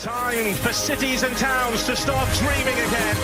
Time for cities and towns to start dreaming again.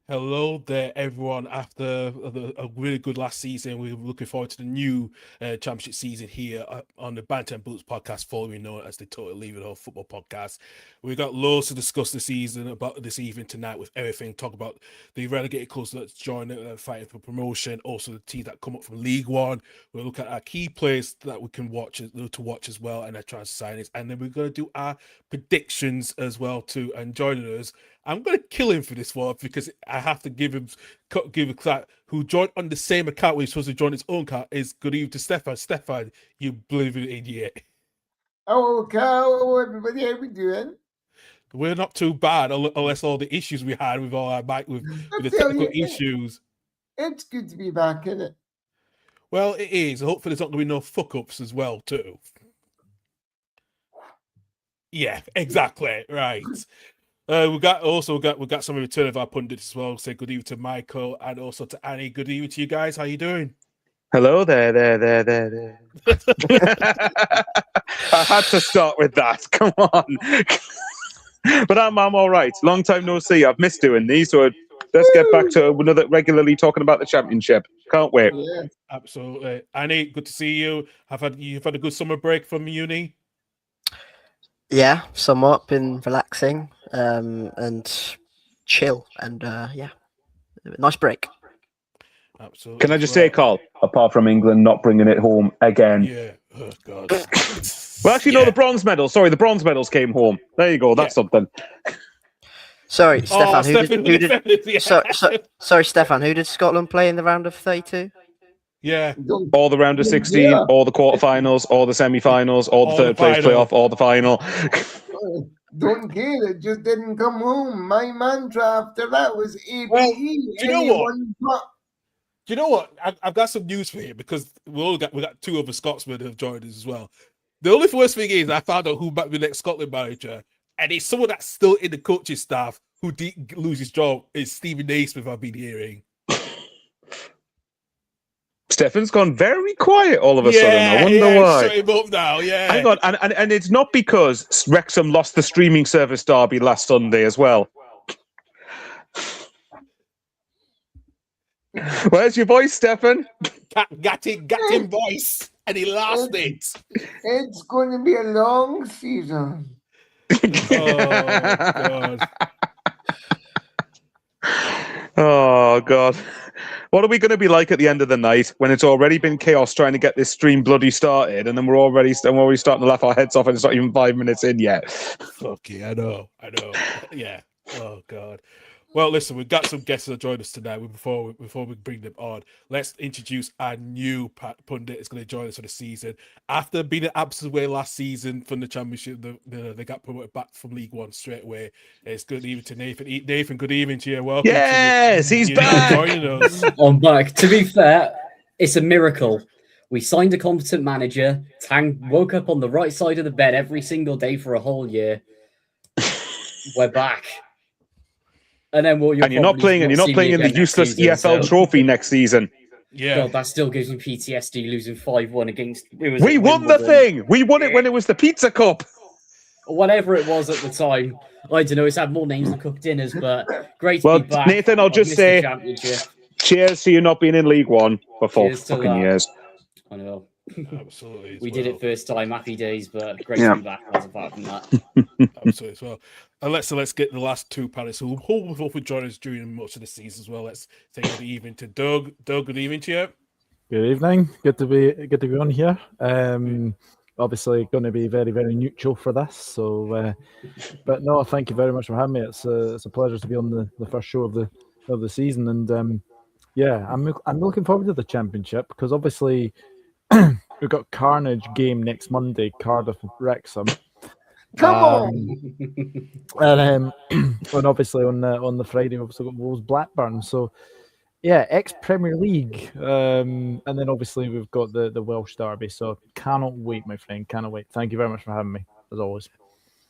Hello there, everyone. After a really good last season, we're looking forward to the new championship season here on the Bants and Boots podcast, formerly known as the Total Leave It All Football Podcast. We've got loads to discuss this season about this evening tonight with everything. Talk about the relegated clubs that's joining fighting for promotion, also the teams that come up from League One. We'll look at our key players that we can watch as well, and our transfer signings, and then we're going to do our predictions as well too. And joining us, I'm going to kill him for this one because I have to give a clap. Who joined on the same account where he's supposed to join his own account is good evening to Stefan. Stefan, you blooming idiot. Oh, Carl, everybody, how we doing? We're not too bad, unless all the issues we had with all our mic with the technical issues. It's good to be back, isn't it? Well, it is. Hopefully, there's not going to be no fuck ups as well too. Yeah, exactly right. We got some return of our pundits as well. Say good evening to Michael and also to Annie. Good evening to you guys. How you doing? Hello there. I had to start with that. Come on. But I'm all right. Long time no see. I've missed doing these, so let's get back to another regularly talking about the championship. Can't wait. Yeah. Absolutely. Annie, good to see you. You've had a good summer break from uni? Yeah, somewhat. Been relaxing and chill, and nice break. Absolutely. Can I just say, Carl, apart from England not bringing it home again? Yeah. Oh, God. Well, actually, no, the bronze medal. Sorry, the bronze medals came home. There you go. That's something. Sorry, Stefan. Sorry, Stefan. Who did Scotland play in the round of 32? Yeah. All the round of 16, all the quarterfinals, all the semi-finals, all the third place playoff, all the final. Don't care. It just didn't come home. My mantra after that was APE. Well, do you know what? I've got some news for you because we got two other Scotsmen who have joined us as well. The only worst thing is I found out who might be the next Scotland manager, and it's someone that's still in the coaching staff who didn't lose his job. It's Stephen Naismith, I've been hearing. Stefan's gone very quiet all of a sudden. I wonder why. Shut him up now, yeah. Hang on, and it's not because Wrexham lost the streaming service derby last Sunday as well. Where's your voice, Stefan? Got him voice, and he lost it. It's going to be a long season. Oh, God. Oh, God. What are we going to be like at the end of the night when it's already been chaos trying to get this stream bloody started, and then we're already starting to laugh our heads off, and it's not even 5 minutes in yet? Fuck yeah, I know. Yeah. Oh, God. Well, listen, we've got some guests that join us tonight. Before we bring them on, let's introduce our new pundit that's going to join us for the season. After being an absent way last season from the championship, they got promoted back from League One straight away. It's good evening to Nathan. Nathan, good evening to you. Welcome. Yes, he's back. Joining us. I'm back. To be fair, it's a miracle. We signed a competent manager. Tang woke up on the right side of the bed every single day for a whole year. We're back. And then you're not playing in the useless EFL trophy next season. Yeah, God, that still gives me PTSD losing 5-1 against. We won the thing. We won it when it was the Pizza Cup. Whatever it was at the time. I don't know. It's had more names than cooked dinners, but great to be back. Nathan, I'll just say, cheers to you not being in League One for 4 fucking years. I know. Absolutely. We did it first time, happy days, but great to be back apart from that. Absolutely as well. And let's get the last two panelists who hopefully join us during much of the season as well. Let's say good evening to Doug. Doug, good evening to you. Good evening. Good to be on here. Obviously going to be very, very neutral for this. So but no, thank you very much for having me. It's a pleasure to be on the first show of the season, and Yeah, I'm looking forward to the championship because obviously we've got Carnage game next Monday, Cardiff and Wrexham. Come on. And and obviously on the Friday we've also got Wolves Blackburn. So yeah, ex Premier League, and then obviously we've got the Welsh derby. So cannot wait, my friend, cannot wait. Thank you very much for having me, as always.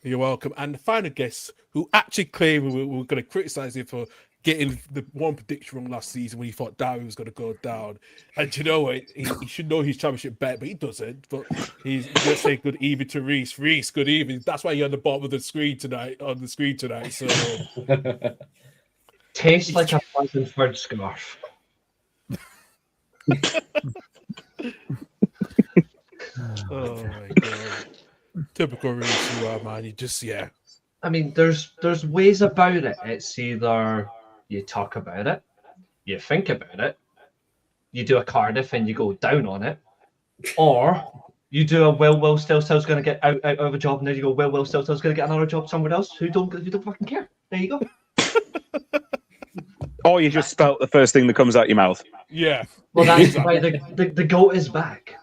You're welcome. And the final guest who actually claimed we were going to criticize him for getting the one prediction wrong last season when he thought Derby was going to go down. And you know what? He should know his championship bet, but he doesn't. But he's going to say good evening to Reese. Reese, good evening. That's why you're on the bottom of the screen tonight. So Tastes like a Ford scarf. oh my god. Typical Reese you are, man. You just I mean, there's ways about it. It's either you talk about it, you think about it, you do a Cardiff and you go down on it, or you do a Will Still's going to get out of a job, and then you go Will Still's going to get another job somewhere else. Who don't fucking care? There you go. Or you just spout the first thing that comes out your mouth. yeah. Well, that's why the goat is back.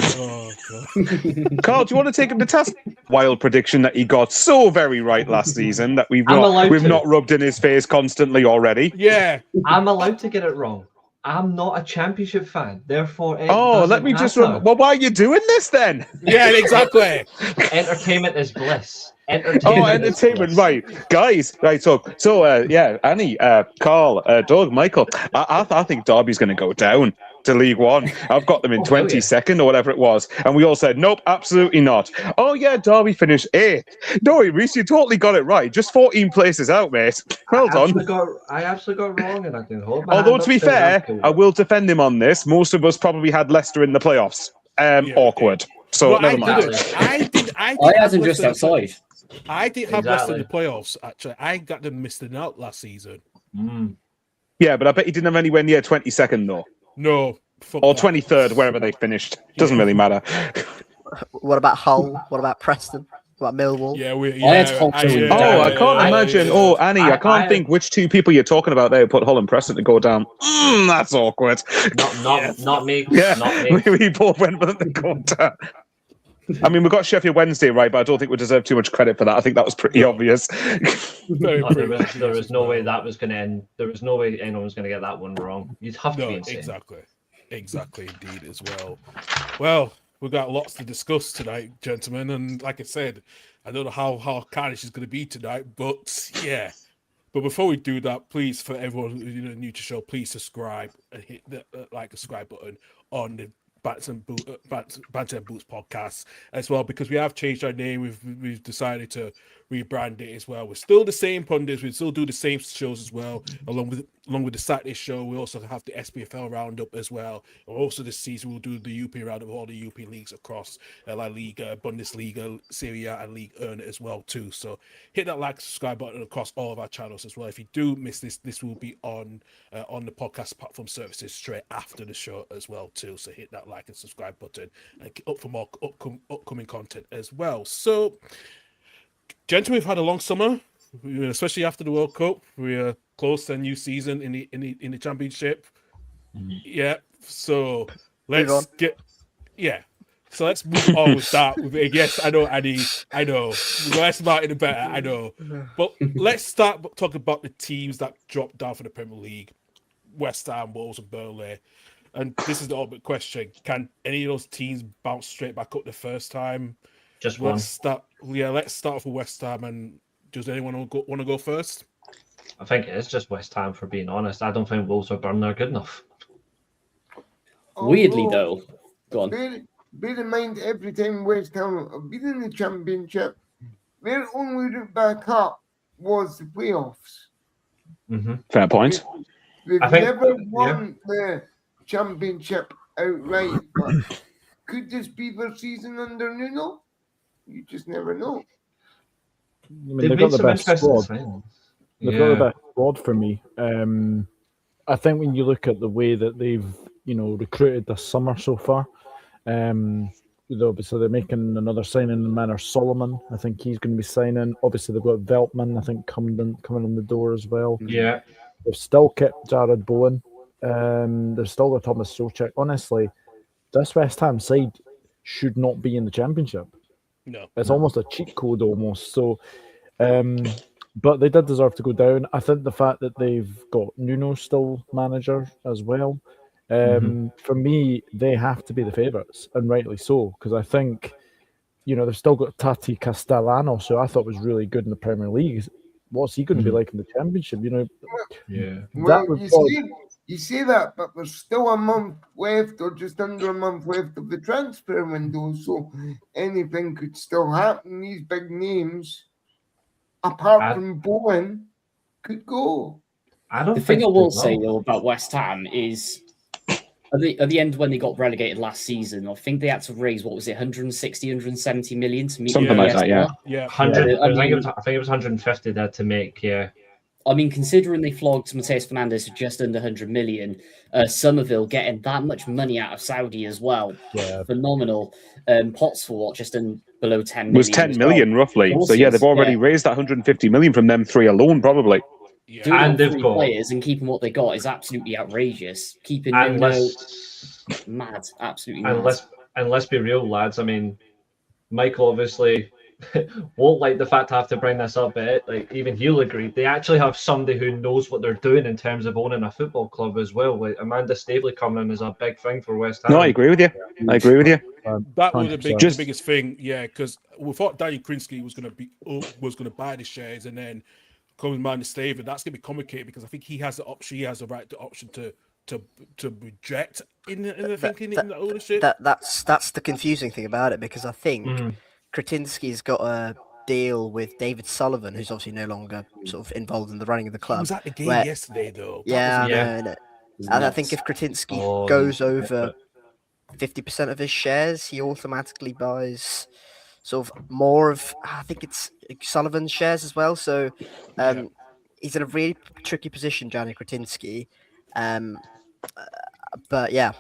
Oh god. Carl, do you want to take him to task? Wild prediction that he got so very right last season that we've I'm allowed not to. not rubbed in his face constantly already. Yeah. I'm allowed to get it wrong. I'm not a championship fan, therefore. Let me just. Well, why are you doing this then? Yeah, exactly. Entertainment is bliss. Entertainment, right, guys, right. So, yeah, Annie, Carl, Doug, Michael. I think Derby's going to go down to League One. I've got them in 22nd or whatever it was, and we all said nope, absolutely not. Oh yeah, Derby finished 8th. No, Reece, you totally got it right. Just 14 places out, mate. Well done. I absolutely got wrong, and I can hold my Although hand to be up fair, cool. I will defend him on this. Most of us probably had Leicester in the playoffs. Awkward. So Well, never mind. I did I have had them just Leicester- outside. I did have Leicester in the Exactly. playoffs, actually. I got them missing out last season. Yeah, but I bet he didn't have anywhere near 22nd though, No. or 23rd, wherever they finished. Doesn't really matter. What about Hull? What about Preston? What about Millwall? Yeah, I had Hull too. I can't imagine. Oh, Annie, I can't think which two people you're talking about there who put Hull and Preston to go down. That's awkward. Not me. Yeah, Not me. we both went for them to go down. I mean, we got Sheffield Wednesday right, but I don't think we deserve too much credit for that. I think that was pretty obvious. There was no way that was going to end. There was no way anyone was going to get that one wrong. You'd have to be insane. Exactly, indeed, as well. Well, we've got lots to discuss tonight, gentlemen, and like I said, I don't know how Carnage is going to be tonight, but yeah. But before we do that, please, for everyone who's new to the show, please subscribe and hit the subscribe button on the Bants and Boots podcast as well, because we have changed our name. We've decided to rebrand it as well. We're still the same pundits. We still do the same shows as well, along with the Saturday show. We also have the SPFL roundup as well. And also this season we'll do the European roundup of all the European leagues across La Liga, Bundesliga, Serie A, and League One as well too. So hit that like, subscribe button across all of our channels as well. If you do miss this will be on the podcast platform services straight after the show as well too. So hit that like and subscribe button and get up for more upcoming content as well. So, gentlemen, we've had a long summer, especially after the World Cup. We are close to a new season in the championship. Yeah. So let's So let's move on with that. Yes, I know, Annie. I know. The less about it, the better. I know. But let's start talking about the teams that dropped down for the Premier League: West Ham, Wolves, and Burnley. And this is the ultimate question: can any of those teams bounce straight back up the first time? Just one. Let's start off with West Ham. And does anyone want to go first? I think it is just West Ham, for being honest. I don't think Wolves or Burnley are good enough. Weirdly, though, go on. Bear in mind, every time West Ham have been in the Championship, their only route back up was the playoffs. Fair point. They've I think- never won the Championship outright. But could this be their season under Nuno? You just never know. I mean, They've they've made got the some best interesting squad. signings. They've got the best squad for me. I think when you look at the way that they've, recruited this summer so far, obviously they're making another signing in the manner Solomon. I think he's going to be signing. Obviously they've got Veltman, I think, coming in the door as well. Yeah. They've still kept Jared Bowen. They've still got Thomas Soucek. Honestly, this West Ham side should not be in the Championship. No. It's almost a cheat code almost. So, but they did deserve to go down. I think the fact that they've got Nuno still manager as well, for me, they have to be the favourites, and rightly so, because I think, they've still got Tati Castellanos, who I thought was really good in the Premier League. What's he going to be like in the Championship? Yeah. Well, you say that, but there's still a month left, or just under a month left of the transfer window, so anything could still happen. These big names, apart from Bowen, could go. The thing I will say though about West Ham is at the end when they got relegated last season, I think they had to raise 160, 170 million to meet something like that. Yeah, 100. I think it was 150 they had to make. Yeah. I mean, considering they flogged Mateus Fernandes for just under 100 million, Somerville getting that much money out of Saudi as well, phenomenal. Pots for just below 10 million. It was 10 million roughly. So yeah, they've already raised that 150 million from them three alone, probably. Yeah. Doing and they've got players and keeping what they got is absolutely outrageous. Keeping Nuno mad, absolutely mad. And let's be real, lads. I mean, Michael obviously won't like the fact to have to bring this up, but even he'll agree. They actually have somebody who knows what they're doing in terms of owning a football club as well. Like Amanda Staveley coming in is a big thing for West Ham. No, I agree with you. That was the biggest thing, because we thought Daniel Krinsky was going to buy the shares, and then comes Amanda Staveley. That's going to be complicated because I think he has the option. He has the option to reject in the ownership. That's the confusing thing about it, because I think Kretinsky's got a deal with David Sullivan, who's obviously no longer sort of involved in the running of the club. He was at the game yesterday, though. I think if Kretinsky goes over 50% of his shares, he automatically buys sort of more of, I think it's Sullivan's shares as well. So he's in a really tricky position, Gianni Kretinsky. But yeah,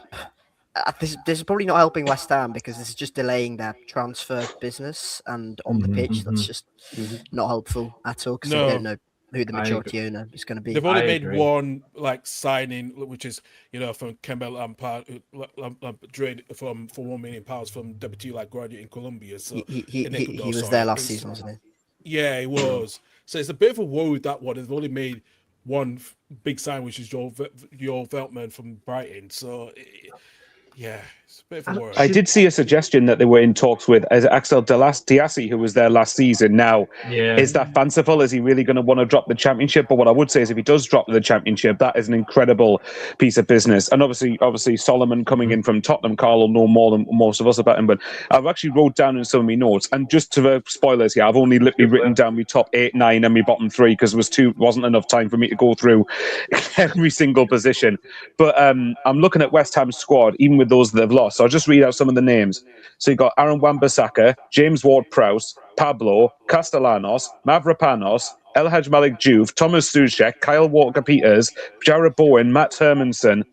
this is probably not helping West Ham, because this is just delaying their transfer business, and on the pitch, that's just not helpful at all, because they don't know who the majority owner is going to be. They've only made one signing, which is from Campbell Lampard, Madrid for £1 million from WT Guardia in Colombia. So he was there last season, wasn't he? Yeah, he was. So it's a bit of a woe with that one. They've only made one big sign, which is your Veltman from Brighton. So it's a bit of a worry. I did see a suggestion that they were in talks with Axel Diassi, who was there last season. Now, is that fanciful? Is he really going to want to drop the Championship? But what I would say is, if he does drop the Championship, that is an incredible piece of business. And obviously Solomon coming in from Tottenham, Carl will know more than most of us about him. But I've actually wrote down in some of my notes, and just to the spoilers here, I've only literally written down my top 8, 9, and my bottom 3, because wasn't enough time for me to go through every single position. But I'm looking at West Ham's squad, even with those that they've lost. So I'll just read out some of the names. So you've got Aaron Wan-Bissaka, James Ward-Prowse, Pablo, Castellanos, Mavropanos, Elhaj Malik Diouf, Thomas Soucek, Kyle Walker-Peters, Jared Bowen, Matt Hermanson.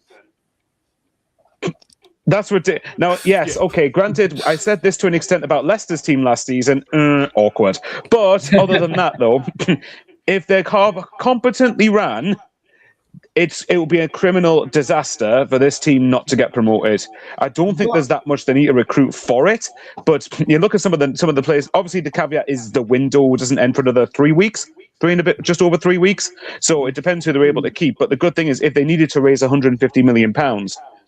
That's ridiculous. Now, yes, okay, granted, I said this to an extent about Leicester's team last season. Awkward. But other than that, though, if they're competently ran, it will be a criminal disaster for this team not to get promoted. I don't think there's that much they need to recruit for it. But you look at some of the players. Obviously, the caveat is the window doesn't end for another 3 weeks, just over 3 weeks. So it depends who they're able to keep. But the good thing is, if they needed to raise £150 million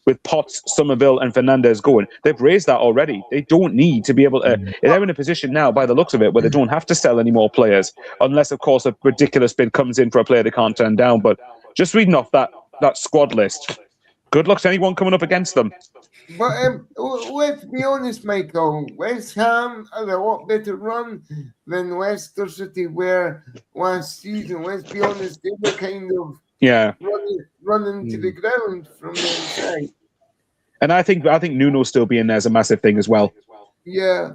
with Potts, Somerville, and Fernandes going, they've raised that already. They don't need to be able to. They're in a position now, by the looks of it, where they don't have to sell any more players, unless, of course, a ridiculous bid comes in for a player they can't turn down. But just reading off that squad list, good luck to anyone coming up against them. But let's be honest, Michael. West Ham had a lot better run than Leicester City were last season. Let's be honest, they were kind of running to the ground from the inside. And I think Nuno still being there is a massive thing as well. Yeah.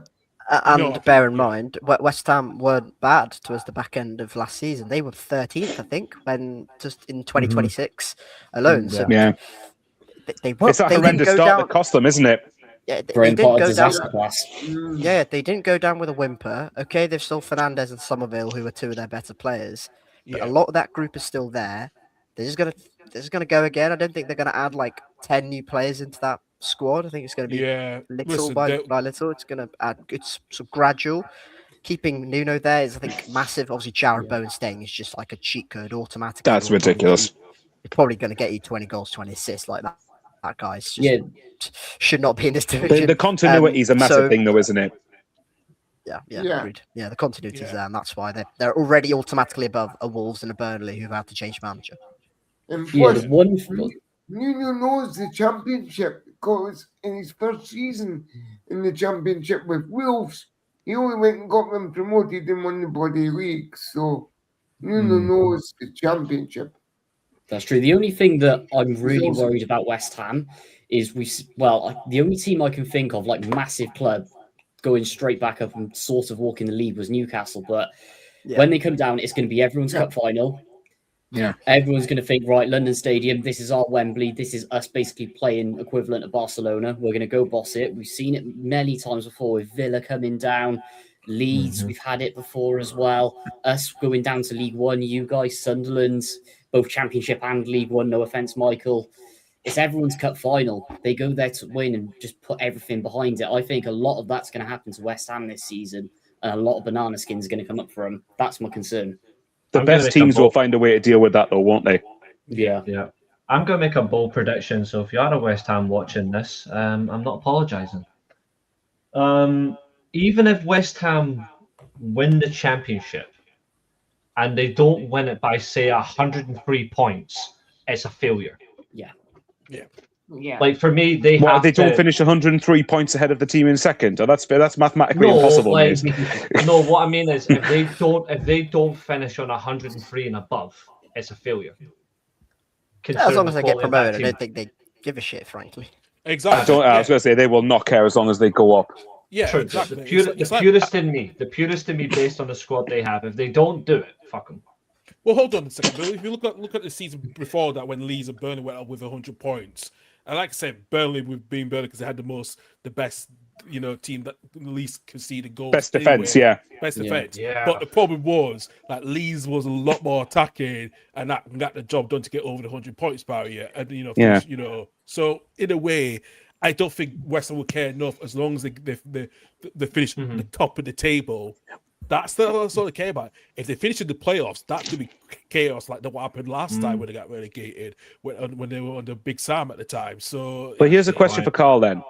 And bear in mind, West Ham weren't bad towards the back end of last season. They were 13th, I think, when just in 2026 alone. So they were. It's that horrendous start that cost them, isn't it? Yeah, they didn't go down. Yeah, they didn't go down with a whimper. Okay, they've still Fernandes and Somerville, who are two of their better players. But a lot of that group is still there. they're just gonna go again. I don't think they're gonna add like 10 new players into that squad. I think it's gonna be little by little. It's gonna add it's so gradual. Keeping Nuno there is, I think, massive. Obviously, Jared Bowen staying is just like a cheat code automatically. That's ridiculous. It's probably going to get you 20 goals, 20 assists like that. That guy's just should not be in this division. The continuity is a massive thing, though, isn't it? Yeah. Agreed. Yeah, the continuity is there, and that's why they're already automatically above a Wolves and a Burnley who've had to change manager. And plus, Nuno knows the Championship because in his first season in the Championship with Wolves, he only went and got them promoted and won the bloody league. So Nuno knows the Championship. That's true. The only thing that I'm really worried about West Ham is the only team I can think of, like massive club, going straight back up and sort of walking the lead was Newcastle. But when they come down, it's going to be everyone's cup final. Yeah. Everyone's going to think, right, London Stadium, this is our Wembley. This is us basically playing equivalent of Barcelona. We're going to go boss it. We've seen it many times before with Villa coming down. Leeds, we've had it before as well. Us going down to League One, you guys, Sunderland, both Championship and League One, no offence, Michael. It's everyone's cup final. They go there to win and just put everything behind it. I think a lot of that's going to happen to West Ham this season, and a lot of banana skins are going to come up for them. That's my concern. The best teams will find a way to deal with that, though, won't they? Yeah. I'm going to make a bold prediction. So if you are a West Ham watching this, I'm not apologising. Even if West Ham win the Championship and they don't win it by, say, 103 points, it's a failure. Yeah. Like for me, they don't finish 103 points ahead of the team in second. That's mathematically impossible. No, what I mean is if they don't finish on 103 and above, it's a failure. As long as they get promoted, I don't think they give a shit, frankly. Exactly. I was going to say they will not care as long as they go up. Yeah, true. exactly. The purist in me, based on the squad they have, if they don't do it, fuck them. Well, hold on a second, Bill. If you look at the season before that, when Leeds and Burnley went up with 100 points, and like I said, Burnley with being Burnley because they had the best, team that least conceded goals. Best defense, yeah. Best defense. Yeah. But the problem was that Leeds was a lot more attacking, and that got the job done to get over the 100 points barrier. And so in a way, I don't think West Ham will care enough as long as they finish at the top of the table. That's all they care about. If they finish in the playoffs, that could be chaos like what happened last time when they got relegated, when they were under Big Sam at the time. So, but here's a question for Carl then.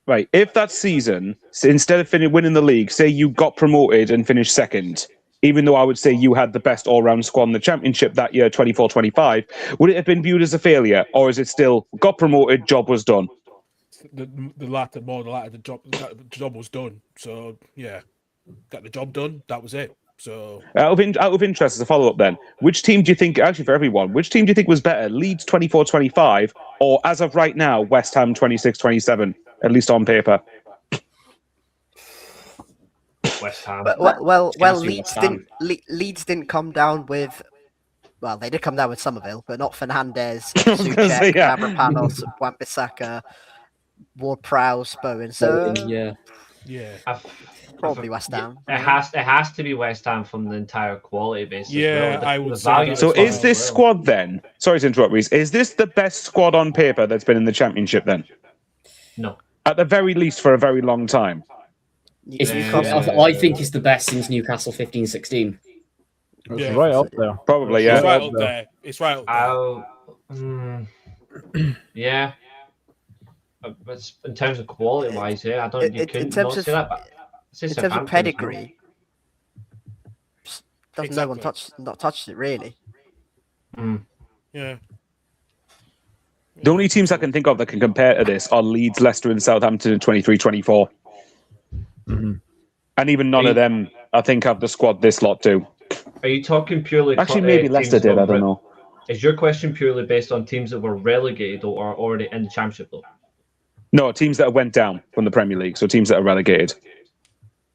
Right, if that season, instead of winning the league, say you got promoted and finished second, even though I would say you had the best all-round squad in the Championship that year, 24-25, would it have been viewed as a failure, or is it still got promoted, job was done? The latter, the job was done. So, yeah. Got the job done. That was it. So, out of interest, as a follow-up, then, which team do you think? Actually, for everyone, which team do you think was better, Leeds 24-25, or as of right now, West Ham 26-27? At least on paper. West Ham. Well, Leeds didn't come down with. Well, they did come down with Somerville, but not Fernandez, Souček, Mavropanos, Wan-Bissaka, Ward-Prowse, Bowen. So yeah. Probably West Ham. It has to be West Ham from the entire quality basis. Yeah, really. I would say. So is this squad then? Sorry to interrupt, Reese. Is this the best squad on paper that's been in the Championship then? No. At the very least, for a very long time. I think it's the best since Newcastle 15-16. It's right up there. Probably, yeah. It's right up there. It's right up there. Yeah. But in terms of quality-wise, yeah, I don't. You couldn't not say that. But in terms of pedigree, no one touched it really. Yeah. The only teams I can think of that can compare to this are Leeds, Leicester, and Southampton in 23-24. And even none of them, I think, have the squad this lot do. Are you talking purely? Actually, maybe Leicester did. I don't know. Is your question purely based on teams that were relegated or are already in the Championship, though? No, teams that went down from the Premier League, so teams that are relegated.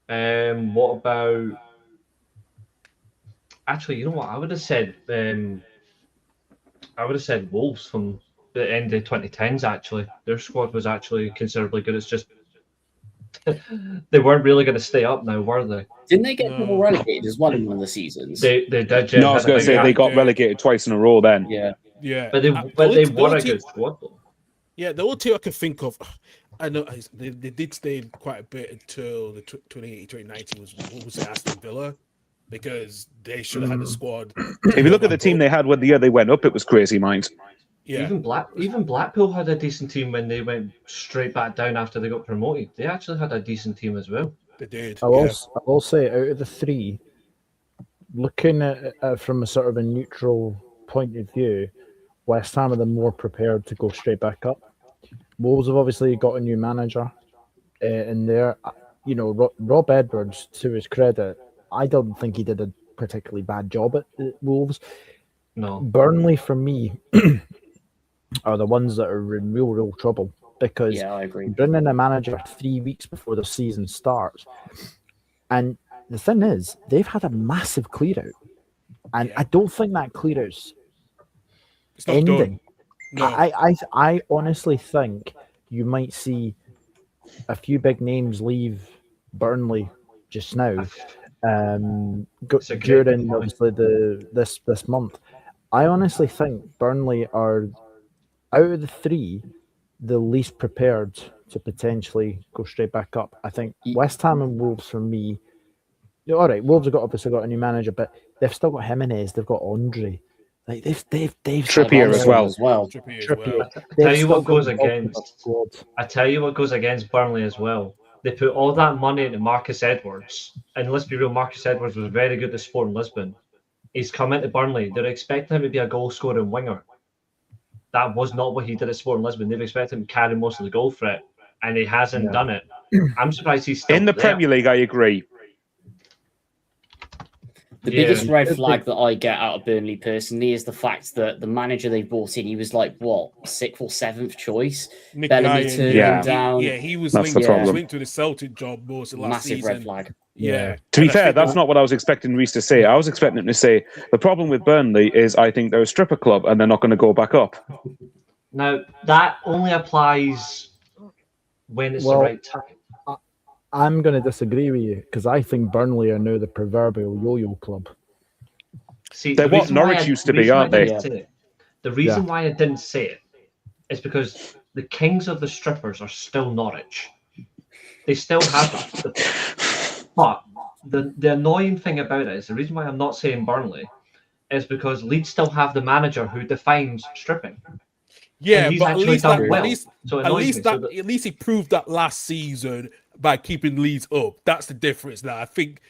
What about? Actually, you know what? I would have said Wolves from the end of 2010s. Actually, their squad was actually considerably good. It's just They weren't really going to stay up now, were they? Didn't they get No. double relegated as well in one of the seasons? They did. Jim, No, I was had a going to big say gap. they got Yeah. relegated twice in a row then. Yeah. Yeah, But they the were only a team- good squad though. Yeah, the only team I can think of, I know they did stay quite a bit until the 2018-2019 was Aston Villa, because they should have had the squad. If you look at the team they had when the year they went up, it was crazy, mind. Yeah, Even Blackpool had a decent team when they went straight back down after they got promoted. They actually had a decent team as well. they did. I will say, out of the three, looking at it from a sort of a neutral point of view, West Ham are the more prepared to go straight back up. Wolves have obviously got a new manager in there. You know, Rob Edwards, to his credit, I don't think he did a particularly bad job at Wolves. No, Burnley, for me, are the ones that are in real trouble, because Yeah, I agree. bring in a manager 3 weeks before the season starts. And the thing is, they've had a massive clear out. And I don't think that clear out's It's not ending. done. No, I honestly think you might see a few big names leave Burnley just now. It's a great During point. obviously this month. I honestly think Burnley are, out of the three, the least prepared to potentially go straight back up. I think West Ham and Wolves, for me, all right, Wolves have obviously got a new manager, but they've still got Jimenez, they've got Andre. Like they've Trippier as well. Trippier as Trippier. well. They've Tell you still what goes got a against. squad. I tell you what goes against Burnley as well. They put all that money into Marcus Edwards, and let's be real, Marcus Edwards was very good at Sporting Lisbon. He's come into Burnley. They're expecting him to be a goal-scoring winger. That was not what he did at Sporting Lisbon. They've expected him to carry most of the goal threat, and he hasn't done it. I'm surprised he's still In the there. Premier League, I agree. The Yeah. biggest red flag that I get out of Burnley personally is the fact that the manager they brought in, he was like, what, 6th or 7th choice? Nick Bellamy Ryan, turned Yeah. him down. he was That's the linked, problem. linked to the Celtic job most of last Massive season. red flag. Yeah. To be And I fair, think that's not what I was expecting Reece to say. I was expecting him to say, the problem with Burnley is I think they're a stripper club and they're not going to go back up. Now, that only applies when it's the Well, right time. I'm going to disagree with you, because I think Burnley are now the proverbial yo-yo club. See, They're the what reason why Norwich I- used to the be, reason why aren't I they? didn't say it- The reason Yeah. why I didn't say it is because the kings of the strippers are still Norwich. They still have that. But the annoying thing about it is, the reason why I'm not saying Burnley is because Leeds still have the manager who defines stripping. Yeah, And he's but at actually least done that, well. at least, So it at annoys least me. that, So that- at least he proved that last season by keeping Leeds up. That's the difference. Now I think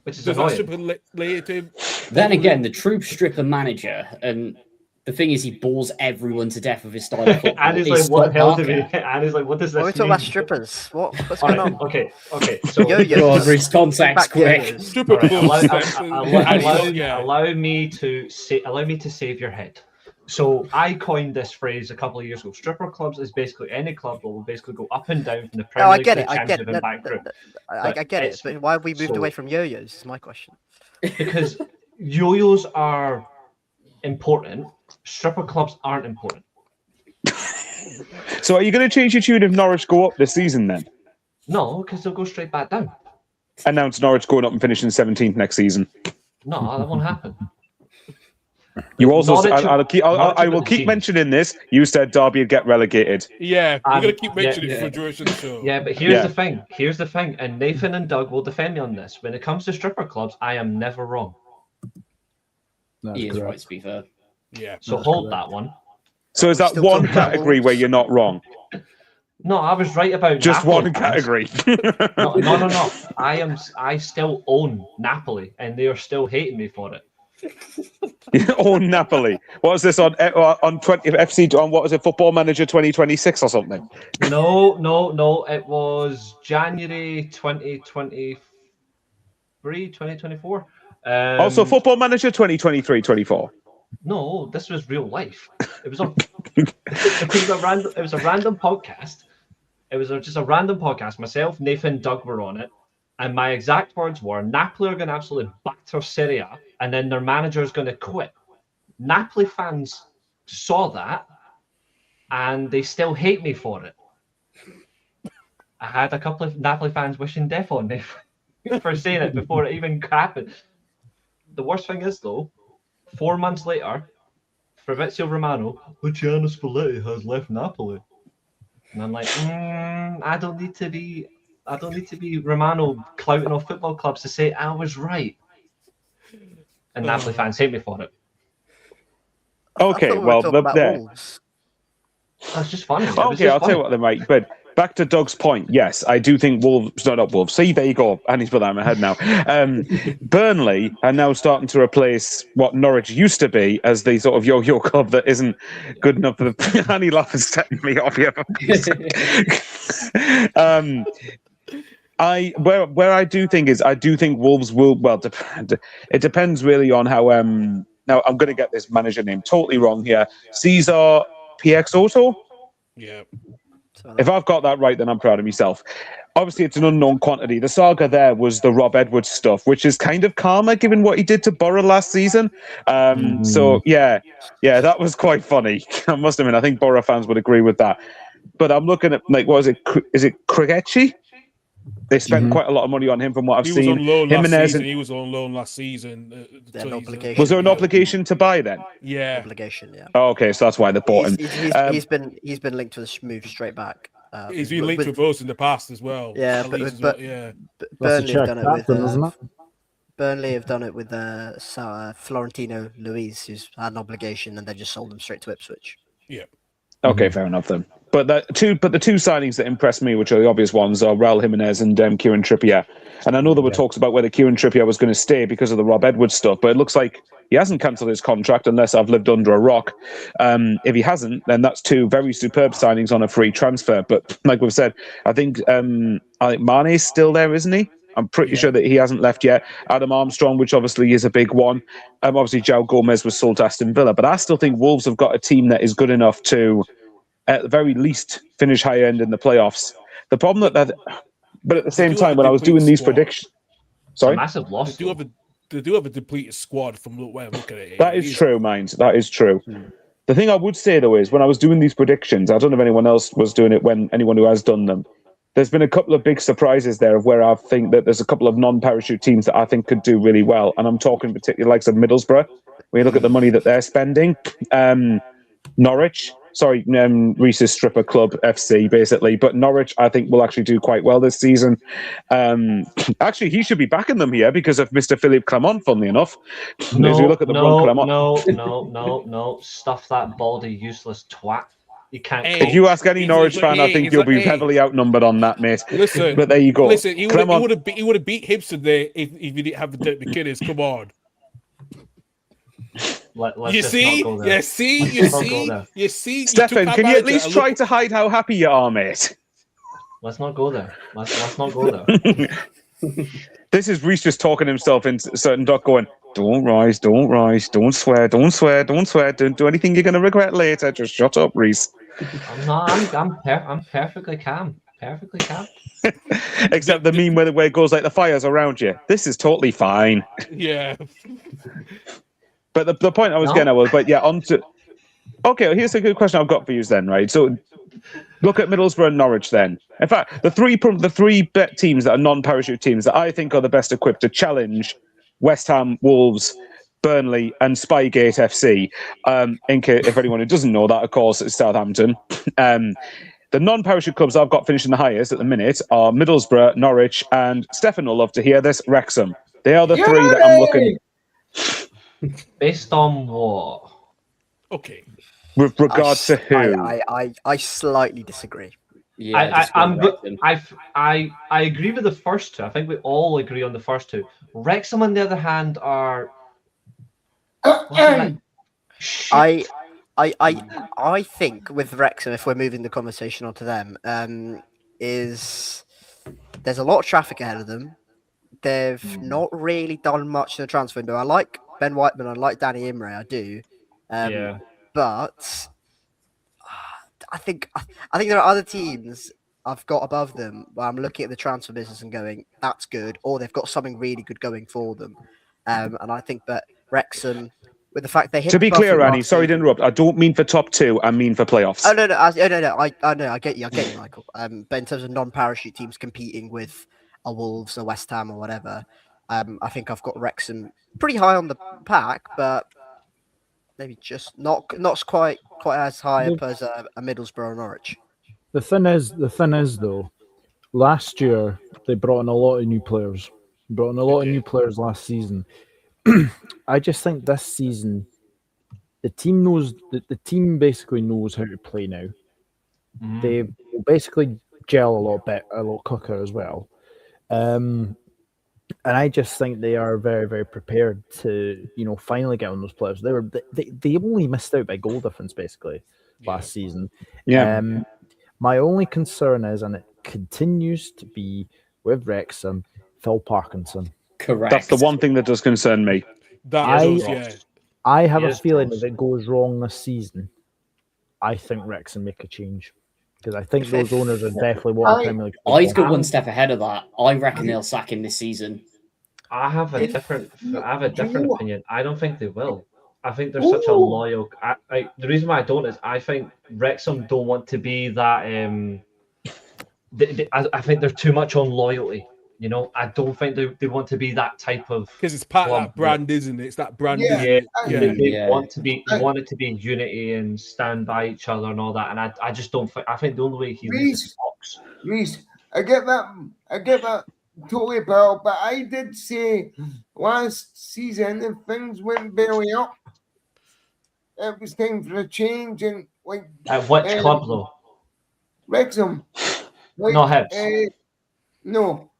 which is does that annoying. stripper later to him? Then again, the true stripper manager, and the thing is, he bores everyone to death with his style of football. And he's is like, what Scott the hell do Parker. we? And he's like, what does When we this talk mean? about strippers, what's All going right, on? okay. So Yo-yos. God, Reece, context Back quick. yo-yos. Stripper All right, clubs. Yeah. allow me to save your head. So I coined this phrase a couple of years ago. Stripper clubs is basically any club that will basically go up and down from the No, Premier I League get to it. the I get Championship it. and back through. I get it. it's- But why have we moved so- away from yo-yos? Is my question. Because yo-yos are important. Stripper clubs aren't important. So are you going to change your tune if Norwich go up this season then? No, because they'll go straight back down. Announce Norwich going up and finishing 17th next season. No, that won't happen. You also, Norwich I are will the keep team. mentioning this. You said Derby would get relegated. Yeah, we're gonna keep Yeah, mentioning it yeah. for duration of the show. Yeah, but here's Yeah. the thing. Here's the thing. And Nathan and Doug will defend me on this. When it comes to stripper clubs, I am never wrong. That's He is correct. right, to be fair. Yeah. So hold that one. So is that still one talking about category where Wolves. you're not wrong? No, I was right about Just Napoli one fans. category. No. I still own Napoli, and they are still hating me for it. Oh, Napoli. What was this on 20 FC on what was it, Football Manager 2026 or something? No. It was January 2024. Also Football Manager 2023-24. No, this was real life. It was on. It was a random podcast. It was just a random podcast. Myself, Nathan, Doug were on it, and my exact words were: Napoli are going to absolutely batter Serie A, and then their manager is going to quit. Napoli fans saw that, and they still hate me for it. I had a couple of Napoli fans wishing death on me for saying it before it even happened. The worst thing is, though, 4 months later, Fabrizio Romano, Luciano Spalletti has left Napoli. And I'm like, I don't need to be Romano clouting off football clubs to say I was right. And Napoli fans hate me for it. I Okay, thought we were well, talking about Wolves. That's just funny. Okay, I'll tell you what then, right. But back to Doug's point, yes, I do think Wolves, not Wolves. See, there you go. I need to put that in my head now. Burnley are now starting to replace what Norwich used to be as the sort of yo-yo club that isn't good enough for the. Annie Love is setting me off here. Where I do think Wolves will. Well, it depends really on how. Now I'm going to get this manager name totally wrong here. Cesar PX Auto. Yeah. If I've got that right, then I'm proud of myself. Obviously, it's an unknown quantity. The saga there was the Rob Edwards stuff, which is kind of karma given what he did to Borough last season. So, yeah, that was quite funny. I must admit, I think Borough fans would agree with that. But I'm looking at, like, what is it? Is it Krikechi? They spent quite a lot of money on him from what I've seen. He was on loan last Jimenez season. He was on loan last season. Obligation. Was there an obligation to buy then? Yeah. Obligation, yeah. Oh, okay, so that's why they bought him. He's been linked to a move straight back. He's been linked with us in the past as well. Yeah, but Burnley have done it with Burnley have done it with Florentino Luis, who's had an obligation, and they just sold him straight to Ipswich. Yeah. Okay, fair enough then. But the two signings that impressed me, which are the obvious ones, are Raul Jimenez and Kieran Trippier. And I know there were talks about whether Kieran Trippier was going to stay because of the Rob Edwards stuff, but it looks like he hasn't cancelled his contract unless I've lived under a rock. If he hasn't, then that's two very superb signings on a free transfer. But like we've said, I think Mane's still there, isn't he? I'm pretty sure that he hasn't left yet. Adam Armstrong, which obviously is a big one. Obviously, João Gomez was sold to Aston Villa. But I still think Wolves have got a team that is good enough to, at the very least, finish high end in the playoffs. The problem but at the same time, when I was doing these predictions, sorry, massive loss. They do have a depleted squad from the way I'm looking at it. That is true, mind. That is true. The thing I would say though is when I was doing these predictions, I don't know if anyone else was doing it. When anyone who has done them, there's been a couple of big surprises there of where I think that there's a couple of non-parachute teams that I think could do really well, and I'm talking particularly likes of Middlesbrough. When you look at the money that they're spending, Norwich. Sorry, Reese's Stripper Club FC, basically. But Norwich, I think, will actually do quite well this season. Actually, he should be backing them here because of Mr. Philippe Clement, funnily enough. As we look at the No. Stuff that baldy, useless twat. You can't. If you ask any Norwich fan, I think you'll be heavily outnumbered on that, mate. Listen, but there you go. Listen, he would have beat Hibson there if he didn't have the Dirk McKinnis. Come on. You see? Stefan, can you at least try to hide how happy you are, mate? Let's not go there. Let's not go there. This is Reese just talking himself into certain doc going, don't rise, don't swear, don't do anything you're going to regret later. Just shut up, Reese. I'm perfectly calm. Except the meme where it goes like the fire's around you. This is totally fine. Yeah. But the point I was getting at was, okay, here's a good question I've got for you then, right? So look at Middlesbrough and Norwich then. In fact, the three teams that are non-parachute teams that I think are the best equipped to challenge West Ham, Wolves, Burnley and Spygate FC. If anyone who doesn't know that, of course, it's Southampton. The non-parachute clubs I've got finishing the highest at the minute are Middlesbrough, Norwich, and Stefan will love to hear this, Wrexham. They are the three that I'm looking... Based on what? Okay. With regard to who? I slightly disagree. Yeah, I agree with the first two. I think we all agree on the first two. Wrexham, on the other hand, are. I think with Wrexham, if we're moving the conversation onto them, is there's a lot of traffic ahead of them. They've not really done much in the transfer window. I like Ben Whiteman, I like Danny Imre, I do. But I think there are other teams I've got above them where I'm looking at the transfer business and going, that's good, or they've got something really good going for them. And I think that Wrexham, with the fact they hit. To be above clear, them Annie, last sorry to season. interrupt. I don't mean for top 2. I mean for playoffs. Oh no, I get you, Michael. But in terms of non-parachute teams competing with a Wolves, a West Ham, or whatever, I think I've got Wrexham pretty high on the pack, but maybe just not quite as high up as a Middlesbrough or Norwich. The thing is though, last year they brought in a lot of new players. Last season. I just think this season the team basically knows how to play now. They will basically gel a lot quicker as well. And I just think they are very, very prepared to, finally get on those players. They only missed out by goal difference basically last season. Yeah. My only concern is, and it continues to be with Wrexham, Phil Parkinson. Correct. That's the one thing that does concern me. I have a feeling if it goes wrong this season, I think Wrexham make a change. Because I think those owners are definitely want Premier League football. I'd go one step ahead of that. I reckon they'll sack him this season. I have a different opinion. I don't think they will. I think they're such a loyal. The reason why I don't is I think Wrexham don't want to be that. I think they're too much on loyalty. I don't think they want to be that type of. Because it's part of that brand, isn't it? It's that brand. They want to be. They want it to be in unity and stand by each other and all that. And I just don't think. I think the only way he loses Fox. Reece, I get that totally, pal. But I did say last season if things went belly up, it was time for a change. And at which club though? Wrexham. No Hibs. No.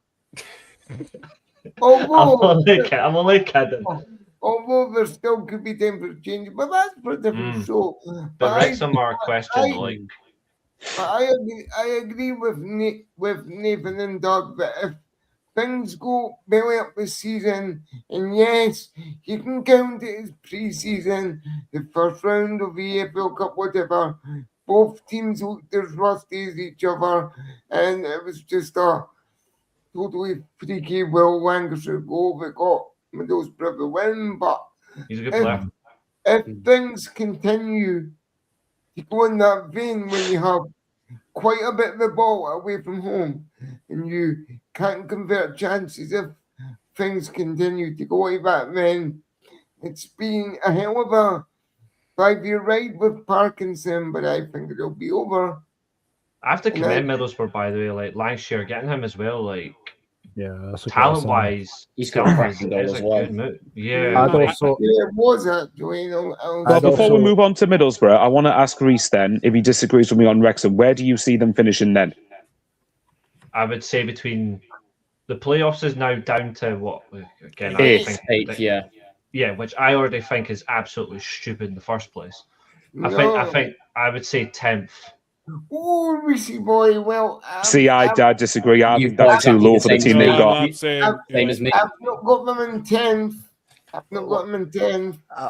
I'm only kidding. Although there still could be time for a change, but that's for a different show. But Wrexham are a question, I agree with Nathan and Doug that if things go belly up this season, and yes, you can count it as pre-season, the first round of the EFL Cup, whatever. Both teams looked as rusty as each other, and it was just a totally freaky Will Lancashire goal that got Middlesbrough the win. But he's a good player. If things continue to go in that vein when you have quite a bit of the ball away from home and you can't convert chances, if things continue to go like that, then it's been a hell of a 5-year ride with Parkinson, but I think it'll be over. I have to commend Middlesbrough, by the way, Lancashire, getting him as well, talent-wise, he's got a cracking goal as well. Good move. Yeah. It was actually. Well, before we move on to Middlesbrough, I want to ask Reece then, if he disagrees with me on Wrexham, where do you see them finishing then? I would say between the playoffs is now down to what? Again, eighth, yeah. Yeah, which I already think is absolutely stupid in the first place. I think I would say 10th. Oh, Reece boy, well... See, I disagree. I think that's too low for the team they've got. Same as me. I've not got them in 10th.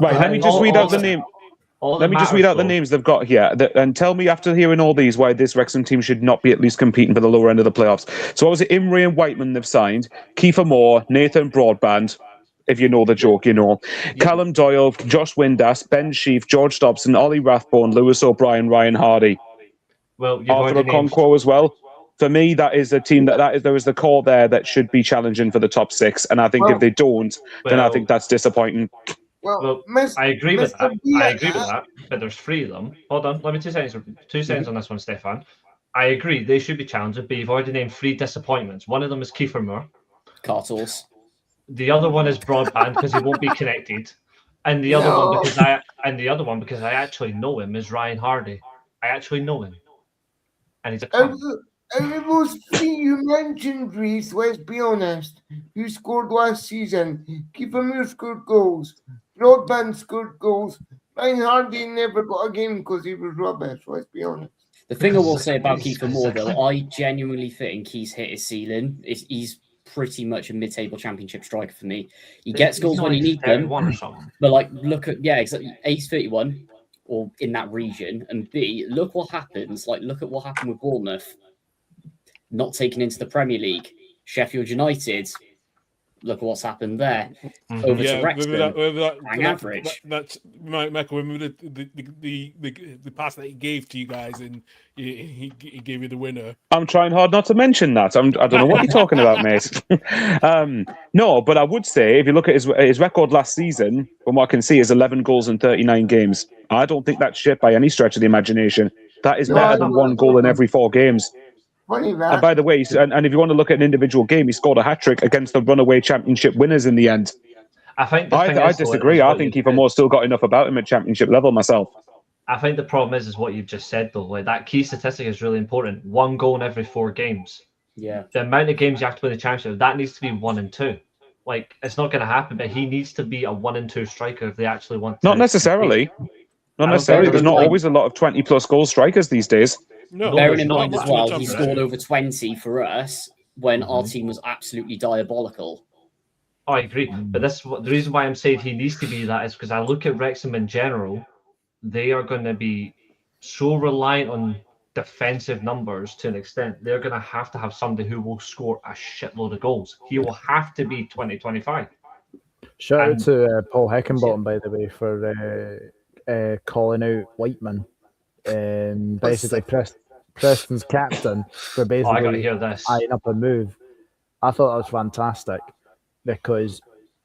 Right, let me just read out the name. Let me just read out the names they've got here, and tell me after hearing all these why this Wrexham team should not be at least competing for the lower end of the playoffs. So obviously Imre and Whiteman they've signed, Kiefer Moore, Nathan Broadband, if you know the joke, you know. Callum Doyle, Josh Windass, Ben Sheaf, George Dobson, Ollie Rathbone, Lewis O'Brien, Ryan Hardy. Well, Arthur Okonkwo as well. For me, that is a team there is the core there that should be challenging for the top 6, and I think if they don't, then I think that's disappointing. Well, I agree with that. But there's 3 of them. Hold on, let me 2 seconds on this one, Stefan. I agree, they should be challenging, but you've already named 3 disappointments. One of them is Kiefer Moore. Cartles. The other one is Broadband because he won't be connected, and the other one because I actually know him is Ryan Hardy. I actually know him, and he's a cunt. Out of those 3 you mentioned, Reece, let's be honest, who scored last season? Kiefer Moore scored goals. Broadband scored goals. Ryan Hardy never got a game because he was rubbish, let's be honest. The thing I will say about Kiefer Moore, though, I genuinely think he's hit his ceiling. He's pretty much a mid-table championship striker for me. He gets goals when he needs them. But, look at, exactly, A's 31 or in that region. And B, look what happens. Look at what happened with Bournemouth. Not taken into the Premier League. Sheffield United look at what's happened there. Over to Wrexham, average. That's Michael. Remember the pass that he gave to you guys, and he gave you the winner. I'm trying hard not to mention that. I don't know what you're talking about, mate. No, but I would say if you look at his record last season, from what I can see, is 11 goals in 39 games. I don't think that's shit by any stretch of the imagination. That is better than 1 goal in every 4 games. Funny that. And by the way, and if you want to look at an individual game, he scored a hat-trick against the runaway championship winners in the end. I think I disagree. I think Kiefer Moore's still got enough about him at championship level myself. I think the problem is what you've just said, though. Like, that key statistic is really important. 1 goal in every 4 games. Yeah. The amount of games you have to win the championship, that needs to be 1 and 2. Like, it's not going to happen, but he needs to be a 1 and 2 striker if they actually want to. Not necessarily. Not necessarily. There's not always a lot of 20-plus goal strikers these days. No, bearing in mind as well, he scored over 20 for us when our team was absolutely diabolical. Oh, I agree. But the reason why I'm saying he needs to be that is because I look at Wrexham in general, they are going to be so reliant on defensive numbers to an extent. They're going to have somebody who will score a shitload of goals. He will have to be 20-25. Shout out to Paul Heckenbottom, by the way, for calling out Whiteman. Basically Preston's captain for basically I gotta hear this. eyeing up a move. I thought that was fantastic because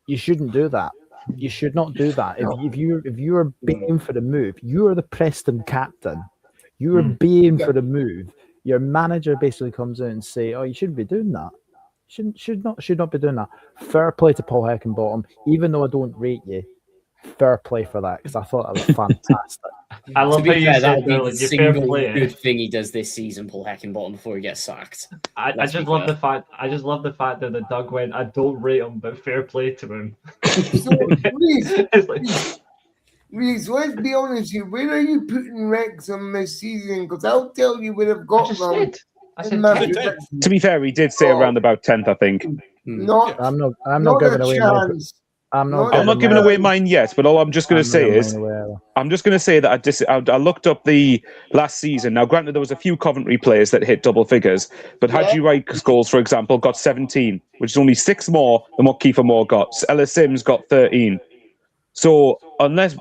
you shouldn't do that. You should not do that. If you are baying for the move, you are the Preston captain. You are baying for the move. Your manager basically comes in and say, "Oh, you shouldn't be doing that. Should not be doing that." Fair play to Paul Heckenbottom, even though I don't rate you. Fair play for that because I thought that was fantastic. I love how you that'll said be that, the single good thing he does this season, Paul Heckenbottom, before he gets sacked. I just love the fact that the Doug went, I don't rate him, but fair play to him. So, Reese, let's be honest here. Where are you putting Wrexham this season? Because I'll tell you where I've got them. To be fair, he did say around about 10th, I think. I'm not giving away my. I'm not giving away mine yet, but all I'm just going to say is, that I looked up the last season. Now, granted, there was a few Coventry players that hit double figures, but Haji Wright's goals, for example, got 17, which is only 6 more than what Kiefer Moore got. Ellis Sims got 13. So, unless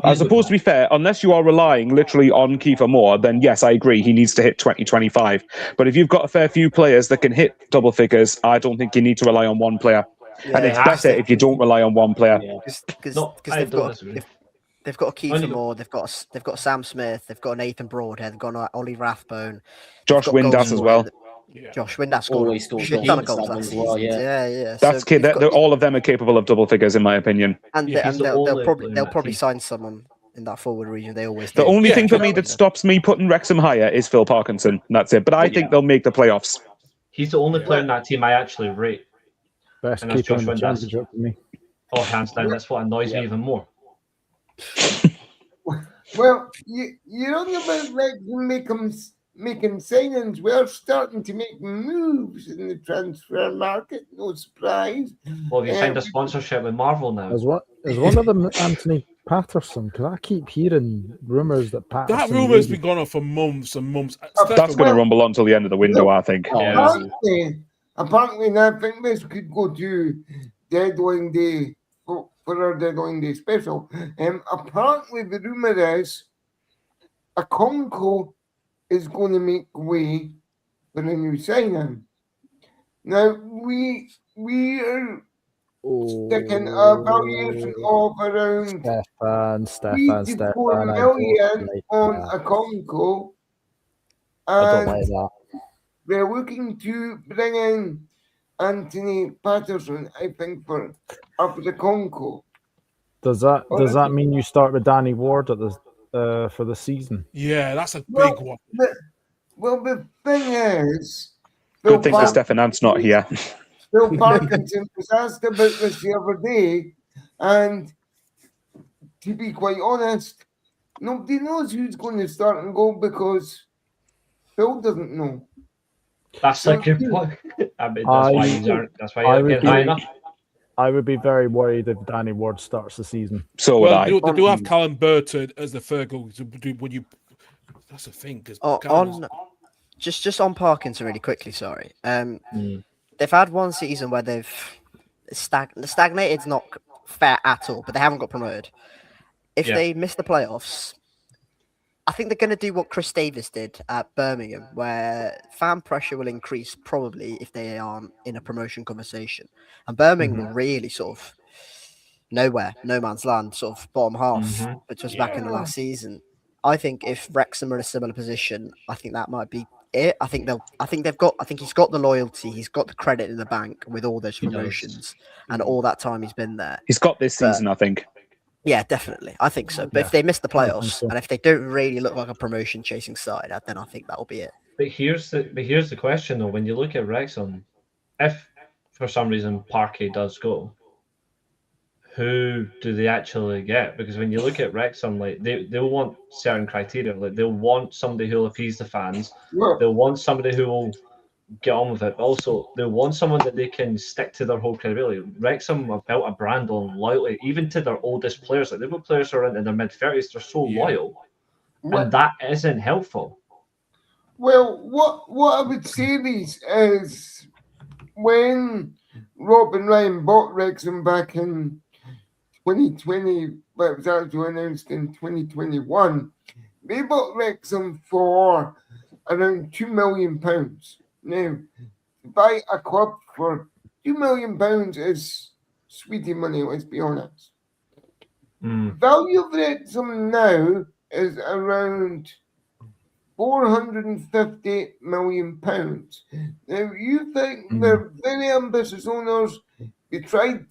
you are relying literally on Kiefer Moore, then yes, I agree, he needs to hit 20-25. But if you've got a fair few players that can hit double figures, I don't think you need to rely on one player. Yeah, and it's better if you don't rely on one player. Because they've got a Kiefer Moore, they've got Sam Smith, they've got Nathan Broadhead, they've got Ollie Rathbone, Josh Windass as well. Josh Windass always scored goals that season. Yeah. That's all of them are capable of double figures, in my opinion. And they'll probably sign someone in that forward region. They always do. The only thing for me that stops me putting Wrexham higher is Phil Parkinson. And that's it. But I think they'll make the playoffs. He's the only player in that team I actually rate. Best keeper in the championship for me. Oh, hands down. That's what annoys me even more. Well, you're on about Wrexham making signings. We're starting to make moves in the transfer market. No surprise. Well, you signed a sponsorship with Marvel now. Is one of them Anthony Patterson? Because I keep hearing rumours that Patterson. That rumour's been going on for months and months. That's going to rumble on till the end of the window, I think. Apparently, I think this could go to Deadline Day for our Deadline Day special. Apparently, the rumour is Okonkwo is going to make way for a new signing. Now, we are sticking a valuation of around Stefan 3 to 4 million on Okonkwo. I don't like that. They're looking to bring in Anthony Patterson, I think, for Okonkwo. Does that mean you start with Danny Ward at for the season? Yeah, that's a big one. The thing is, good thing that Stefan Ant's not here. Phil Parkinson was asked about this the other day, and to be quite honest, nobody knows who's going to start and go because Phil doesn't know. That's a good point. I mean, that's why you're getting high enough. I would be very worried if Danny Ward starts the season. So would I. They do have Callum Burton as the third goal. That's the thing. Just on Parkinson really quickly. Sorry. They've had one season where they've Stagnated's not fair at all, but they haven't got promoted. If they miss the playoffs, I think they're going to do what Chris Davis did at Birmingham, where fan pressure will increase probably if they aren't in a promotion conversation. And Birmingham were really sort of nowhere, no man's land, sort of bottom half, which was back in the last season. I think if Wrexham are in a similar position, I think that might be it. I think he's got the loyalty, he's got the credit in the bank with all those promotions and all that time he's been there. He's got this season, I think. Yeah, definitely. I think so. But if they miss the playoffs and if they don't really look like a promotion chasing side, then I think that'll be it. But here's the question though. When you look at Wrexham, if for some reason Parquet does go, who do they actually get? Because when you look at Wrexham, like they'll want certain criteria. Like they'll want somebody who'll appease the fans. They'll want somebody who will get on with it. But also, they'll want someone that they can stick to their whole credibility. Wrexham have built a brand on loyalty, even to their oldest players. Like they've got players who are in their mid-30s. They're so loyal, and that isn't helpful. Well, what I would say is when Rob and Ryan bought Wrexham back in 2020, but it was actually announced in 2021, they bought Wrexham for around £2 million. Now, to buy a club for £2 million is sweetie money, let's be honest. Value of Wrexham now is around £450 million. Now, you think they're very ambitious owners. They tried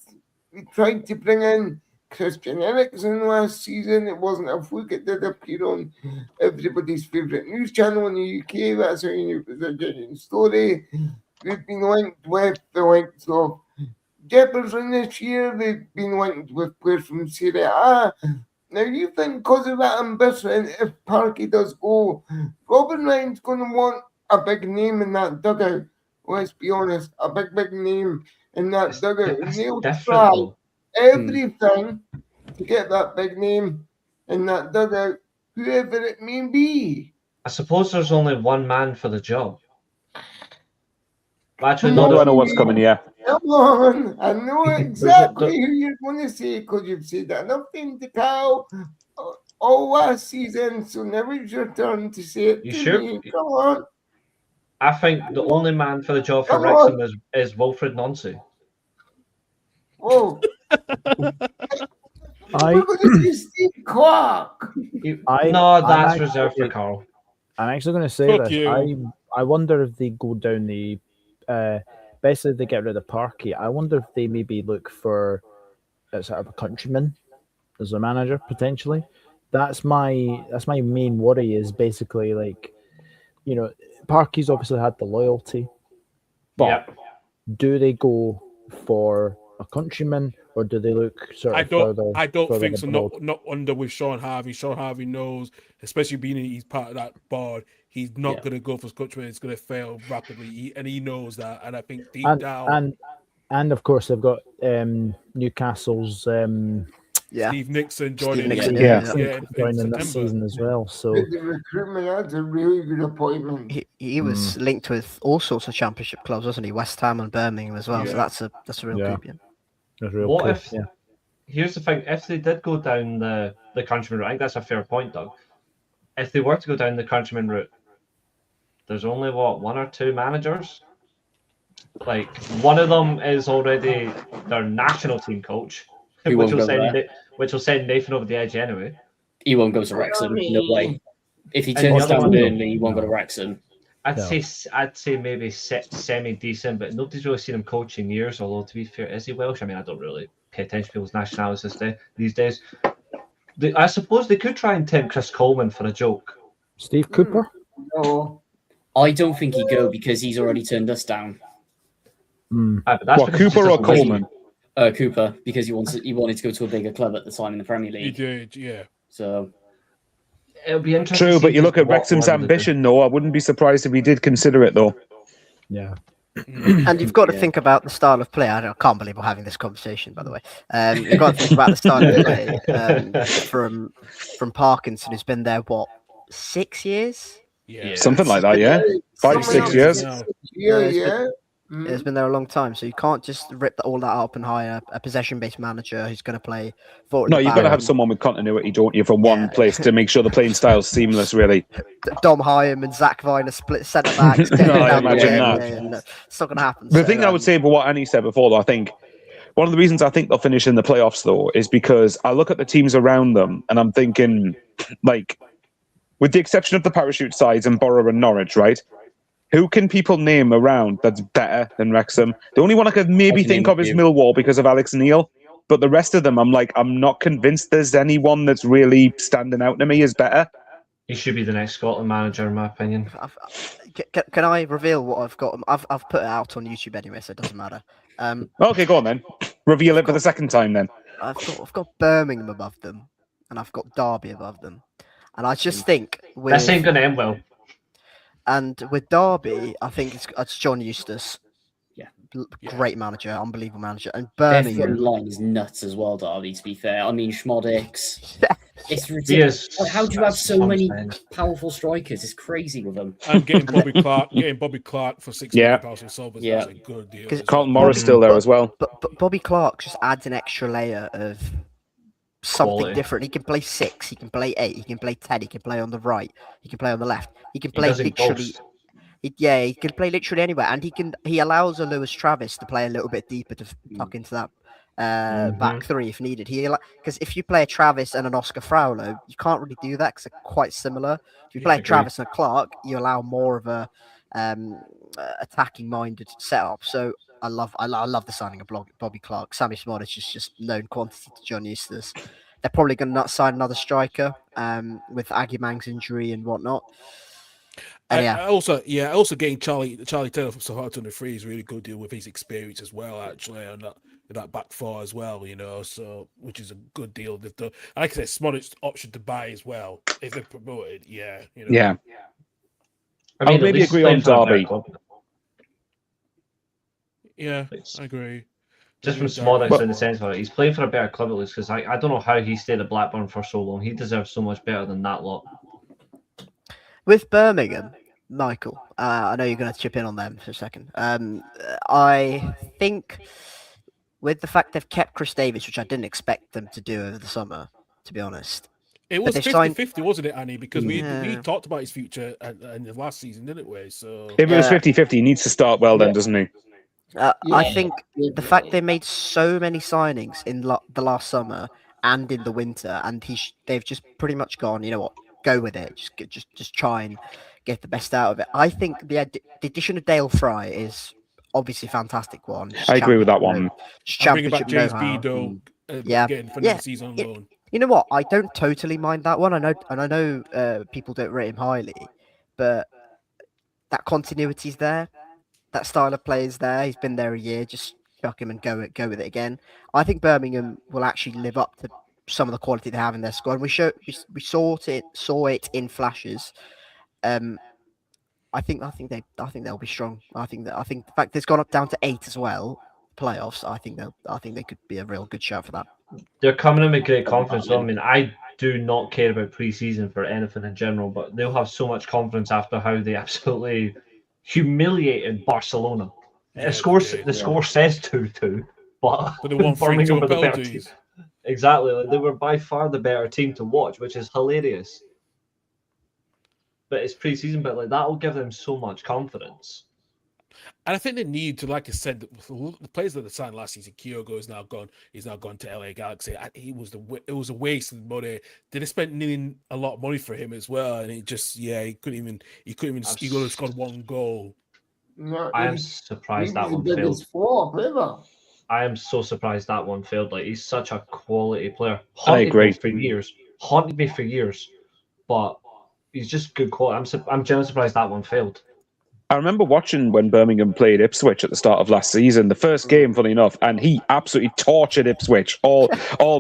to bring in Christian Eriksen last season. It wasn't a fluke. It did appear on everybody's favourite news channel in the UK. That's how you knew it was a genuine story. They've been linked with the likes of Jefferson this year. They've been linked with players from Serie A. Now, you think because of that ambition, if Parky does go, Robin Ryan's going to want a big name in that dugout. Let's be honest, a big name in that dugout. And they'll try everything to get that big name in that dugout, whoever it may be. I suppose there's only one man for the job. Actually, no, I know what's coming, yeah. Come on, I know exactly who you're going to say because you've said that enough time to Cal all last season, so now it's your turn to say it to me. Come on. I think the only man for the job for Wrexham is Wilfred Nancy. Whoa. We're going to see Steve Clark. That's reserved for Carl. I'm actually going to say this. I wonder if they go down the... basically, they get rid of Parky. I wonder if they maybe look for sort of a countryman as a manager, potentially. That's my main worry is basically like, you know, Parky's obviously had the loyalty, but do they go for a countryman or do they look sort of further? I don't think so. Not under with Sean Harvey. Sean Harvey knows, especially being he's part of that board, he's not going to go for countryman. It's going to fail rapidly, and he knows that. And I think deep down, and of course they've got Newcastle's Steve Nixon joining joining this season as well. So the recruitment, that's a really good appointment. He was linked with all sorts of championship clubs, wasn't he? West Ham and Birmingham as well. So that's a real coup. Here's the thing: if they did go down the countryman route, I think that's a fair point, Doug. If they were to go down the countryman route, there's only one or two managers. Like one of them is already their national team coach, which will send Nathan over the edge anyway. He won't go to Wrexham. No way. If he turns down Burnley, he won't go to Wrexham. I'd say maybe semi decent, but nobody's really seen him coach in years. Although to be fair, is he Welsh? I mean, I don't really pay attention to people's nationalities these days. I suppose they could try and tempt Chris Coleman for a joke. Steve Cooper? No. I don't think he'd go because he's already turned us down. Cooper or Coleman? Cooper, because he wanted to go to a bigger club at the time in the Premier League. He did, yeah. So it'll be interesting. True, but you look at Wrexham's ambition, though. I wouldn't be surprised if he did consider it, though. Yeah. And you've got to think about the style of play. I can't believe we're having this conversation, by the way. You've got to think about the style of play from Parkinson, who's been there, 6 years? Yeah. Something like that, yeah. 5, 6 years. Yeah. It's been there a long time, so you can't just rip all that up and hire a possession-based manager who's going to play forward. No, at the you've got to back. have someone with continuity, don't you, from one Yeah. place to make sure the playing style's seamless, really. Dom Hyam and Zach Viner split centre backs. No, I down the imagine wing. that. Yeah, no, it's not going to happen. The So, thing I would say, but what Annie said before, though, I think one of the reasons I think they'll finish in the playoffs, though, is because I look at the teams around them and I'm thinking, like, with the exception of the parachute sides and Borough and Norwich, right? Who can people name around that's better than Wrexham? The only one I could maybe think of is Millwall because of Alex Neil. But the rest of them, I'm not convinced there's anyone that's really standing out to me as better. He should be the next Scotland manager, in my opinion. can I reveal what I've got? I've put it out on YouTube anyway, so it doesn't matter. Okay, go on then. Reveal it for the second time then. I've got Birmingham above them, and I've got Derby above them, and I just think This ain't going to end well. And with Derby, I think it's John Eustace. Yeah. Great manager, unbelievable manager. And Their Birmingham. front line is nuts as well, Derby, to be fair. I mean, Schmodix. It's ridiculous. Yes, Like, how do you have so many something. powerful strikers? It's crazy with them. And getting Bobby Clark for £6 million for Sobers, Yeah. that's a good deal. Carlton Morris still there as well. But Bobby Clark just adds an extra layer of something Quality. different. He can play 6, he can play 8, he can play 10, he can play on the right, he can play on the left, he can He play doesn't literally. ghost. He can play literally anywhere, and he allows a Lewis Travis to play a little bit deeper to tuck into that back three if needed. Because if you play a Travis and an Oscar Fraulo, you can't really do that because they're quite similar. If you play a Agreed. Travis and a Clark, you allow more of a attacking minded setup. So I love the signing of Bobby Clark. Sammy Smodic is just known quantity to John Eustace. They're probably going to sign another striker with Aguimang's injury and whatnot. And also getting Charlie Taylor from Southampton the free is a really good deal with his experience as well, actually, and that back four as well, so which is a good deal. They've done, like I said, Smodic's option to buy as well if they're promoted. Yeah. Yeah. I mean, I'll maybe at least agree playing on for a better Derby. club. Yeah, I agree. Just from Derby. Smodic in the sense of it, he's playing for a better club at least, because I don't know how he stayed at Blackburn for so long. He deserves so much better than that lot. with Birmingham, Michael, I know you're going to chip in on them for a second. I think with the fact they've kept Chris Davis, which I didn't expect them to do over the summer, to be honest. It was they've 50-50, wasn't it, Annie? Because we Yeah. talked about his future in the last season, didn't we? So If it was Yeah. 50-50, he needs to start well then, doesn't he? I think the fact they made so many signings in the last summer and in the winter, and they've just pretty much gone, you know what, go with it, just try and get the best out of it. I think the addition of Dale Fry is obviously a fantastic one. Just I agree with that one. I'm bringing back championship James know-how. Bedo, Yeah. getting for Yeah. another season on loan. You know what? I don't totally mind that one. I know people don't rate him highly, but that continuity's there. That style of play is there. He's been there a year. Just chuck him and go with it again. I think Birmingham will actually live up to some of the quality they have in their squad. We saw it in flashes. I think they'll be strong. I think the fact it's gone up down to 8 as well, playoffs. I think they could be a real good shout for that. They're coming in with great confidence. I mean, I do not care about pre-season for anything in general, but they'll have so much confidence after how they absolutely humiliated Barcelona. Yeah, The score says 2-2, but they won 3-2 Birmingham were the better penalties. team. Exactly, like, they were by far the better team to watch, which is hilarious. But it's pre-season, but like that will give them so much confidence. And I think they need to, like I said, the players that they signed last season, Kyogo is now gone. He's now gone to LA Galaxy. It was a waste of money. They spent nearly a lot of money for him as well, and he couldn't even. He could have scored one goal. No, I am surprised that one failed. I am so surprised that one failed. Like, he's such a quality player. I agree. Haunted me for years, but he's just good quality. I'm genuinely surprised that one failed. I remember watching when Birmingham played Ipswich at the start of last season, the first game, funny enough, and he absolutely tortured Ipswich all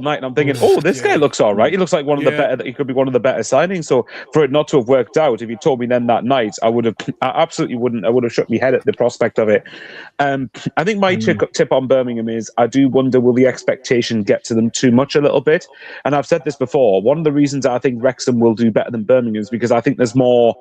night. And I'm thinking, this guy looks all right. He looks like one of the better. He could be one of the better signings. So for it not to have worked out, if you told me then that night, I absolutely wouldn't. I would have shook my head at the prospect of it. I think my tip on Birmingham is I do wonder, will the expectation get to them too much a little bit? And I've said this before. One of the reasons I think Wrexham will do better than Birmingham is because I think there's more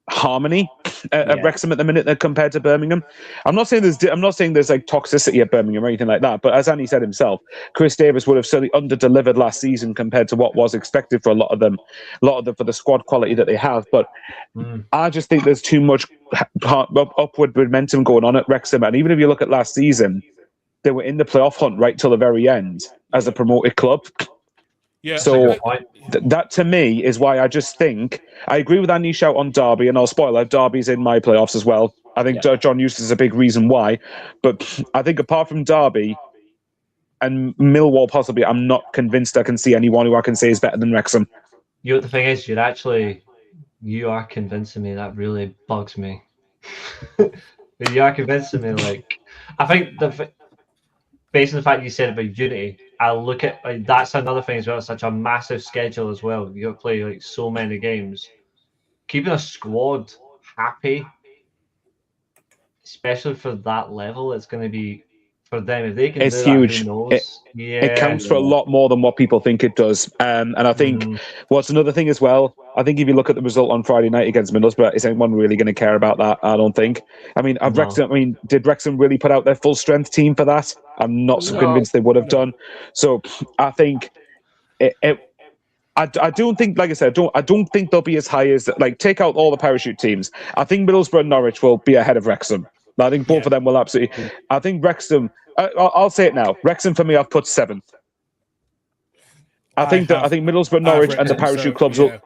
harmony at Yeah. Wrexham at the minute compared to Birmingham. I'm not saying there's like toxicity at Birmingham or anything like that, but as Annie said himself, Chris Davis would have certainly under-delivered last season compared to what was expected for a lot of them for the squad quality that they have. But I just think there's too much upward momentum going on at Wrexham, and even if you look at last season, they were in the playoff hunt right till the very end as a promoted club. Yeah. So that to me is why I just think I agree with Andy's shout on Derby, and I'll spoil it. Derby's in my playoffs as well. I think John Eustace is a big reason why, but I think apart from Derby and Millwall, possibly, I'm not convinced I can see anyone who I can say is better than Wrexham. The thing is, you are convincing me. That really bugs me. You are convincing me. Like, I think based on the fact you said about unity, I look at that's another thing as well. It's such a massive schedule as well. You got to play like so many games. Keeping a squad happy, especially for that level, it's going to be for them if they can. It's do huge. That, who knows? It counts for a lot more than what people think it does. And I think what's another thing as well, I think if you look at the result on Friday night against Middlesbrough, is anyone really going to care about that? I don't think. I mean, did Wrexham really put out their full strength team for that? I'm not so convinced they would have done. So I think I don't think, like I said, I don't think they'll be as high as, like, take out all the parachute teams. I think Middlesbrough and Norwich will be ahead of Wrexham. I think both of them will absolutely. I think Wrexham. I'll say it now. Wrexham for me, I've put 7th. I think Middlesbrough, Norwich, and the parachute clubs will.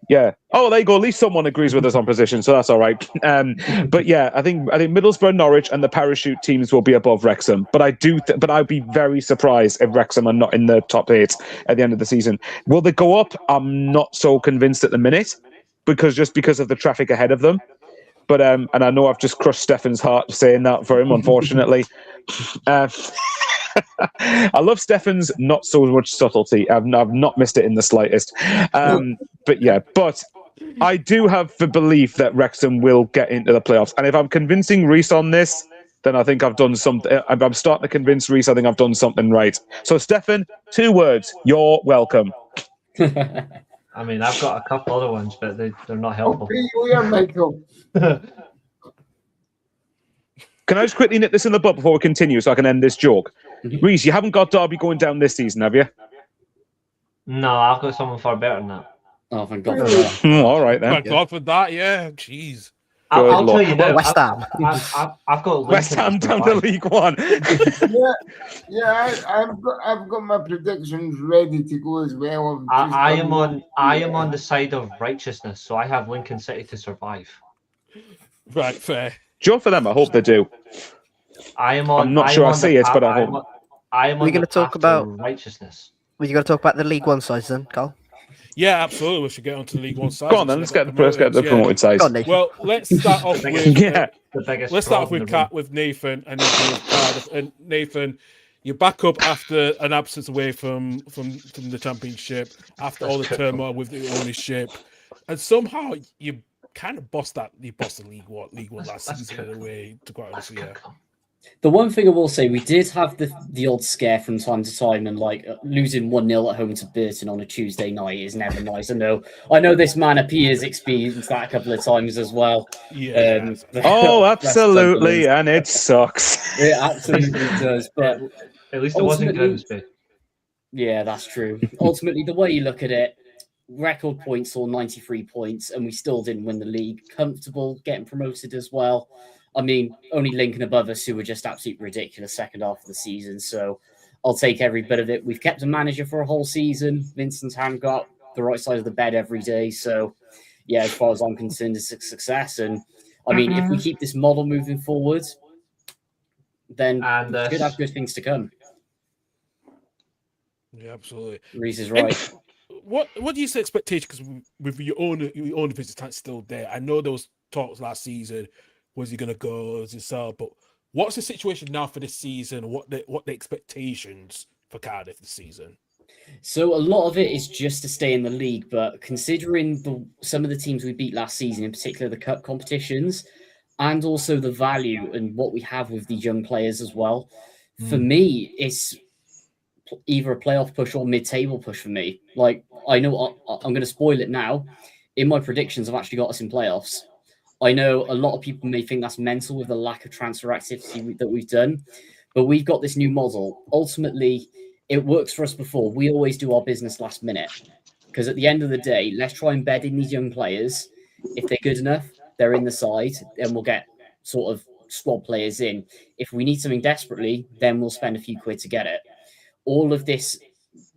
Yeah. Oh, there you go. At least someone agrees with us on position, so that's all right. But yeah, I think Middlesbrough, Norwich, and the parachute teams will be above Wrexham. But but I'd be very surprised if Wrexham are not in the top 8 at the end of the season. Will they go up? I'm not so convinced at the minute, because of the traffic ahead of them. But and I know I've just crushed Stefan's heart saying that for him, unfortunately. I love Stefan's not so much subtlety. I've not missed it in the slightest. But I do have the belief that Wrexham will get into the playoffs. And if I'm convincing Reese on this, then I think I've done something. If I'm starting to convince Reese, I think I've done something right. So, Stefan, 2 words. You're welcome. I mean, I've got a couple other ones, but they're not helpful. Michael. Can I just quickly nip this in the butt before we continue so I can end this joke? Reese, you haven't got Derby going down this season, have you? No, I've got someone far better than that. Oh, thank God for that. All right, then. Thank God for that, yeah. Jeez. I'll tell you now. West Ham. I've got West Ham down to League One. I've got my predictions ready to go as well. I am on the side of righteousness, so I have Lincoln City to survive. Right, fair. Joe, for them, I hope they do. I'm not sure I see it, but I hope. I am. We're going to talk about righteousness. We're going to talk about the League One sides then, Carl. Yeah, absolutely. We should get onto the League One side. Go on then. Let's get the promoted side. Well, let's start off with Nathan and Cardiff. And Nathan, you're back up after an absence away from the Championship, after all the turmoil with the ownership, and somehow you kind of bossed the League One last season in a way, to quite honestly, yeah. The one thing I will say, we did have the odd scare from time to time, and like losing 1-0 at home to Burton on a Tuesday night is never nice. I know this man appears experienced that a couple of times as well. Yeah. Oh, absolutely, and it sucks. It absolutely does, but at least it wasn't Grimsby. Yeah, that's true. Ultimately, the way you look at it, record points or 93 points, and we still didn't win the league. Comfortable getting promoted as well. I mean, only Lincoln above us, who were just absolutely ridiculous second half of the season. So I'll take every bit of it. We've kept a manager for a whole season. Vincent's hand got the right side of the bed every day. So, yeah, as far as I'm concerned, it's a success. And, I mean, if we keep this model moving forward, then we could have good things to come. Yeah, absolutely. Reese is right. What do you say expectation? Because with your own visitors still there, I know there was talks last season. Was he going to go? Was he sell? But what's the situation now for this season? What the expectations for Cardiff this season? So a lot of it is just to stay in the league, but considering some of the teams we beat last season, in particular the cup competitions, and also the value and what we have with the young players as well, for me, it's either a playoff push or mid-table push for me. Like, I know I'm going to spoil it now. In my predictions, I've actually got us in playoffs. I know a lot of people may think that's mental with the lack of transfer activity that we've done, but we've got this new model. Ultimately, it works for us before. We always do our business last minute because at the end of the day, let's try and bed in these young players. If they're good enough, they're in the side, then we'll get sort of squad players in. If we need something desperately, then we'll spend a few quid to get it. All of this,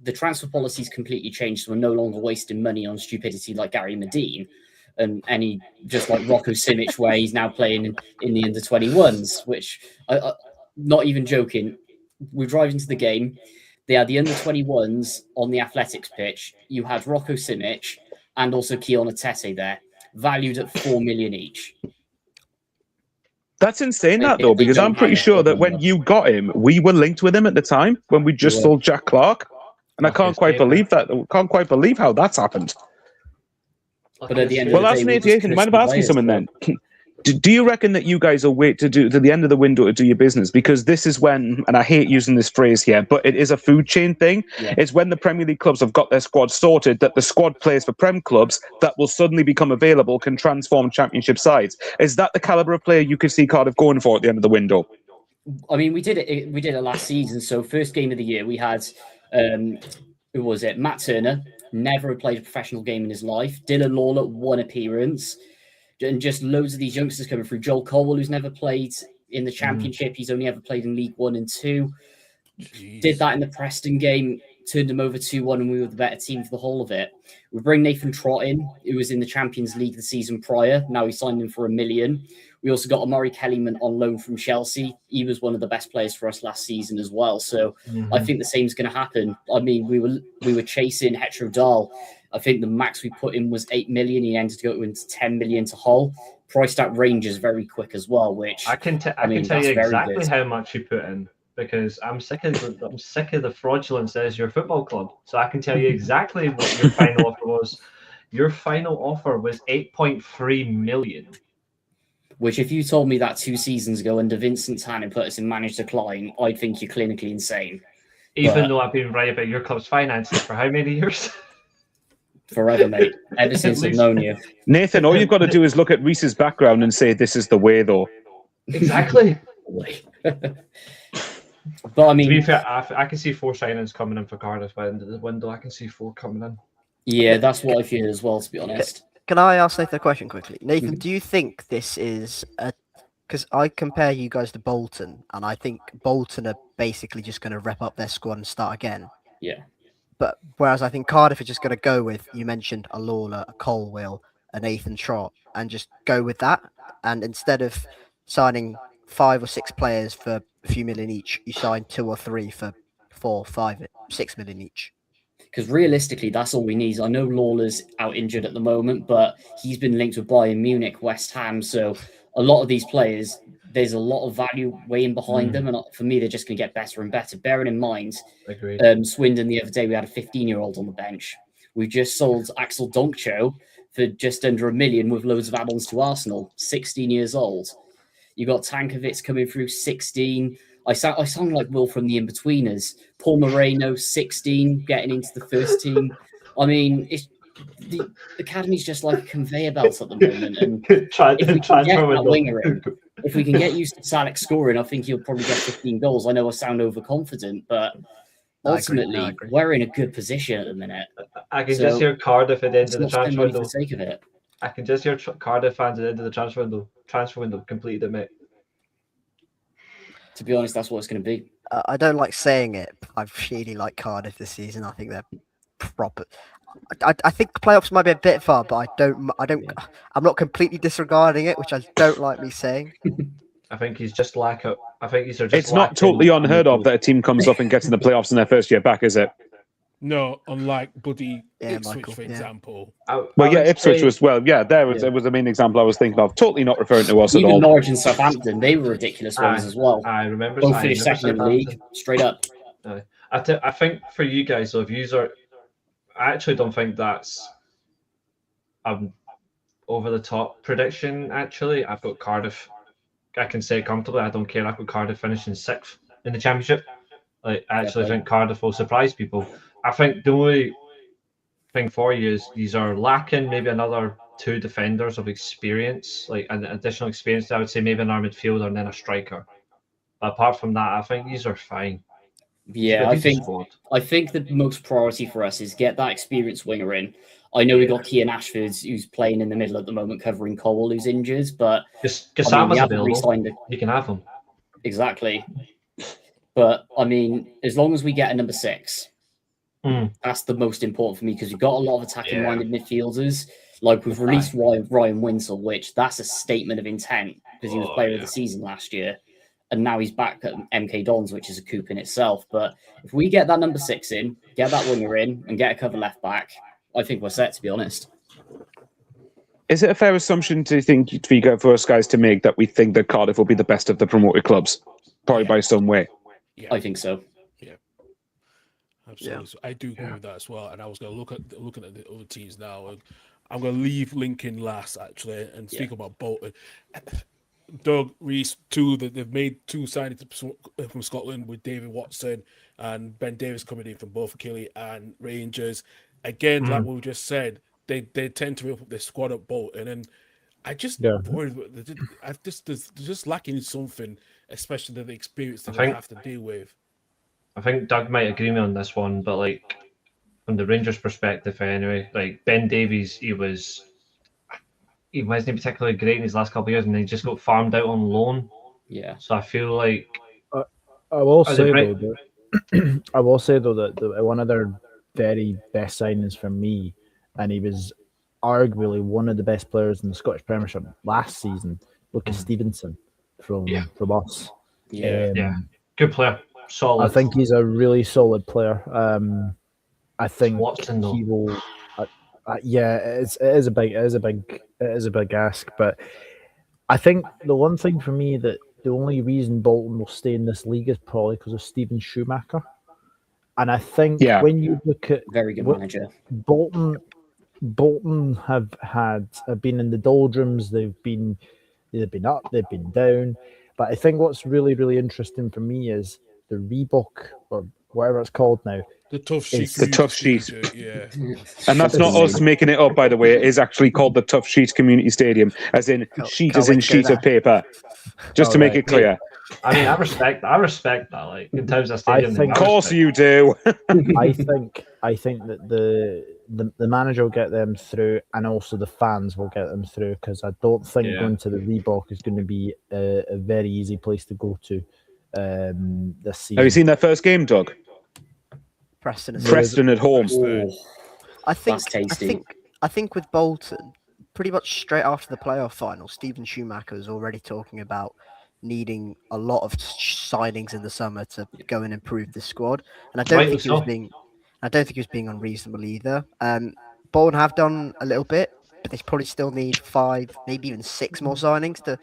the transfer policy's completely changed, so we're no longer wasting money on stupidity like Gary Medine and any just like Rocco Simic, where he's now playing in the under-21s, which not even joking. We're driving to the game. They had the under-21s on the athletics pitch. You had Rocco Simic and also Keon Atete there, valued at 4 million each. That's insane, that though, because I'm pretty sure that when you got him, we were linked with him at the time when we just sold Jack Clark, and I can't quite believe that. Can't quite believe how that's happened. But at the end Well, of the that's day, an 88. Do you mind if I ask you something then? Do you reckon that you guys will wait to the end of the window to do your business? Because this is when, and I hate using this phrase here, but it is a food chain thing. Yeah. It's when the Premier League clubs have got their squad sorted that the squad players for Prem clubs that will suddenly become available can transform Championship sides. Is that the calibre of player you could see Cardiff going for at the end of the window? I mean, we did it last season. So first game of the year, we had who was it? Matt Turner, never had played a professional game in his life. Dylan Lawler, 1 appearance. And just loads of these youngsters coming through. Joel Colwell, who's never played in the Championship. He's only ever played in League 1 and 2. Jeez. Did that in the Preston game, turned him over 2-1, and we were the better team for the whole of it. We bring Nathan Trott in, who was in the Champions League the season prior. Now he signed him for $1 million. We also got Amari Kellyman on loan from Chelsea. He was one of the best players for us last season as well. So I think the same is going to happen. I mean, we were chasing Hetro Dahl. I think the max we put in was 8 million. He ended up into 10 million to Hull. Priced at Rangers very quick as well, which I can tell you exactly how much you put in because I'm sick of the fraudulence as your football club. So I can tell you exactly what your final offer was. Your final offer was 8.3 million. Which, if you told me that 2 seasons ago under Vincent Tan and put us in managed decline, I'd think you're clinically insane. Even though I've been right about your club's finances for how many years? Forever, mate. Ever since I've known you. Nathan, all you've got to do is look at Reese's background and say, this is the way, though. Exactly. But I mean, to be fair, I can see 4 signings coming in for Cardiff by the end of the window. I can see 4 coming in. Yeah, that's what I feel as well, to be honest. Can I ask Nathan a question quickly? Nathan, do you think this is because I compare you guys to Bolton, and I think Bolton are basically just going to rep up their squad and start again. Yeah. But whereas I think Cardiff are just going to go with, you mentioned a Lawler, a Colwell, a Nathan Trott, and just go with that. And instead of signing 5 or 6 players for a few million each, you sign 2 or 3 for 4, 5, 6 million each. Because realistically, that's all we need. I know Lawler's out injured at the moment, but he's been linked with Bayern Munich, West Ham. So a lot of these players, there's a lot of value weighing behind them. And for me, they're just going to get better and better. Bearing in mind, Swindon the other day, we had a 15-year-old on the bench. We just sold Axel Donkcho for just under $1 million with loads of add-ons to Arsenal, 16 years old. You got Tankovic coming through, 16. I sound like Will from the In-Betweeners. Paul Moreno, 16, getting into the first team. I mean, the academy's just like a conveyor belt at the moment. And if we can get that winger in, if we can get used to Alex scoring, I think he'll probably get 15 goals. I know I sound overconfident, but ultimately, we're in a good position at the minute. I can just hear Cardiff at the end of the transfer window. For the sake of it. I can just hear Cardiff fans at the end of the transfer window completed, mate. To be honest, that's what it's going to be. I don't like saying it, but I really like Cardiff this season. I think they're proper. I think the playoffs might be a bit far, but I'm not completely disregarding it, which I don't like me saying. I think he's just lacking. It's not totally unheard of that a team comes up and gets in the playoffs in their first year back, is it? No, unlike Buddy Ipswich, Michael, for example. Ipswich was it was the main example I was thinking of. Totally not referring to us at all. Even Norwich and Southampton, they were ridiculous ones as well. I remember. Both finished second in the league, straight up. I think for you guys, though, I actually don't think that's over the top prediction. Actually, I've got Cardiff. I can say comfortably, I don't care. I've got Cardiff finishing 6th in the Championship. I actually think Cardiff will surprise people. I think the only thing for you is these are lacking maybe another two defenders of experience, like an additional experience. I would say maybe an arm midfielder and then a striker. But apart from that, I think these are fine. Yeah, I think the most priority for us is get that experienced winger in. I know we got Kean Ashford, who's playing in the middle at the moment, covering Cole, who's injured, but Gassama's available. You can have him. Exactly. But I mean, as long as we get a number 6, that's the most important for me, because we've got a lot of attacking-minded midfielders. Like we've released Ryan Winsell, which that's a statement of intent because he was player of the season last year. And now he's back at MK Dons, which is a coup in itself. But if we get that number 6 in, get that winger in, and get a cover left back, I think we're set, to be honest. Is it a fair assumption to think for us guys to make that we think that Cardiff will be the best of the promoted clubs? Probably by some way. Yeah. I think so. Yeah. Absolutely. So I do agree with that as well. And I was going to looking at the other teams now. And I'm going to leave Lincoln last, actually, and speak about Bolton. Doug Rees, they've made 2 signings from Scotland with David Watson and Ben Davis coming in from both Achille and Rangers. Again, like what we just said, they tend to up their squad at Bolton, and I just worried. They're just lacking something, especially the experience that they have to deal with. I think Doug might agree with me on this one, but like from the Rangers' perspective, anyway, like Ben Davies, he wasn't particularly great in his last couple of years, and then he just got farmed out on loan. Yeah. So I feel like I will say though that one of their very best signings for me, and he was arguably one of the best players in the Scottish Premiership last season, Lucas Stevenson from us. Good player, solid. I think he's a really solid player. I think Watson, though. he will. It is a big ask, but I think the one thing for me that the only reason Bolton will stay in this league is probably because of Steven Schumacher. And I think when you look at very good manager, Bolton have been in the doldrums. They've been up, they've been down. But I think what's really, really interesting for me is the Reebok, or whatever it's called now. The tough sheet. The tough sheet. Yeah. And that's not us making it up, by the way. It is actually called the Tough Sheet Community Stadium, as in sheet of paper. Just to make it clear. I mean, I respect that. Like in terms of stadium, of course you do. I think that the manager will get them through, and also the fans will get them through, because I don't think going to the Reebok is going to be a very easy place to go to this season. Have you seen their first game, Doug? Preston at home. I think with Bolton, pretty much straight after the playoff final, Steven Schumacher was already talking about needing a lot of signings in the summer to go and improve the squad, and I don't think he was being unreasonable either. Bolton have done a little bit, but they probably still need 5, maybe even 6 more signings to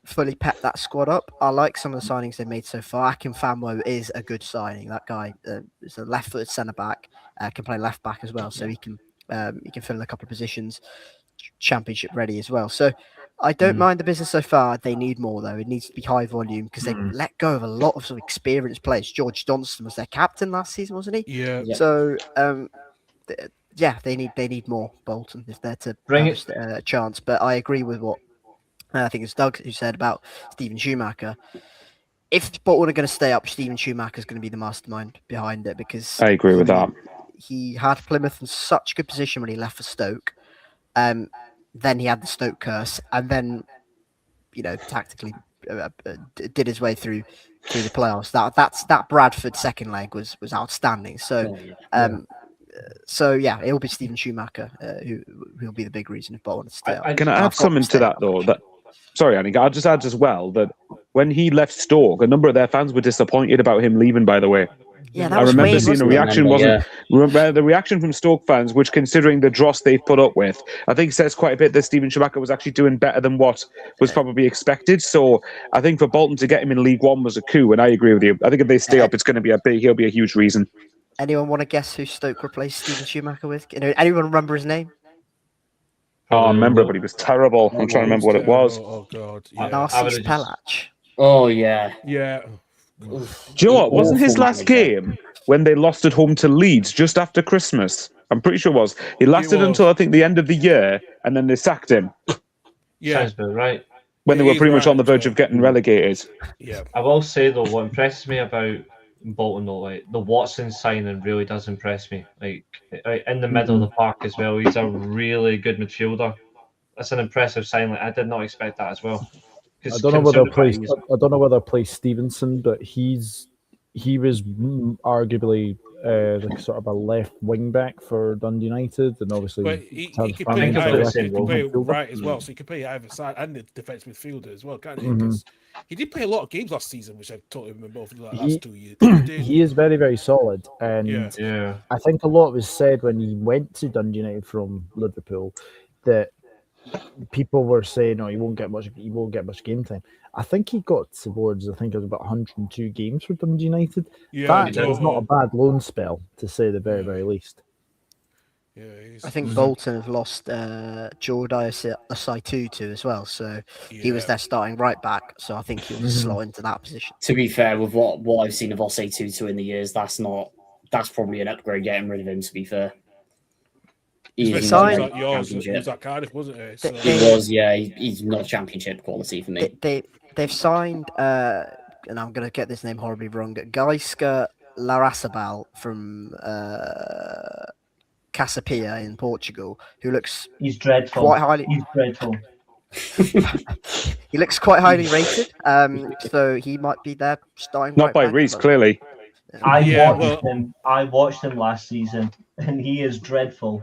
fully pep that squad up. I like some of the signings they've made so far. Akin Famwo is a good signing. That guy is a left-footed centre back, can play left back as well, so he can fill in a couple of positions. Championship ready as well. So I don't mind the business so far. They need more though. It needs to be high volume because they let go of a lot of experienced players. George Johnston was their captain last season, wasn't he? Yeah. So they need more, Bolton, if they're to bring it a chance. But I agree with what I think it's Doug who said about Steven Schumacher. If Bolton are going to stay up, Steven Schumacher is going to be the mastermind behind it, because I agree with that. He had Plymouth in such good position when he left for Stoke. Then he had the Stoke curse, and then tactically did his way through the playoffs. That Bradford second leg was outstanding. So it'll be Steven Schumacher who will be the big reason if Bolton stay up. Can I add something to that though? Sorry, Annie, I'll just add as well that when he left Stoke, a number of their fans were disappointed about him leaving, by the way. Yeah, that I was remember weird, seeing a reaction the reaction from Stoke fans, which, considering the dross they've put up with, I think says quite a bit that Steven Schumacher was actually doing better than what was probably expected. So I think for Bolton to get him in League One was a coup, and I agree with you. I think if they stay up, it's going to be he'll be a huge reason. Anyone want to guess who Stoke replaced Steven Schumacher with? Anyone remember his name? Oh, I remember, but he was terrible. I'm trying to remember what it was. Oh God, yeah. Narcis Pelach. Oh yeah. Do you know what? Wasn't his last game when they lost at home to Leeds just after Christmas? I'm pretty sure it was. He lasted was. until I think the end of the year, and then they sacked him Yeah, Sounds about right. when they It were is pretty much right, on the verge so- of getting relegated. yeah. I will say though, what impresses me about Bolton though, like the Watson signing really does impress me. Like in the middle of the park as well, he's a really good midfielder. That's an impressive sign. Like, I did not expect that as well. I don't know whether considering I don't know whether play Stevenson, but he was arguably like sort of a left wing back for Dundee United, and obviously But he has could family play think of as a it the either, left same he could role. play midfielder. right as well, so he could play either side and the defense midfielder as well, can't he? Mhm. 'Cause he did play a lot of games last season, which I totally remember over the He- last 2 years. He did. He is very, very solid, and Yeah. Yeah. I think a lot was said when he went to Dundee United from Liverpool that people were saying, "Oh, he won't get much game time." I think he got towards, I think it was about 102 games for Dundee United. Yeah, That he is did. not a bad loan spell, to say the very, Yeah. very least. Yeah, he's, I think Bolton have lost Jordi Asaitu too as well, so he was yeah. their starting right back. So I think he'll slot into that position. To be fair, with what I've seen of Osei Tutu in the years, that's probably an upgrade getting rid of him. To be fair, Especially signed- he was at yours, he Championship. was at Cardiff, wasn't he? So, They- He was, yeah. He's not championship quality for me. They've signed, and I'm going to get this name horribly wrong, Gaisca Larrazabal from Casapia in Portugal, who looks He's dreadful. quite highly. He's dreadful. He looks quite highly rated, so he might be their starting. Not right by back, Reece, but- clearly. Yeah, I watched him last season, and he is dreadful.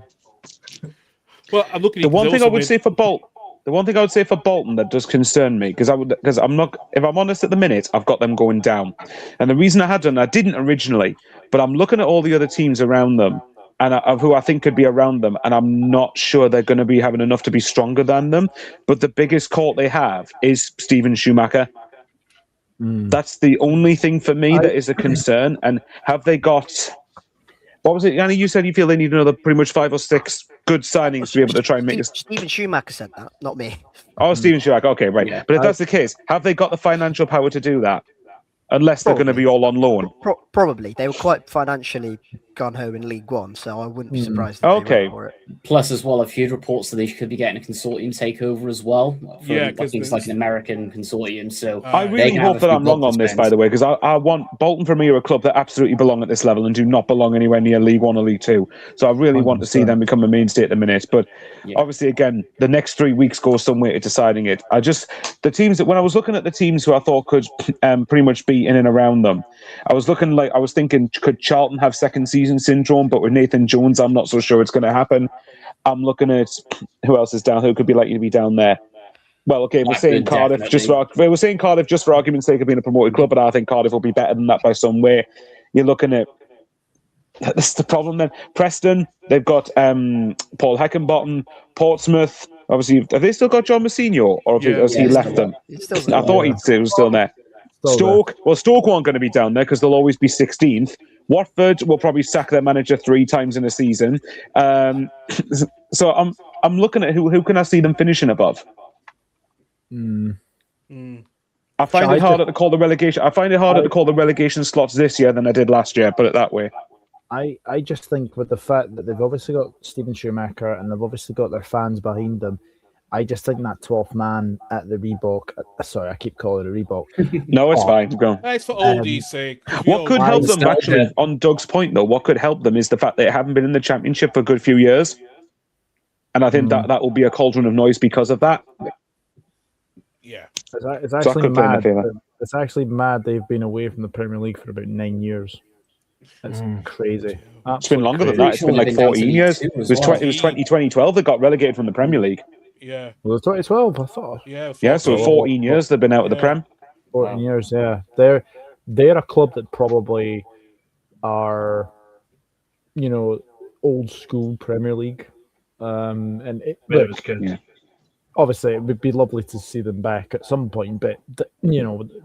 well, I'm looking. The at one thing I would made- say for Bolton that does concern me, because I'm not, if I'm honest at the minute, I've got them going down. And the reason I didn't originally, but I'm looking at all the other teams around them and of who I think could be around them, and I'm not sure they're going to be having enough to be stronger than them. But the biggest court they have is Steven Schumacher. That's the only thing for me that is a concern. And have they got... What was it, Yanni? You said you feel they need another pretty much 5 or 6 good signings to be able to try and make this... Steven Schumacher said that, not me. Oh, Steven Schumacher. Okay, right. Yeah. But if that's the case, have they got the financial power to do that? Unless they're going to be all on loan. Probably. They were quite financially gone home in League One, so I wouldn't be surprised if they Okay. went for it. Plus, as well, I've heard reports that they could be getting a consortium takeover as well. From, Yeah, I 'cause think it's like an American consortium. So I they really can have hope a that few I'm wrong bob on to this, spend. by the way, because I want Bolton for me are a club that absolutely belong at this level and do not belong anywhere near League One or League Two. So I really want to see 100%. them become a mainstay at the minute. But Yeah. obviously, again, the next 3 weeks go some way to deciding it. The teams that when I was looking at the teams who I thought could pretty much be in and around them, I was thinking, could Charlton have second season syndrome? But with Nathan Jones, I'm not so sure it's going to happen. I'm looking at who else is down, who could be likely to be down there. Well, okay, we're saying Blackburn, Cardiff just for argument's sake of being a promoted club, but I think Cardiff will be better than that by some way. You're looking at that's the problem then. Preston, they've got Paul Heckenbottom, Portsmouth. Obviously, have they still got John Mousinho, or has he he's left still them? He's still I thought he was still there. Still there. Stoke weren't going to be down there because they'll always be 16th. Watford will probably sack their manager 3 times in a season. So I'm looking at who can I see them finishing above. I find it harder to call the relegation. I find it harder to call the relegation slots this year than I did last year. Put it that way. I just think with the fact that they've obviously got Steven Schumacher and they've obviously got their fans behind them, I just think that 12th man at the Reebok. Sorry, I keep calling it a Reebok. No, it's fine. Go on. It's for oldies' sake. What could help them, nostalgia. actually, on Doug's point, though, what could help them is the fact that they haven't been in the Championship for a good few years. And I think that will be a cauldron of noise because of that. Yeah. It's So I actually could play in mad. their favour. It's actually mad they've been away from the Premier League for about 9 years. That's crazy. It's been longer than that. It's been like 14 years. It was 2012 they got relegated from the Premier League. Yeah. Well, it was 2012, I thought. Yeah. Yeah, so 14 years they've been out of the Prem. 14 years, yeah. They're a club that probably are, old school Premier League. And It look, was good. Yeah. obviously it would be lovely to see them back at some point, but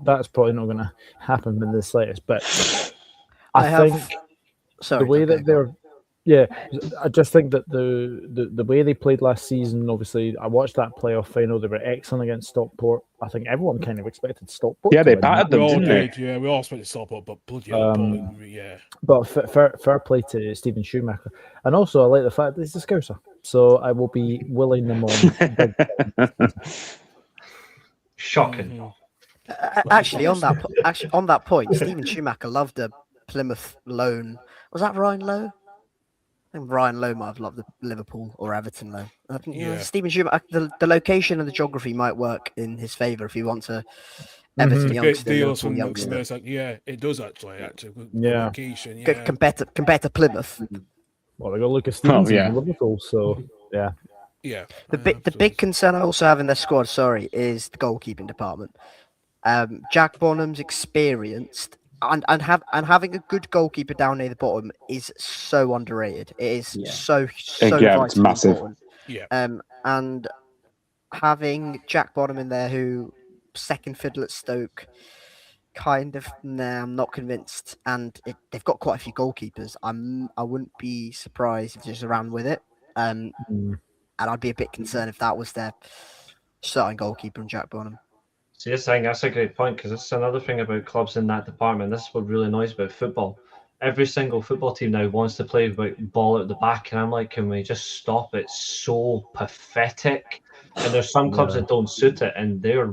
that's probably not going to happen in the slightest. But I think Sorry, the way okay, that they're Yeah, I just think that the way they played last season, obviously, I watched that playoff final. They were excellent against Stockport. I think everyone kind of expected Stockport. Yeah, to they win. battered We them, all didn't they? did, yeah. We all expected Stockport, but bloody hell, appalling, yeah. But fair play to Stephen Schumacher, and also I like the fact that he's a Scouser, so I will be willing them on. Big Shocking. Actually, on that point, Stephen Schumacher loved a Plymouth loan. Was that Ryan Lowe? I think Ryan Lowe might have loved the Liverpool or Everton loan. I think, Yeah. Stephen Schumacher, the location and the geography might work in his favour if you want to Everton Great youngster, deals Liverpool from youngster. it's like, yeah, it does actually. Good Yeah. location, Good yeah. compared to Plymouth. Well, they got Lucas Stevenson yeah. from Liverpool, so yeah. Yeah. The big concern I also have in their squad, is the goalkeeping department. Jack Bonham's experienced and having a good goalkeeper down near the bottom is so underrated. It is so Yeah, it's vitally massive. important. Yeah. And having Jack Bonham in there, who second fiddle at Stoke, kind of I'm not convinced. And they've got quite a few goalkeepers. I wouldn't be surprised if they just ran with it. And I'd be a bit concerned if that was their starting goalkeeper and Jack Bonham. See, that's a great point, because this is another thing about clubs in that department. This is what really annoys about football. Every single football team now wants to play with ball out the back, and I'm like, can we just stop? It's so pathetic. And there's some clubs that don't suit it, and they're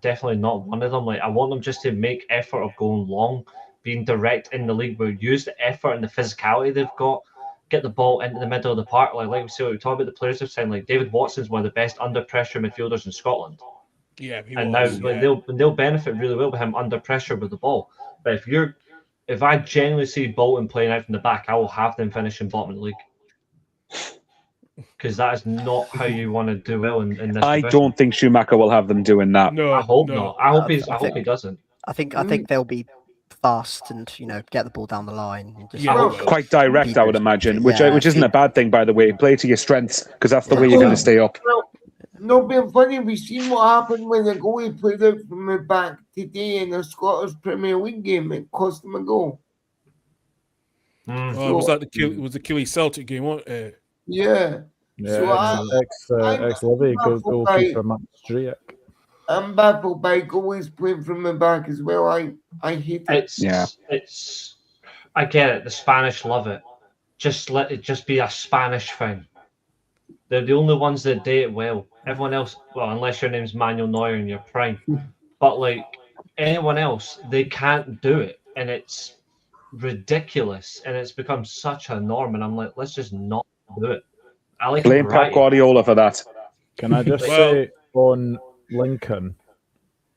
definitely not one of them. Like, I want them just to make effort of going long, being direct in the league, where use the effort and the physicality they've got, get the ball into the middle of the park. Like we see what we talk about the players have signed. Like David Watson's one of the best under pressure midfielders in Scotland. Yeah, he And was, now yeah. they'll benefit really well with him under pressure with the ball. But if I genuinely see Bolton playing out from the back, I will have them finishing bottom of the league. Because that is not how you want to do well in this. I division. don't think Schumacher will have them doing that. No, I hope no. not. I hope he doesn't. I think they'll be fast and get the ball down the line. And just Yeah, Well, Quite direct, I would imagine, which Yeah. isn't a bad thing, by the way. Play to your strengths, because that's the way you're going to stay up. No, being funny, we've seen what happened when the goalie played out from the back today in the Scottish Premier League game. It cost him a goal. Oh, was that the Killie Celtic game, wasn't it? Yeah. Yeah, So ex-Livy I'm goalkeeper Matt Striak. I'm baffled by goalies playing from the back as well. I hate it. It's I get it. The Spanish love it. Just let it just be a Spanish thing. They're the only ones that do it well. Everyone else, well, unless your name's Manuel Neuer in your prime, but like anyone else, they can't do it, and it's ridiculous, and it's become such a norm. And I'm like, let's just not do it. I like Blame Pep variety. Guardiola for that. Can I just say on Lincoln,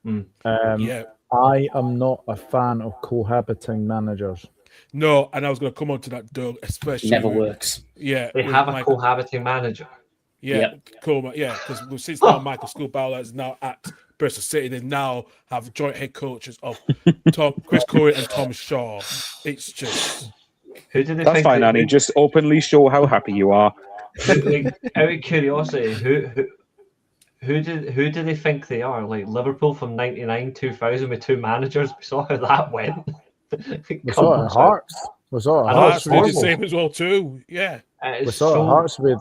Yeah. I am not a fan of cohabiting managers. No, and I was going to come on to that, Doug, especially. Never works. Yeah. They with have a Michael. cohabiting manager. Yeah, cool. Yeah, because since now Michael Schoolbauer is now at Bristol City, they now have joint head coaches of Chris Corey and Tom Shaw. It's just Who did they That's think fine, they- Annie. Just openly show how happy you are. Out of curiosity, who do they think they are? Like Liverpool from 99, 2000 with two managers. We saw how that went. We saw it at Hearts. We saw it at Hearts. Hearts did the same as well too. Yeah, We saw it at Hearts with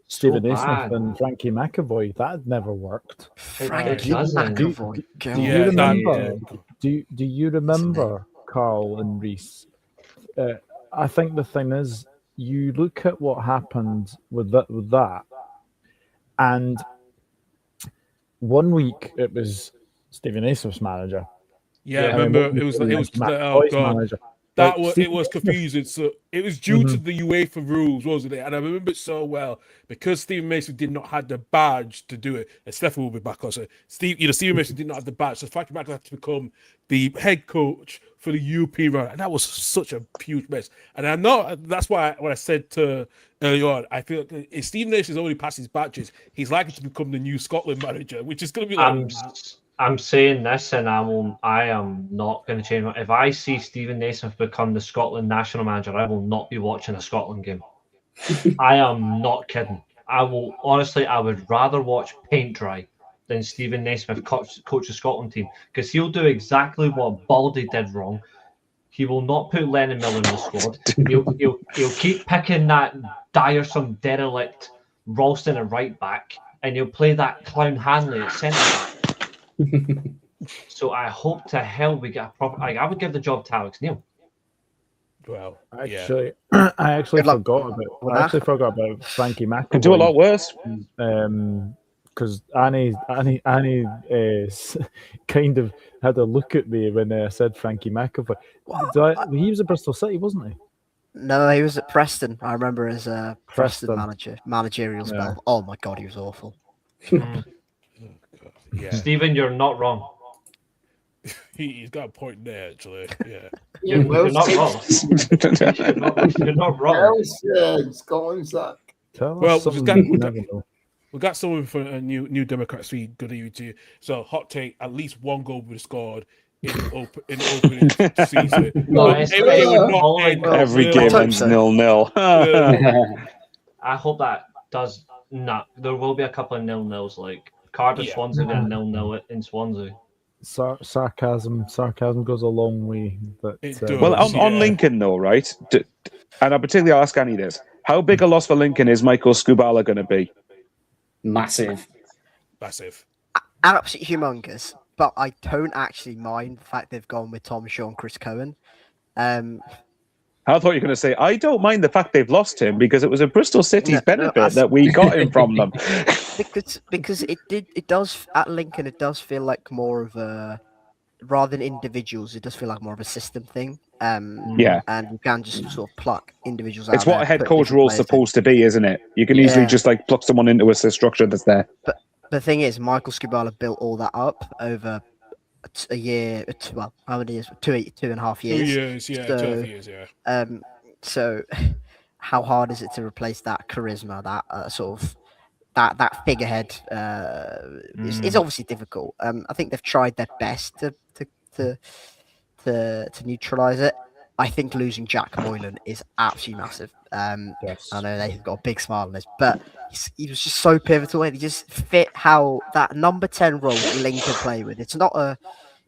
Stephen so Naismith bad. and Frankie McAvoy. That had never worked. Frankie doesn't. McAvoy. Do God. you remember? Do you remember Carl and Reese? I think the thing is, you look at what happened with that, and 1 week it was Stephen Naismith's manager. yeah. Yeah. I remember And it was Matt oh Boy's god. manager. That Like, was Stephen it was Naismith- confusing. So it was due to the UEFA rules, wasn't it? And I remember it so well because Stephen Mason did not have the badge to do it. And Stefan will be back also. Stephen Mason did not have the badge, so Frankie McAvoy had to become the head coach for the European run, and that was such a huge mess. And I know that's why when I said to earlier on, I feel like if Stephen Mason's already passed his badges, he's likely to become the new Scotland manager, which is going to be like. I'm saying this, and I am not going to change my. If I see Stephen Naismith become the Scotland national manager, I will not be watching a Scotland game. I am not kidding. I would rather watch paint dry than Stephen Naismith coach the Scotland team, because he'll do exactly what Baldy did wrong. He will not put Lennon Miller in the squad. He'll keep picking that tiresome derelict Ralston at right back, and he'll play that clown Hanley at centre back. So I hope to hell we get a proper. I would give the job to Alex Neil. Well, actually, I actually forgot about Frankie McAvoy. Can do a lot worse. Because Annie kind of had a look at me when I said Frankie McAvoy. He was at Bristol City, wasn't he? No, he was at Preston. I remember his Preston managerial spell. Oh my god, he was awful. Stephen, you're not wrong. He's got a point there, actually. Yeah. You're not wrong. You're not wrong. Scotland sack. Well, we got someone for a new Democrats feed. Good evening to you. So, hot take: at least one goal was scored in the opening season. Every game ends 0-0. I hope that does not. There will be a couple of 0-0s, like Cardiff Swansea and 0-0 in Swansea. Sarcasm goes a long way. But well, on Lincoln though, right? And I particularly ask Annie this: how big a loss for Lincoln is Michael Skubala going to be? Massive. Absolutely humongous. But I don't actually mind the fact they've gone with Tom Shaw and Chris Cohen. I thought you were going to say, I don't mind the fact they've lost him because it was a Bristol City's benefit that we got him from them. because it does at Lincoln, it does feel like more of a, rather than individuals, it does feel like more of a system thing. And you can just sort of pluck individuals out. It's what a head coach role is supposed to be, isn't it? You can easily just like pluck someone into a structure that's there. But the thing is, Michael Skubala built all that up over a year. Well, how many years? 2.5 years. 2 years, yeah. So, 2.5 years, yeah. So, how hard is it to replace that charisma, that sort of that figurehead? Is obviously difficult. I think they've tried their best to neutralize it. I think losing Jack Moylan is absolutely massive. Yes. I know they've got a big smile on this, but he was just so pivotal and he just fit how that number 10 role Lincoln play with. It's not a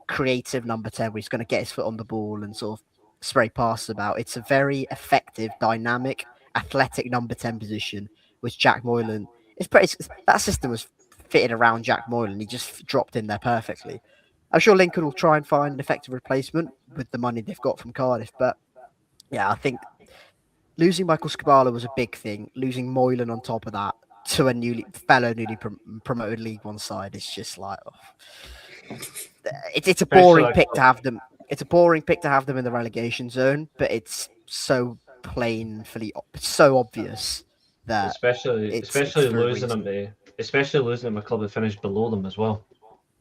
creative number 10 where he's going to get his foot on the ball and sort of spray passes about. It's a very effective, dynamic, athletic number 10 position, which Jack Moylan that system was fitted around Jack Moylan. He just dropped in there perfectly. I'm sure Lincoln will try and find an effective replacement with the money they've got from Cardiff. But yeah, I think losing Michael Skubala was a big thing. Losing Moylan on top of that to a newly promoted League One side is just like, it's a boring pick to have them. It's a boring pick to have them in the relegation zone, but it's so so obvious that especially losing them a club that finished below them as well.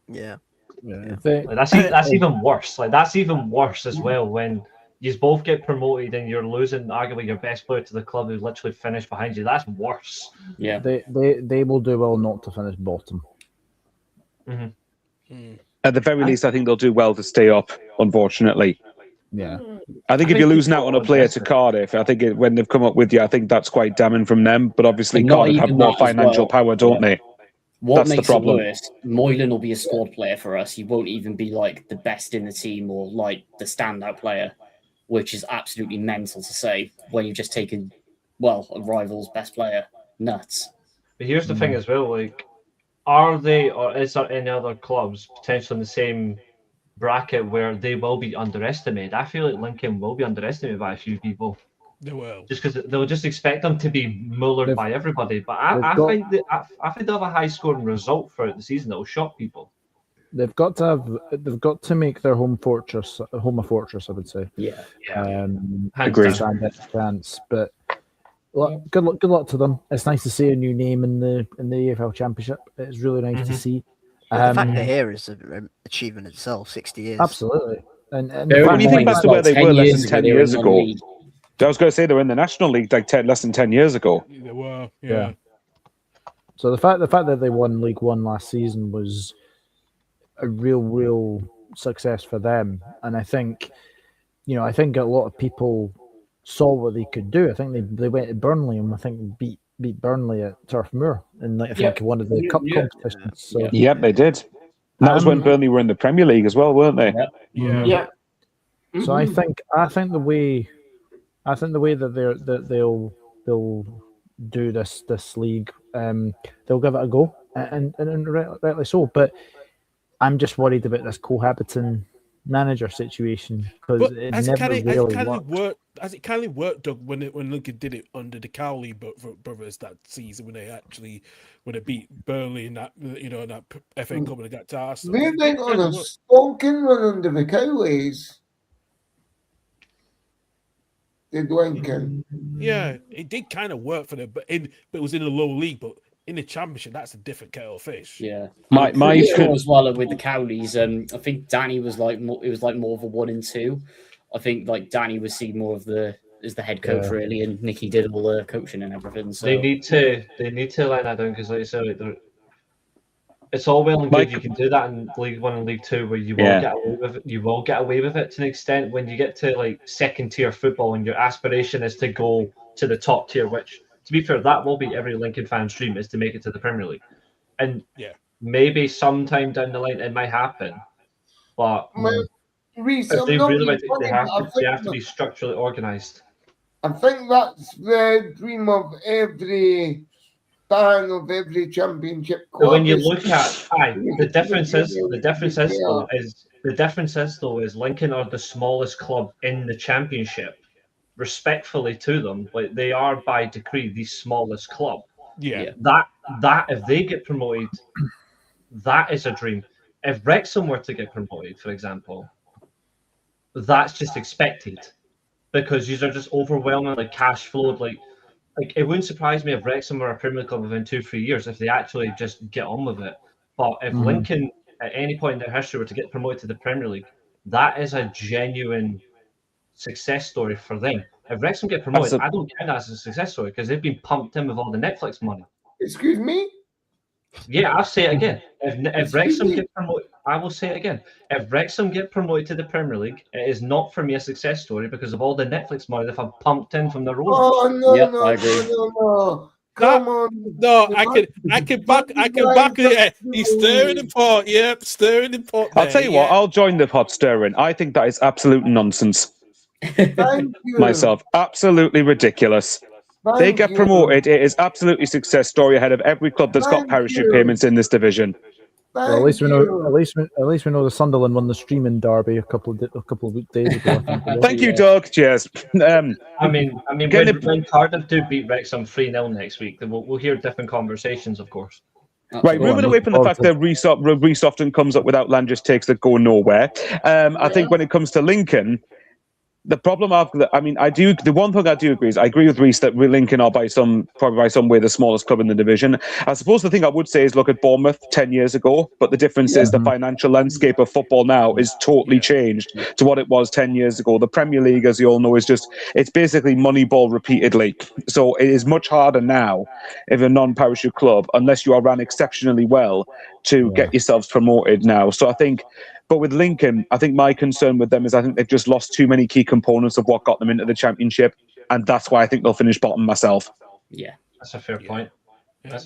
Yeah. Like that's even worse. Like that's even worse as well when you both get promoted and you're losing arguably your best player to the club who literally finished behind you. That's worse. Yeah. They will do well not to finish bottom. Mm-hmm. At the very least, I think they'll do well to stay up, unfortunately. Yeah. I think if you're losing out on a player to Cardiff, I think when they've come up with you, I think that's quite damning from them. But obviously, Cardiff have more financial power, don't they? What makes it worse, Moylan will be a squad player for us. He won't even be like the best in the team or like the standout player, which is absolutely mental to say when you've just taken, a rival's best player. Nuts. But here's the thing as well, like, are they or is there any other clubs potentially in the same bracket where they will be underestimated? I feel like Lincoln will be underestimated by a few people. They will. Just because they'll just expect them to be mullered by everybody. But I think they'll have a high scoring result throughout the season that will shock people. They've got to make their home fortress a fortress, I would say. Yeah. Agreed. Chance, but good luck to them. It's nice to see a new name in the EFL Championship. It's really nice to see. The fact they're here is an achievement itself. 60 years. Absolutely. And when you think back to where they were less than 10 years ago, I was going to say they were in the National League like less than 10 years ago. They were, yeah. So the fact that they won League One last season was a real success for them, and I think a lot of people saw what they could do. I think they went to Burnley and I think beat Burnley at Turf Moor in one of the cup competitions. So. Yep, they did. And that was when Burnley were in the Premier League as well, weren't they? Yeah. So I think the way that they'll do this league, they'll give it a go, and rightly so. But I'm just worried about this cohabiting manager situation because it never really worked. Has it kind of worked, Doug, when Lincoln did it under the Cowley brothers that season when they beat Burnley in that in that FA Cup and they got to Arsenal? They went on a stonking run under the Cowleys. Did Lincoln? Yeah, it did kind of work for them, but it was in the lower league. But in the Championship, that's a different kettle of fish. Yeah, my sure as well with the Cowleys. I think Danny was more of a 1 and 2. I think like Danny was seen more of as the head coach really, and Nicky did all the coaching and everything. So they need to let that down because, like I said, it's all well and good. You can do that in League 1 and League 2 where you will get away with it. You will get away with it to an extent. When you get to like second tier football and your aspiration is to go to the top tier, which to be fair, that will be every Lincoln fan's dream, is to make it to the Premier League. And maybe sometime down the line it might happen, but Reece, if they really want it, they have to be structurally organised. I think that's the dream of every fan of every championship club. But when you look at the difference is Lincoln are the smallest club in the championship. Respectfully to them, like they are by decree the smallest club. Yeah. That if they get promoted, that is a dream. If Wrexham were to get promoted, for example, that's just expected because these are just overwhelmingly cash flowed. Like it wouldn't surprise me if Wrexham were a Premier League club within 2-3 years if they actually just get on with it. But if Lincoln at any point in their history were to get promoted to the Premier League, that is a genuine success story for them. If Wrexham get promoted, I don't count that as a success story because they've been pumped in with all the Netflix money. Excuse me? Yeah, I'll say it again. If Wrexham get promoted, I will say it again. If Wrexham get promoted to the Premier League, it is not for me a success story because of all the Netflix money they've pumped in from their owners. Oh no, Yep, no, I agree. no. Come on. No, I can back it. He's stirring the pot. Yep, stirring the pot. I'll tell you what, I'll join the pot stirring. I think that is absolute nonsense. Thank you. Myself, absolutely ridiculous. They get promoted. It is absolutely success story ahead of every club that's got parachute payments in this division. Well, at least we know. At least we know the Sunderland won the streaming derby a couple of days ago. I think. Thank you, Doug. Cheers. I mean, when Cardiff do beat Wrexham 3-0 next week, then we'll hear different conversations, of course. Right, moving away from the fact that Reece often comes up with outlandish takes that go nowhere. I think when it comes to Lincoln, the problem the one thing I do agree is I agree with Reece that Lincoln are probably by some way the smallest club in the division. I suppose the thing I would say is look at Bournemouth 10 years ago, but the difference is the financial landscape of football now is totally changed to what it was 10 years ago. The Premier League, as you all know, it's basically Moneyball repeatedly. So it is much harder now if a non-parachute club, unless you are run exceptionally well, to get yourselves promoted now. So I think. But with Lincoln, I think my concern with them is I think they've just lost too many key components of what got them into the Championship, and that's why I think they'll finish bottom myself. Yeah, that's a fair point.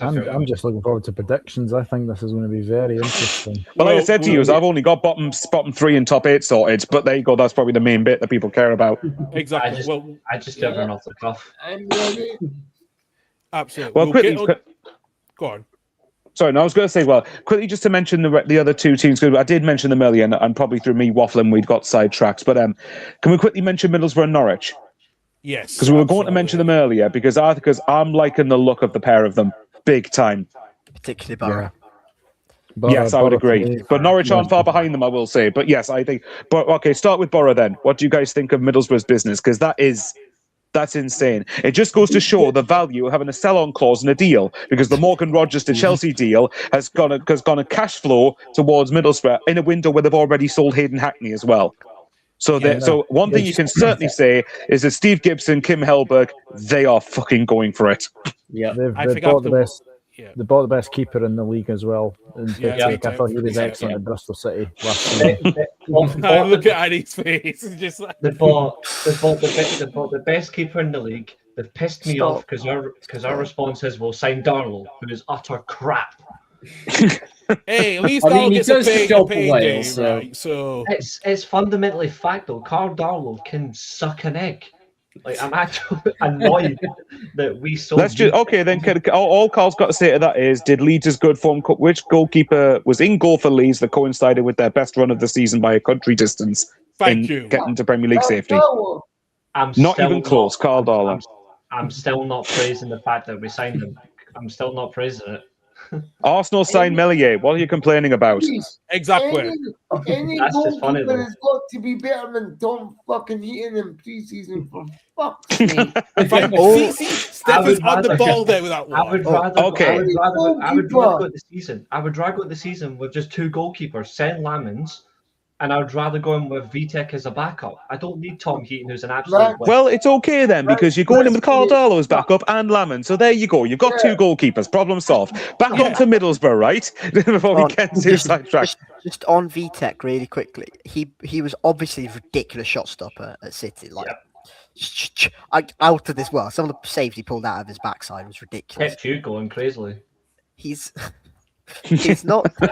I'm just looking forward to predictions. I think this is going to be very interesting. Well, like I said to you, I've only got bottom 3 and top 8 sorted, but there you go. That's probably the main bit that people care about. Exactly. I just do everyone off the cuff. Absolutely. Well, quickly, go on. Sorry, no, I was going to say, quickly just to mention the other two teams. I did mention them earlier, and probably through me waffling, we'd got sidetracked. But can we quickly mention Middlesbrough and Norwich? Yes. Because we were going to mention them earlier, because I'm liking the look of the pair of them, big time. Particularly Borough. Yes, I would agree. But Norwich aren't far behind them, I will say. But yes, I think. But okay, start with Borough then. What do you guys think of Middlesbrough's business? Because that's insane. It just goes to show the value of having a sell-on clause in a deal, because the Morgan Rogers to Chelsea deal has gone a cash flow towards Middlesbrough in a window where they've already sold Hayden Hackney as well. So one thing you can certainly say is that Steve Gibson, Kim Helberg, they are fucking going for it. Yeah, they've bought the best. Yeah. They bought the best keeper in the league as well. I thought he was excellent at Bristol City last season. Look at Annie's face. Just like... They bought the best keeper in the league. They've pissed me off because our response is we'll sign Darlow, who is utter crap. Hey, at least I mean, Darlow he gets does the a job for payday, Wales, so- right? So It's fundamentally fact though. Carl Darlow can suck an egg. Like I'm actually annoyed that we sold. Let's just okay then. All Carl's got to say to that is, did Leeds' good form? Which goalkeeper was in goal for Leeds that coincided with their best run of the season by a country distance thank in you. getting to Premier League safety? I'm Not still even close, Carl Darlow. I'm still not praising the fact that we signed him. I'm still not praising it. Arsenal signed Melier. What are you complaining about? Exactly. Any That's just funny, goalkeeper though. has got to be better than Tom fucking Heaton in pre-season, for fuck's sake. Frank, Oh. see, Steph is on the ball there with that I would one. rather. Okay. I would rather Goalkeeper. go at the season. I would rather go at the season with just two goalkeepers, send Lamens, and I would rather go in with Vitek as a backup. I don't need Tom Heaton, who's an absolute. Right. Well, it's okay then because you're going in with Carl Darlow as backup and Lamon. So there you go. You've got two goalkeepers. Problem solved. Back on to Middlesbrough, right? Before we get too sidetracked. Just on VTech really quickly. He was obviously a ridiculous shot stopper at City. Like out of this world. Some of the saves he pulled out of his backside was ridiculous. Kept you going crazily. He's not the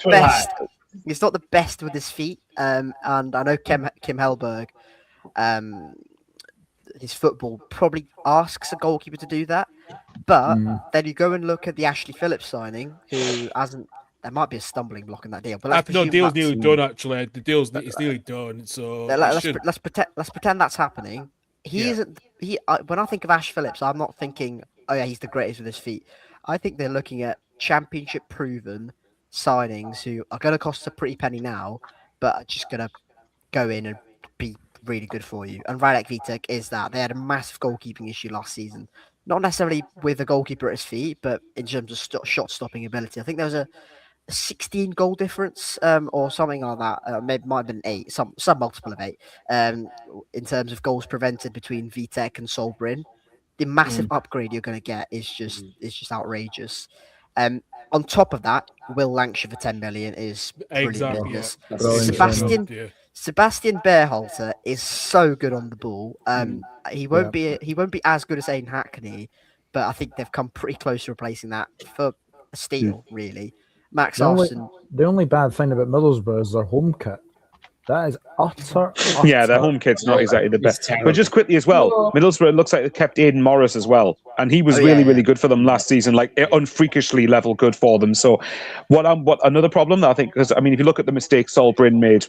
best. He's not the best with his feet. And I know Kim Hellberg, his football probably asks a goalkeeper to do that. But then you go and look at the Ashley Phillips signing, who hasn't. There might be a stumbling block in that deal, but let's No, presume deal's that's- nearly done. Actually, the deal's it's nearly done. So let's pretend that's happening. He isn't. When I think of Ash Phillips, I'm not thinking, oh yeah, he's the greatest with his feet. I think they're looking at championship proven signings who are going to cost a pretty penny now, but are just going to go in and be really good for you. And Radek Vitek is that. They had a massive goalkeeping issue last season. Not necessarily with the goalkeeper at his feet, but in terms of shot stopping ability. I think there was a 16 goal difference or something like that. Maybe might have been 8, some multiple of 8 in terms of goals prevented between Vitek and Solbrin. The massive upgrade you're going to get is just outrageous. On top of that, Will Lancashire for 10 million is exactly. brilliant. Sebastian Berhalter is so good on the ball. He won't be as good as Aiden Hackney, but I think they've come pretty close to replacing that for a steal, really. Max Austin. The only bad thing about Middlesbrough is their home kit. That is utter. Yeah, their home kit's not exactly the best. But just quickly as well, Middlesbrough, it looks like they kept Aidan Morris as well. And he was really good for them last season, like unfreakishly level good for them. So what another problem that I think, because I mean, if you look at the mistakes Solbrin made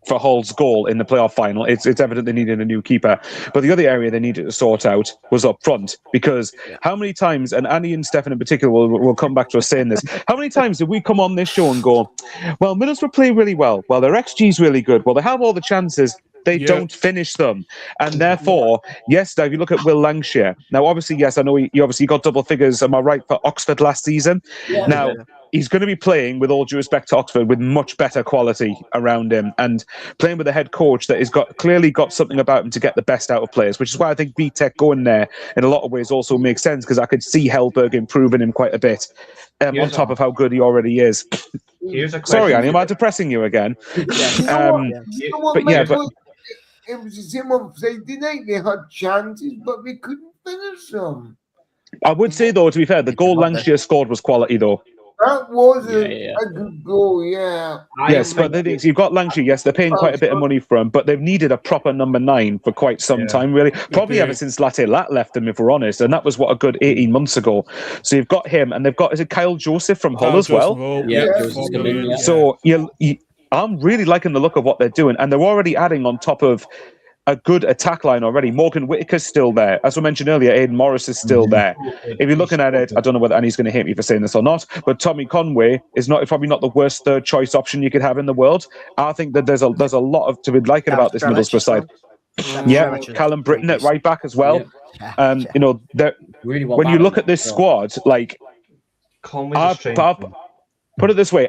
for Hull's goal in the playoff final, it's evident they needed a new keeper. But the other area they needed to sort out was up front, because how many times, and Annie and Stefan in particular will come back to us saying this, how many times did we come on this show and go, well, Middlesbrough play really well, well, their XG's really good, well, they have all the chances, they don't finish them. And therefore, yes, now if you look at Will Lancashire, now obviously, yes, I know he obviously got double figures, am I right, for Oxford last season? Now, he's going to be playing, with all due respect to Oxford, with much better quality around him, and playing with a head coach that has clearly got something about him to get the best out of players, which is why I think BTEC going there in a lot of ways also makes sense, because I could see Hellberg improving him quite a bit on top of how good he already is. Here's a question. Sorry, Annie, am I depressing you again? It was the same on Friday night. They had chances, but we couldn't finish them. I would say, though, to be fair, the goal Lancashire scored was quality, though. That was a good goal, Yes, but the thing is, you've got Lancashire, yes, they're paying quite a bit of money for him, but they've needed a proper number 9 for quite some time, really. Probably ever since Latte Lat left them, if we're honest, and that was, a good 18 months ago. So you've got him, and they've got, is it Kyle Joseph from Hull as well? Joseph's come in, So I'm really liking the look of what they're doing, and they're already adding on top of a good attack line already. Morgan Whitaker's still there. As we mentioned earlier, Aidan Morris is still there. If you're looking at it, I don't know whether Annie's going to hate me for saying this or not, but Tommy Conway is probably not the worst third choice option you could have in the world. I think that there's a lot to be liking about this Middlesbrough side. Yeah, Callum Britton at right back as well. You know, when you look at this squad, like, put it this way,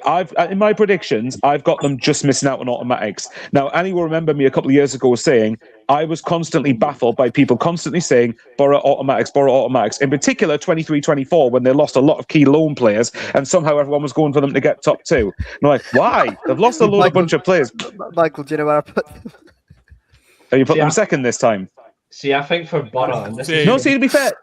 in my predictions, I've got them just missing out on automatics. Now, Annie will remember me a couple of years ago saying I was constantly baffled by people constantly saying borrow automatics. In particular, 23-24, when they lost a lot of key loan players, and somehow everyone was going for them to get top 2. And I'm like, why? They've lost a bunch of players. Michael, do you know where I put them? Oh, you put them second this time? See, I think for Borough, to be fair,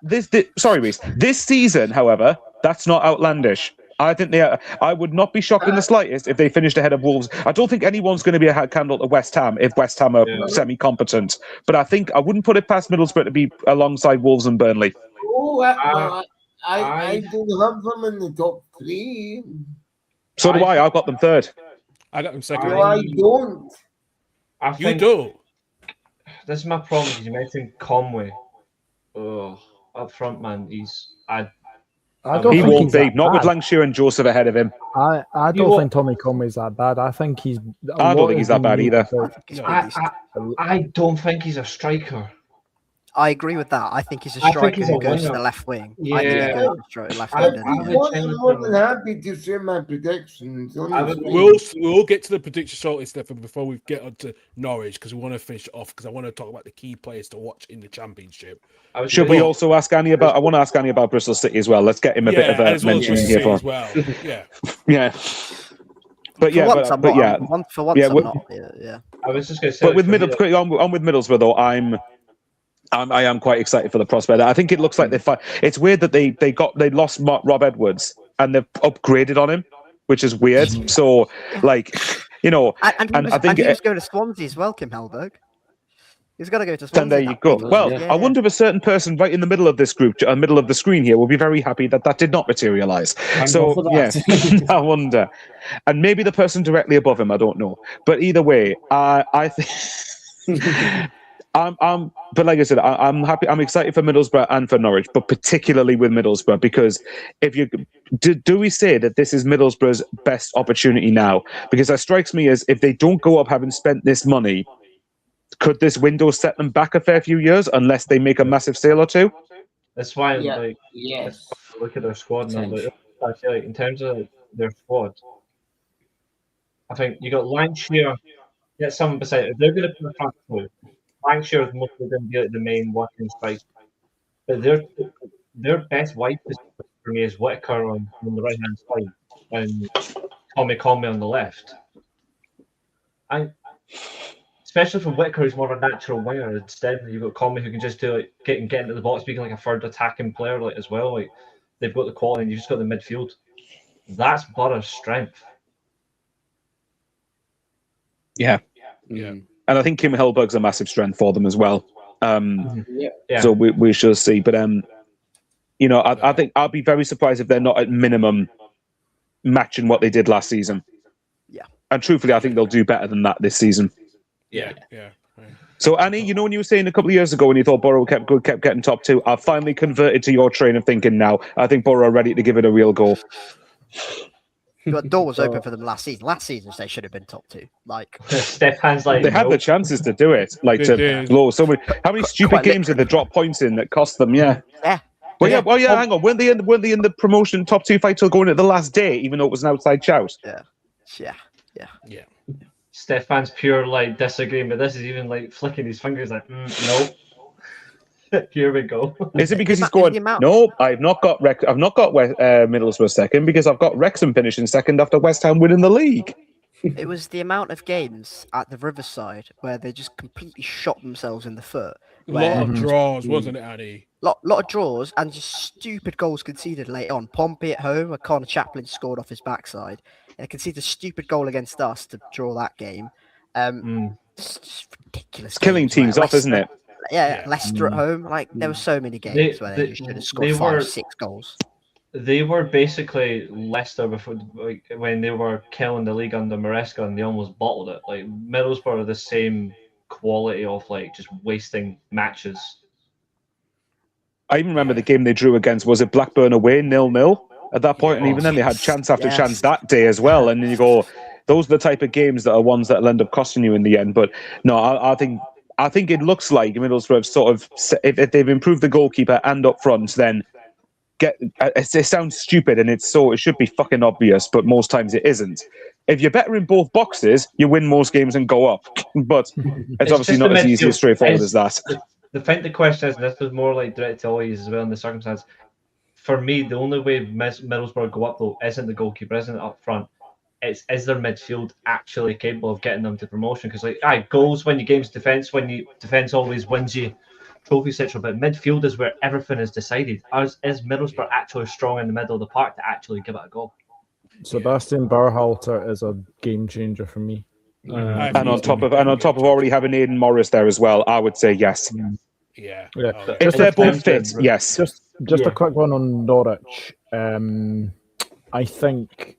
sorry, Reece. This season, however, That's not outlandish. I think they are. I would not be shocked in the slightest if they finished ahead of Wolves. I don't think anyone's going to be a candle to West Ham if West Ham are semi-competent. But I wouldn't put it past Middlesbrough to be alongside Wolves and Burnley. Oh, I don't have them in the top 3. So do I. I've got them third. I got them second. No, I don't. You do. This is my problem. You mentioned Conway. Oh, up front, man. He won't be. Not with Lancashire and Joseph ahead of him. I don't think Tommy Conway's that bad. I think he's. I don't think he's that bad either. I don't think he's a striker. I agree with that. I think he's a striker who goes to the left wing. Yeah. I think he goes to left I'm wing. more than happy to share my predictions. We'll get to the prediction shortly, Stefan, before we get on to Norwich, because we want to finish it off, because I want to talk about the key players to watch in the Championship. Should we also ask Annie about? I want to ask Annie about Bristol City as well. Let's get him a bit of a mention here for. As well. Yeah. Yeah. But for once, I'm not. Yeah. I was just going to say. But with on with Middlesbrough though, I am quite excited for the prospect. I think it looks like it's weird that they lost Rob Edwards and they've upgraded on him, which is weird. So, like, you know, and I think he was going to Swansea as well, Kim Hellberg. He's got to go to Swansea. And there you go. Well, I wonder if a certain person right in the middle of this group, middle of the screen here, will be very happy that did not materialize. So, yes, I wonder. And maybe the person directly above him, I don't know. But either way, I think. But like I said, I'm happy. I'm excited for Middlesbrough and for Norwich, but particularly with Middlesbrough, because if you do we say that this is Middlesbrough's best opportunity now? Because that strikes me as if they don't go up having spent this money, could this window set them back a fair few years unless they make a massive sale or two? That's why, yes. Look at their squad now. I feel like in terms of their squad, I think you got Lancashire. Get someone beside it. They're going to put the front two. Lancashire is mostly going to be like the main working strike, but their best wide position for me is Whittaker on the right hand side and Tommy Conway on the left. And especially for Whittaker, who's more of a natural winger. Instead, you've got Conway who can just do like get into the box, being like a third attacking player, like as well. Like they've got the quality, and you've just got the midfield. That's Borough's strength. Yeah. And I think Kim Hellberg's a massive strength for them as well. So we shall see. But you know, I think I'll be very surprised if they're not at minimum matching what they did last season. Yeah. And truthfully, I think they'll do better than that this season. Yeah. So Annie, you know, when you were saying a couple of years ago when you thought Borough kept getting top 2, I've finally converted to your train of thinking now. I think Borough are ready to give it a real go. The door was open for them last season. Last season, they should have been top 2. Like Stefan's like they had the chances to do it, like to blow so many. How many stupid games did they drop points in that cost them? Yeah. Well, hang on. Weren't they in the promotion top 2 fight till going at the last day, even though it was an outside shout? Yeah. Stefan's pure like disagreeing, but this is even like flicking his fingers like, no. Here we go. Is it because he's going? No, I've not got Middlesbrough second because I've got Wrexham finishing second after West Ham winning the league. It was the amount of games at the Riverside where they just completely shot themselves in the foot. A lot of draws, wasn't it, Addy? Lot of draws and just stupid goals conceded late on. Pompey at home, where Connor Chaplin scored off his backside. And conceded a stupid goal against us to draw that game. It's just ridiculous. Killing teams off, isn't it? Yeah, Leicester at home. Like there were so many games where they should have scored 5-6 goals. They were basically Leicester before, like, when they were killing the league under Maresca, and they almost bottled it. Like Middlesbrough are the same quality of like just wasting matches. I even remember the game they drew against. Was it Blackburn away 0-0 at that point? And even then they had chance after chance that day as well. And then you go, those are the type of games that are ones that will end up costing you in the end. But no, I think it looks like Middlesbrough have sort of, if they've improved the goalkeeper and up front, then it sounds stupid and it should be fucking obvious, but most times it isn't. If you're better in both boxes, you win most games and go up. But it's obviously not as easy or straightforward as that. The question is, and this was more like direct to Ollie's as well in the circumstance, for me, the only way Middlesbrough go up though isn't the goalkeeper, isn't it up front. Is their midfield actually capable of getting them to promotion? Because goals win you games, defense always wins you trophy situation, but midfield is where everything is decided. Is Middlesbrough actually strong in the middle of the park to actually give it a go? Sebastian Berhalter is a game changer for me. And on top of already having Aidan Morris there as well, I would say yes. Yeah. Yeah. Oh, If they're both fit, yes. Just a quick one on Norwich. I think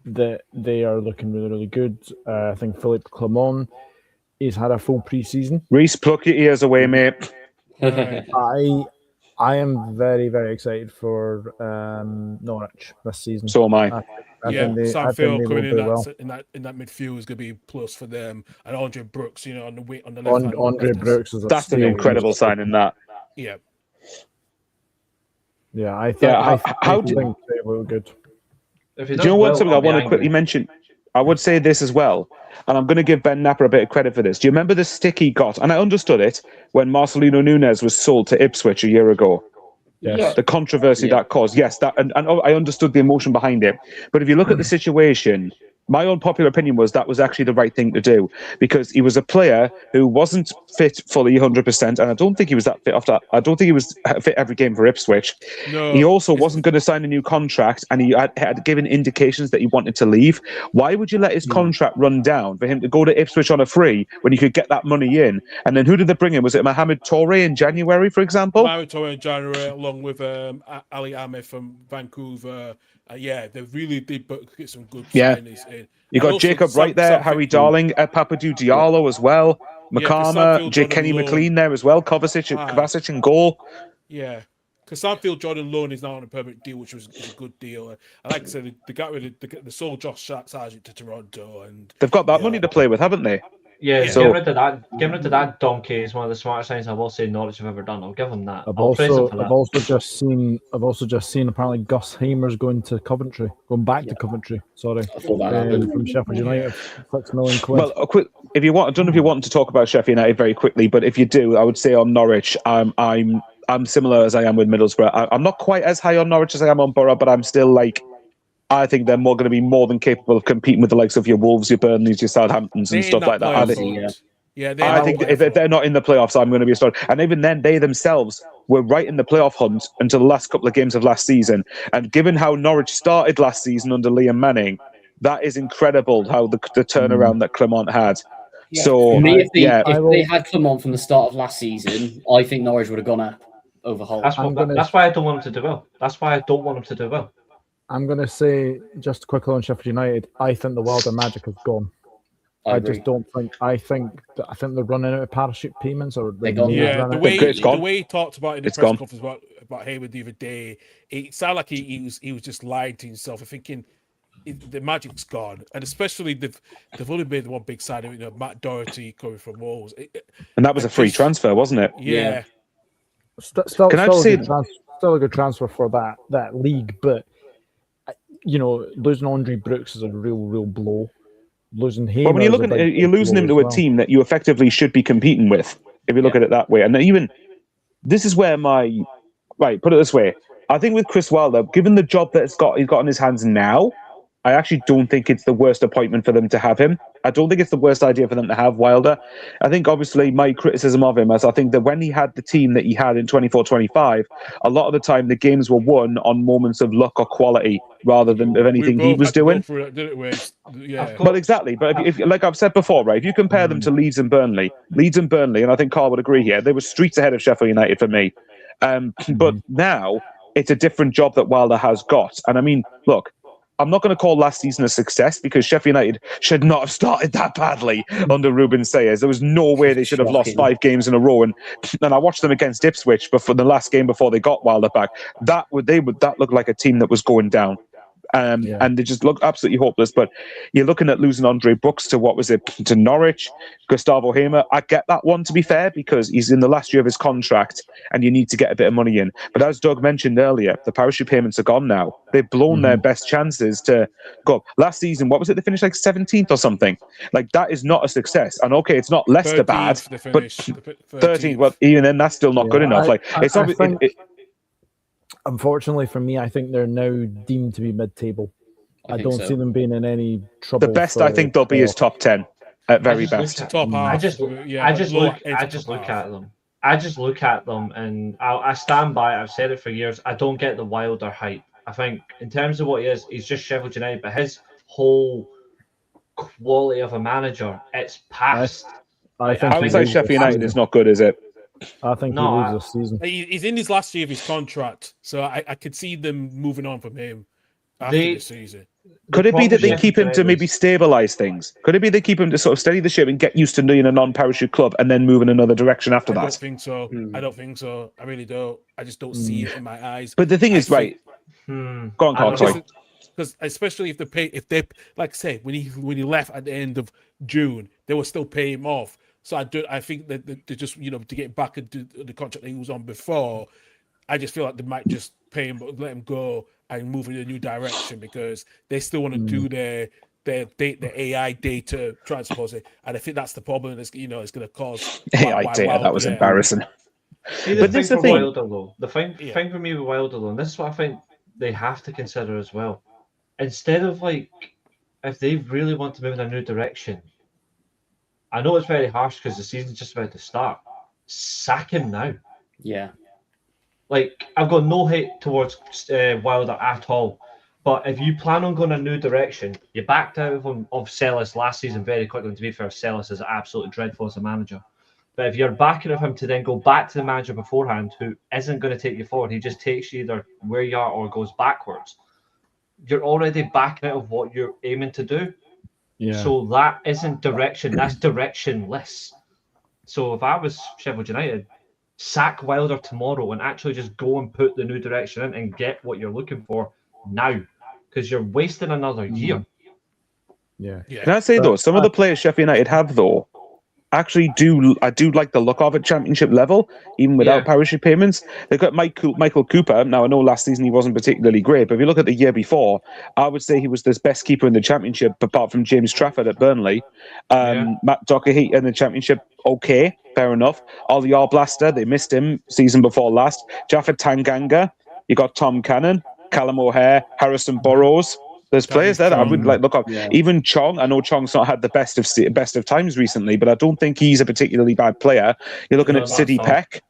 that they are looking really, really good. I think Philippe Clement, he's had a full pre-season. Reece, pluck your ears away, mate. I am very, very excited for Norwich this season. So am I. I think they will coming do well. in that midfield is going to be a plus for them, and Andre Brooks, on the left. Andre Brooks is that's an incredible signing. That. Yeah. Yeah, I think they will good. Do you know what? Something I want to quickly mention. I would say this as well, and I'm going to give Ben Napper a bit of credit for this. Do you remember the stick he got? And I understood it when Marcelino Nunes was sold to Ipswich a year ago. Yes. The controversy that caused. Yes, that and I understood the emotion behind it. But if you look at the situation, my own popular opinion was that was actually the right thing to do, because he was a player who wasn't fit fully 100%, and I don't think he was that fit after. I don't think he was fit every game for Ipswich. No, he also wasn't going to sign a new contract, and he had given indications that he wanted to leave. Why would you let his contract run down for him to go to Ipswich on a free when you could get that money in? And then who did they bring in? Was it Mohamed Touré in January, for example? Mohamed Touré in January, along with Ali Ahmed from Vancouver. They really did get some good signings in. You got Jacob Wright there, Harry Darling, Papadou Diallo as well, Makama, Kenny McLean there as well, Kovacic in goal. Yeah, because Sanfield Jordan loan is now on a permanent deal, which was a good deal. And like I said, they got rid of the sold Josh Sargent to Toronto, and they've got that money to play with, haven't they? Yeah, getting rid of that donkey is one of the smartest things I will say Norwich have ever done. I'll give them that. I've also just seen apparently Gus Hamer's going back to Coventry. Sorry, from Sheffield United, £6 million. Well, if you want, I don't know if you want to talk about Sheffield United very quickly, but if you do, I would say on Norwich, I'm similar as I am with Middlesbrough. I'm not quite as high on Norwich as I am on Borough, but I'm still I think they're going to be more than capable of competing with the likes of your Wolves, your Burnleys, your Southamptons, and stuff like that. I think if they're not in the playoffs, I'm going to be astonished. And even then, they themselves were right in the playoff hunt until the last couple of games of last season. And given how Norwich started last season under Liam Manning, that is incredible how the turnaround that Clement had. Yeah. So, for me, if they had Clement from the start of last season, I think Norwich would have gone up over Hull. That's why I don't want them to do well. That's why I don't want them to do well. I'm going to say, just quickly on Sheffield United, I think the Wilder magic has gone. I just don't think. I think they're running out of parachute payments, or they're gone. Yeah, the way he talked about it in the press conference about Hayward the other day, it sounded like he was just lying to himself and thinking the magic's gone. And especially they've only made one big signing, Matt Doherty coming from Wolves, and that was a free transfer, wasn't it? Yeah. Still a good transfer for that league, but. Losing Andre Brooks is a real blow. Losing him. Well, when you're looking, you're losing him to a team that you effectively should be competing with, if you look at it that way. And even this is where put it this way. I think with Chris Wilder, given the job that he's got in his hands now, I actually don't think it's the worst appointment for them to have him. I don't think it's the worst idea for them to have Wilder. I think, obviously, my criticism of him is I think that when he had the team that he had in 24-25, a lot of the time the games were won on moments of luck or quality rather than of anything he was doing. Well, exactly. But if like I've said before, right, if you compare them to Leeds and Burnley, and I think Carl would agree here, they were streets ahead of Sheffield United for me. But now it's a different job that Wilder has got. And I mean, look, I'm not going to call last season a success because Sheffield United should not have started that badly under Ruben Sayers. There was no way they should have lost 5 games in a row. And I watched them against Ipswich before the last game before they got Wilder back. That looked like a team that was going down. And they just look absolutely hopeless. But you're looking at losing Andre Brooks to Norwich, Gustavo Hamer. I get that one, to be fair, because he's in the last year of his contract and you need to get a bit of money in. But as Doug mentioned earlier, the parachute payments are gone now. They've blown their best chances to go up. Last season, what was it? They finished 17th or something. That is not a success. And okay, it's not Leicester bad, but 13th. Well, even then, that's still not good enough. It's obviously. Unfortunately for me, I think they're now deemed to be mid-table. I don't see them being in any trouble. The best I think they'll be is top 10 at very best. I just look at them. I just look at them and I stand by it. I've said it for years. I don't get the Wilder hype. I think in terms of what he is, he's just Sheffield United, but his whole quality of a manager, it's past. I think I he would say leaves Sheffield this United season. is not good, is it? I think he No, leaves I- this season. He's in his last year of his contract, so I could see them moving on from him after They- the season. Could it be that they Sheffield keep him to United maybe is- stabilise things? Could it be they keep him to sort of steady the ship and get used to being a non-parachute club and then move in another direction after I don't that? think so. Hmm. I don't think so. I really don't. I just don't see it in my eyes. But the thing I is, right? Hmm. Go on, I Carl. don't Sorry. know. Because especially if they like I said, when he left at the end of June, they were still paying him off. So I think that they just to get back into the contract that he was on before. I just feel like they might just pay him, let him go, and move in a new direction because they still want to do their AI data transfers, and I think that's the problem. It's it's going to cause AI why data, Wilder- that was yeah. embarrassing. See, the But thing this is the for thing. Wilder, though, the thing Yeah. for me with Wilder, though, and this is what I think they have to consider as well. Instead of if they really want to move in a new direction, I know it's very harsh because the season's just about to start. Sack him now. Yeah. I've got no hate towards Wilder at all. But if you plan on going a new direction, you backed out of Sellis last season very quickly. And to be fair, Sellis is absolutely dreadful as a manager. But if you're backing of him to then go back to the manager beforehand, who isn't going to take you forward, he just takes you either where you are or goes backwards. You're already backing out of what you're aiming to do. Yeah. So that isn't direction. That's directionless. So if I was Sheffield United, sack Wilder tomorrow and actually just go and put the new direction in and get what you're looking for now, because you're wasting another year. Yeah. Yeah. Can I say though, some of the players Sheffield United have though, actually I do like the look of it championship level, even without Yeah. parachute payments. They've got Michael Cooper. Now I know last season he wasn't particularly great, but if you look at the year before, I would say he was the best keeper in the championship, apart from James Trafford at Burnley. Yeah. Matt Doherty in the championship, okay, fair enough. Ollie Arblaster, they missed him season before last. Jaffet Tanganga, you got Tom Cannon, Callum O'Hare, Harrison Burrows. There's players there that I would look up. Yeah. Even Chong, I know Chong's not had the best of times recently, but I don't think he's a particularly bad player. You're looking No, at not Sidney at all. Peck,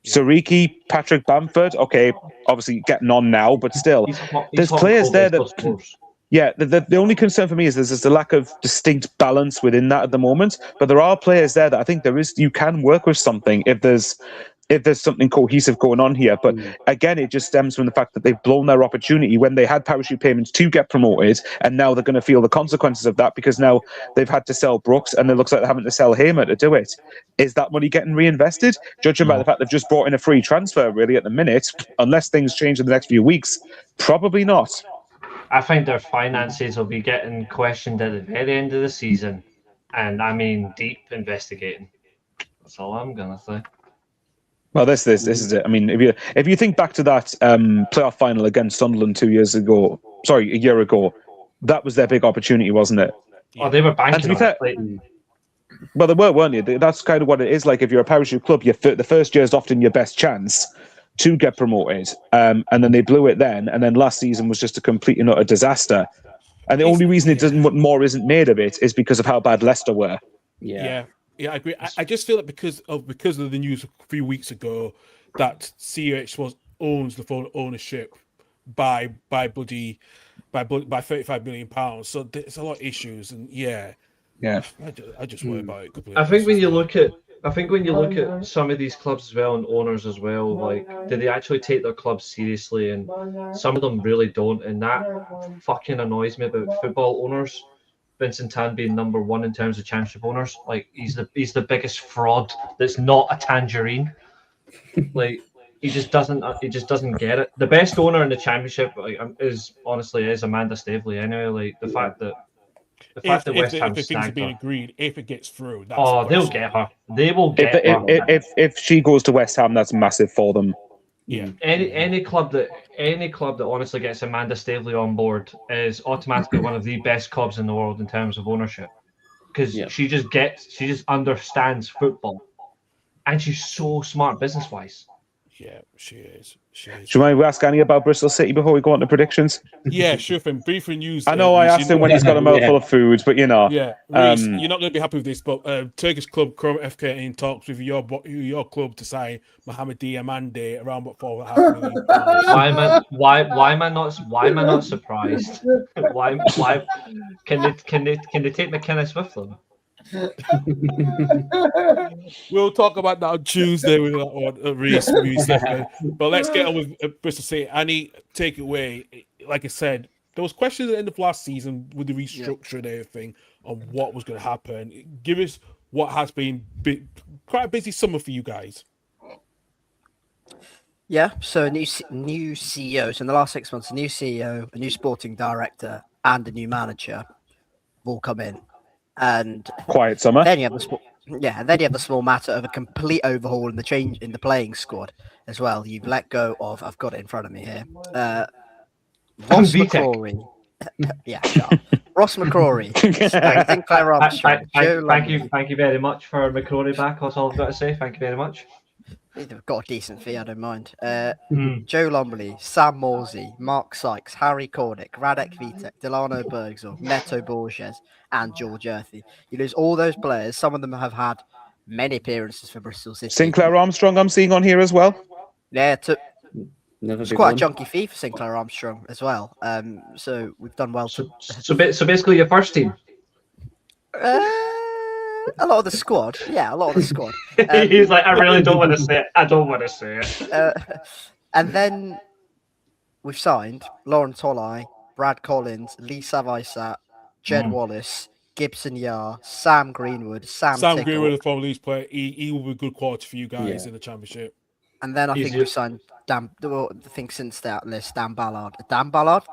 Sariki, Patrick Bamford. Okay, obviously getting on now, but still, there's players there that. Yeah, the only concern for me is there's a lack of distinct balance within that at the moment. But there are players there that I think you can work with something if there's something cohesive going on here. But again, it just stems from the fact that they've blown their opportunity when they had parachute payments to get promoted, and now they're going to feel the consequences of that because now they've had to sell Brooks and it looks like they're having to sell Hamer to do it. Is that money getting reinvested? Judging by the fact they've just brought in a free transfer, really, at the minute, unless things change in the next few weeks, probably not. I think their finances will be getting questioned at the very end of the season, and I mean deep investigating. That's all I'm gonna say. Well, this is it. I mean, if you think back to that playoff final against Sunderland a year ago, that was their big opportunity, wasn't it? Oh, they were banking And to be on fair, it. well, they were, weren't you? That's kind of what it is. Like if you're a parachute club, the first year is often your best chance to get promoted, and then they blew it then, and then last season was just a complete and utter disaster. And the only reason more isn't made of it is because of how bad Leicester were. Yeah. Yeah, I agree. I just feel that because of the news a few weeks ago that CH owns the full ownership by 35 million pounds. So there's a lot of issues, and yeah, I just worry about it. I think when you look at some of these clubs as well and owners as well, like, do they actually take their clubs seriously? And some of them really don't, and that fucking annoys me about football owners. Vincent Tan being number one in terms of championship owners, like he's the biggest fraud that's not a tangerine. Like he just doesn't get it. The best owner in the championship is Amanda Staveley. Anyway, like the fact that West Ham if the things are snagged being her. agreed, if it gets through, that's They'll get her. They will get her. If she goes to West Ham, that's massive for them. Yeah. Any club that honestly gets Amanda Staveley on board is automatically one of the best clubs in the world in terms of ownership, because she just understands football, and she's so smart business wise. Yeah, she is. She is. Do you mind we ask Annie about Bristol City before we go on to predictions? Yeah, sure thing. Briefing news. I know I asked him when he's got a mouthful of food, but you know. Yeah, Reece, you're not going to be happy with this, but Turkish club Chrome FK in talks with your club to sign Mohamed Diamande around about £4.5 million. Why am I not surprised? Why can they take McInnes with them? We'll talk about that on Tuesday with that one, Reece. But let's get on with Bristol City. Annie, take it away. Like I said, there was questions at the end of last season with the restructure and everything on what was going to happen. Give us what has been quite a busy summer for you guys. Yeah, so new CEO. So in the last 6 months, a new CEO, a new sporting director, and a new manager will come in. And quiet summer. Then you have the small matter of a complete overhaul in the change in the playing squad as well. You've let go of. I've got it in front of me here. Ross McCrory. Yeah, sure. Ross McCrory. Sinclair Armstrong. Thank you very much for McCrory back. That's all I've got to say. Thank you very much. They've got a decent fee, I don't mind. Joe Lomberly, Sam Morsey, Mark Sykes, Harry Cornick, Radek Vitek, Delano Bergzor, Neto Borges, and George Earthy. You lose all those players. Some of them have had many appearances for Bristol City. Sinclair Armstrong, I'm seeing on here as well. Yeah, it's quite a chunky fee for Sinclair Armstrong as well. So we've done well. So basically, your first team. A lot of the squad. Yeah, a lot of the squad. He's like, I really don't want to say it. I don't want to say it. And then we've signed Lauren Tolai, Brad Collins, Lee Savaisat, Jed Wallace, Gibson Yar, Sam Greenwood, Sam Greenwood is probably his player. He will be good quality for you guys in the championship. And then I think we've signed Dan Ballard. Don Ballard.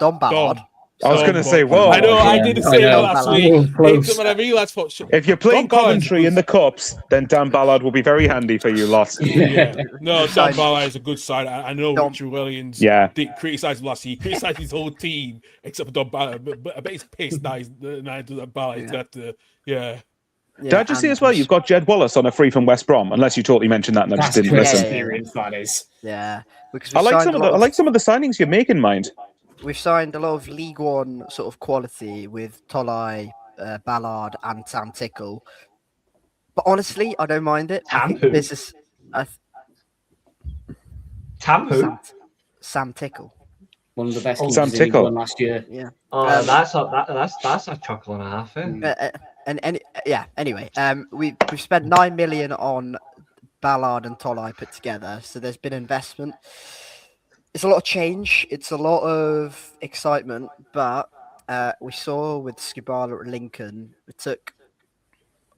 I was going to say, whoa. I know, I did the same last week. When I realised if you're playing Coventry in the Cups, then Dan Ballard will be very handy for you, lot. Yeah. No, Dan Ballard is a good side. I know Richard Williams did criticise him last year. He criticised his whole team except for Don Ballard. But I bet he's pissed now that Ballard. Did I just see as well, you've got Jed Wallace on a free from West Brom, unless you totally mentioned that and I just didn't listen. That is. Yeah. I like some of the signings you're making, mind. We've signed a lot of League One sort of quality with Tolai, Ballard, and Sam Tickle. But honestly, I don't mind it. Sam who? Sam Tickle. One of the best Sam keepers in League Tickle. One last year. Yeah. That's a chuckle and a half. Anyway, we've spent 9 million on Ballard and Tolai put together. So there's been investment. It's a lot of change. It's a lot of excitement, but we saw with Skubala at Lincoln, it took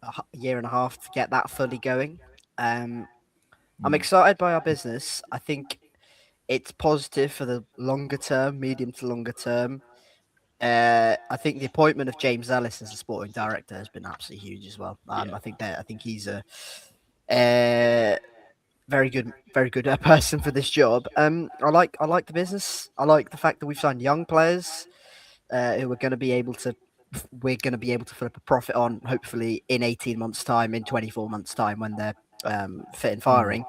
a year and a half to get that fully going. I'm excited by our business. I think it's positive for the longer term, medium to longer term. I think the appointment of James Ellis as the sporting director has been absolutely huge as well. I think he's a very good person for this job. I like the business. I like the fact that we've signed young players who we're going to be able to flip a profit on, hopefully in 18 months' time, in 24 months' time when they're fit and firing.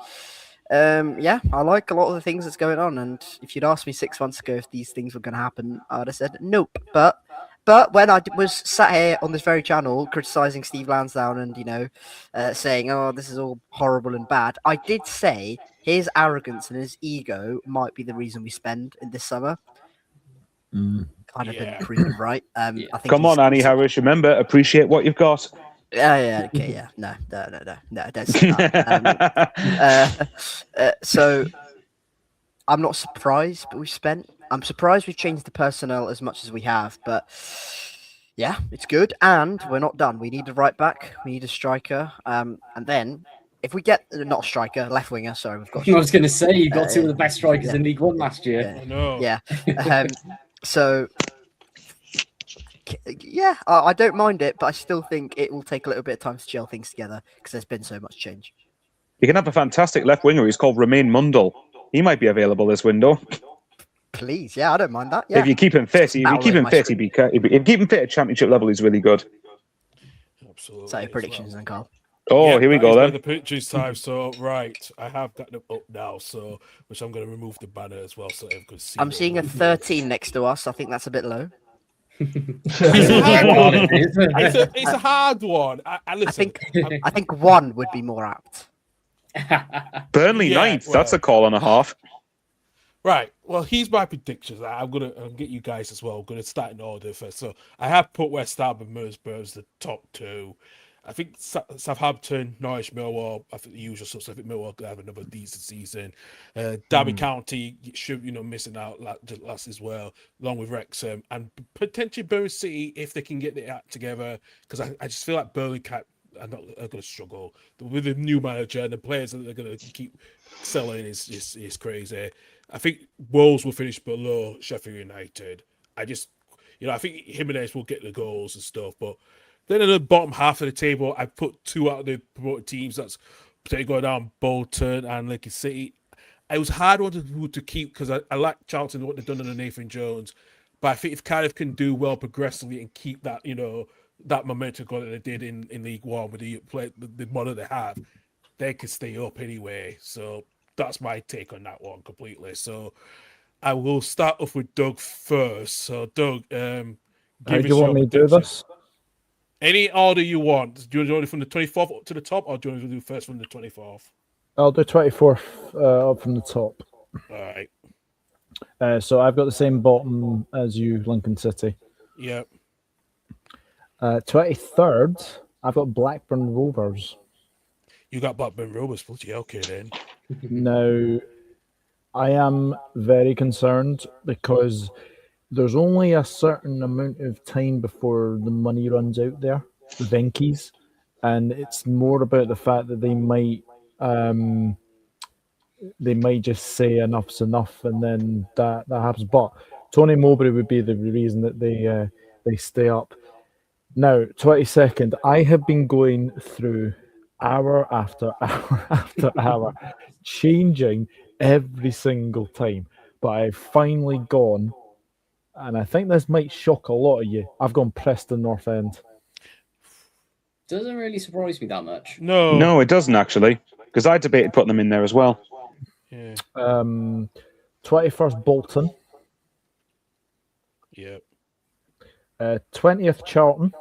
I like a lot of the things that's going on. And if you'd asked me 6 months ago if these things were going to happen, I'd have said nope. But when I was sat here on this very channel criticising Steve Lansdowne and, saying, oh, this is all horrible and bad, I did say his arrogance and his ego might be the reason we spend in this summer. Kind of been proven right. I think Come on, Annie Harris, remember, appreciate what you've got. Okay. No, don't say that. So I'm not surprised, but I'm surprised we've changed the personnel as much as we have, but yeah, it's good. And we're not done. We need a right back. We need a striker. And then if we get not a striker, left winger. Sorry, we've got. I was going to say you got two of the best strikers in League One last year. Yeah. So. Yeah, I don't mind it, but I still think it will take a little bit of time to gel things together because there's been so much change. You can have a fantastic left winger. He's called Romain Mundell. He might be available this window. Please, I don't mind that. Yeah. If you keep him fit, if you keep him fit at championship level, he's really good. Absolutely. So predictions then, Carl. Oh, Yep, here we that go is where then. the pictures time. So right, I have got them up now. So which I'm going to remove the banner as well, so everyone can see. I'm what seeing a we're looking 13 next to us. I think that's a bit low. It's a hard one. I listen. I think 1 would be more apt. Burnley Yeah, ninth. That's a call and a half. Right. Well, here's my predictions. I'll get you guys as well. I'm gonna start in order first. So I have put West Ham and Middlesbrough as the top 2. I think Southampton, Norwich, Millwall. I think the usual stuff. So I think Millwall could have another decent season. Derby County should missing out last as well, along with Wrexham and potentially Burnley City if they can get the act together. Because I just feel like Burnley are going to struggle with the new manager and the players that they're going to keep selling is crazy. I think Wolves will finish below Sheffield United. I think Jimenez will get the goals and stuff, but then in the bottom half of the table, I put 2 out of the promoted teams. That's potentially going down Bolton and Lincoln City. It was hard one to keep because I like Charlton, what they've done under Nathan Jones, but I think if Cardiff can do well progressively and keep that, that momentum going that they did in League One with the model they have, they can stay up anyway. So that's my take on that one completely. So I will start off with Doug first. So Doug, How do you want me to do this? Any order you want. Do you want to do it from the 24th up to the top, or do you want to do first from the 24th? I'll do 24th up from the top. All right. So I've got the same bottom as you, Lincoln City. Yep. 23rd, I've got Blackburn Rovers. You got Blackburn Rovers, bloody okay then. Now, I am very concerned because there's only a certain amount of time before the money runs out there, Venky's, and it's more about the fact that they might just say enough's enough, and then that happens. But Tony Mowbray would be the reason that they stay up. Now, 22nd, I have been going through hour after hour after hour, changing every single time. But I've finally gone, and I think this might shock a lot of you. I've gone Preston North End. Doesn't really surprise me that much. No, it doesn't actually, because I debated putting them in there as well. Yeah. 21st, Bolton. Yep. 20th, Charlton.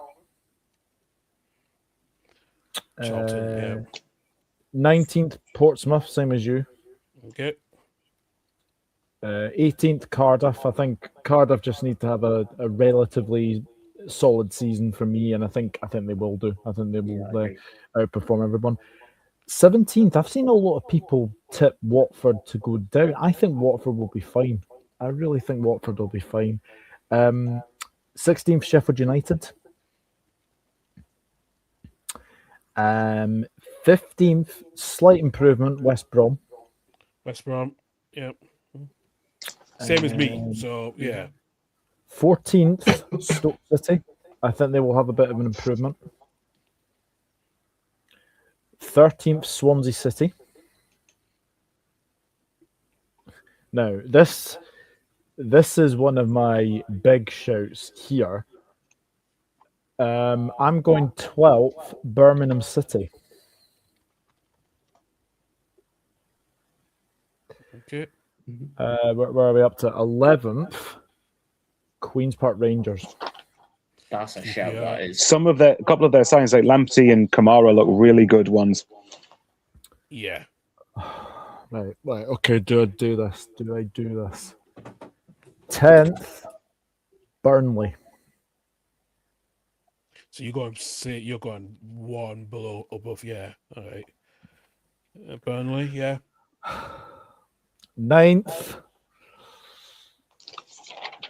Charlton, 19th, Portsmouth, same as you. Okay. 18th, Cardiff. I think Cardiff just need to have a relatively solid season for me, and I think they will do. I think they will outperform everyone. 17th, I've seen a lot of people tip Watford to go down. I think Watford will be fine. I really think Watford will be fine. 16th, Sheffield United. 15th, slight improvement, West Brom. West Brom, yep. Same as me, so yeah. 14th, Stoke City. I think they will have a bit of an improvement. 13th, Swansea City. Now, this is one of my big shouts here. I'm going 12th, Birmingham City. Okay. Where are we up to? 11th, Queen's Park Rangers. That's a shout, that is. A couple of their signs like Lamptey and Kamara look really good ones. Yeah. Right. Okay, do I do this? 10th, Burnley. So you're going one below above, yeah. All right. Burnley, yeah. 9th,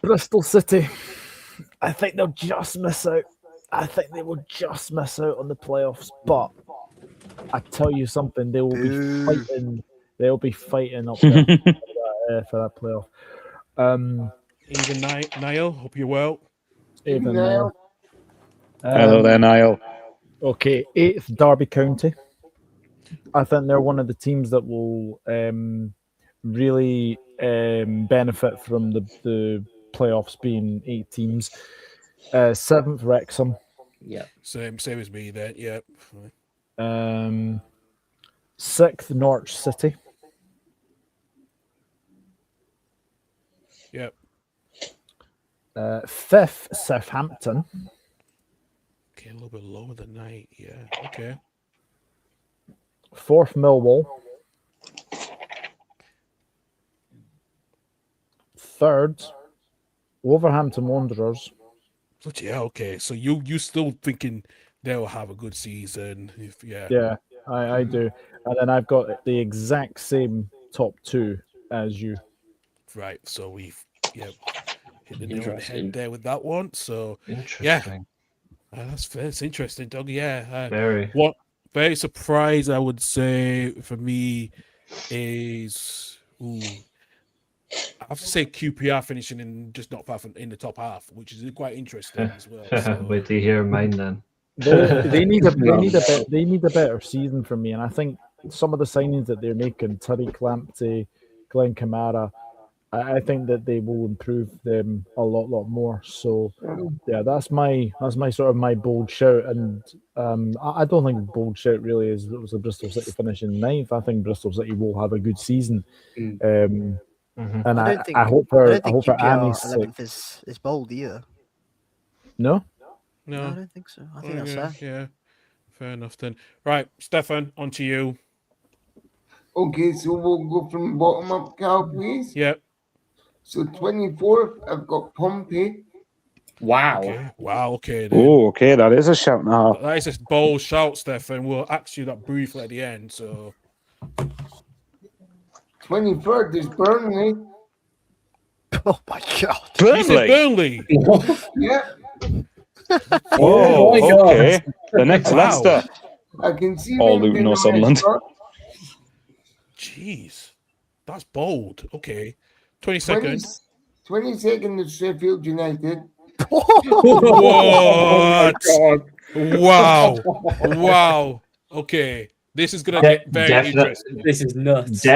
Bristol City. I think they'll just miss out. I think they will just miss out on the playoffs. But I tell you something, they will be fighting. They'll be fighting up there for that playoff. Even Niall, hope you're well. Even Niall. Hello there, Niall. Okay, 8th, Derby County. I think they're one of the teams that will really benefit from the playoffs being 8 teams. 7th, Wrexham. Yeah. Same as me then, yeah. Sixth, Norwich City. Yep. Fifth, Southampton. Okay, a little bit lower than 9. Yeah. Okay. Fourth, Millwall. Third, Wolverhampton Wanderers. But yeah. Okay. So you still thinking they'll have a good season? Yeah. Yeah, I do. And then I've got the exact same top 2 as you. Right. So we've hit the nail on the Interesting. head there with that one. So Interesting. that's interesting, Doug. Yeah. Very. What very surprised I would say for me is I have to say QPR finishing in just not far from in the top half, which is quite interesting as well. So. Wait to hear mine then. They need a better season from me, and I think some of the signings that they're making, Tariq Lamptey, Glenn Kamara, I think that they will improve them a lot more. So yeah, that's my sort of my bold shout, and I don't think bold shout really is a Bristol City finishing 9th. I think Bristol City will have a good season. And I hope for Annie's sake. 11th is bold either. No. No, I don't think so. I think that's fair. Yeah, fair enough then. Right, Stefan, on to you. Okay, so we'll go from bottom up, Cal, please. Yep. So 24th, I've got Pompey. Wow. Okay. Wow. Okay. Then. Oh, okay. That is a shout and a half. That is a bold shout, Stefan. We'll ask you that briefly at the end. So 23rd is Burnley. Oh my god. Burnley. Yeah. Oh, my God. okay. The next Wow. Leicester. I can see All them Luton in or the Sunderland. restaurant. Jeez, that's bold. Okay, 22nd. 22nd is Sheffield United. What? Wow. Wow. Okay, this is gonna get very interesting. This is nuts.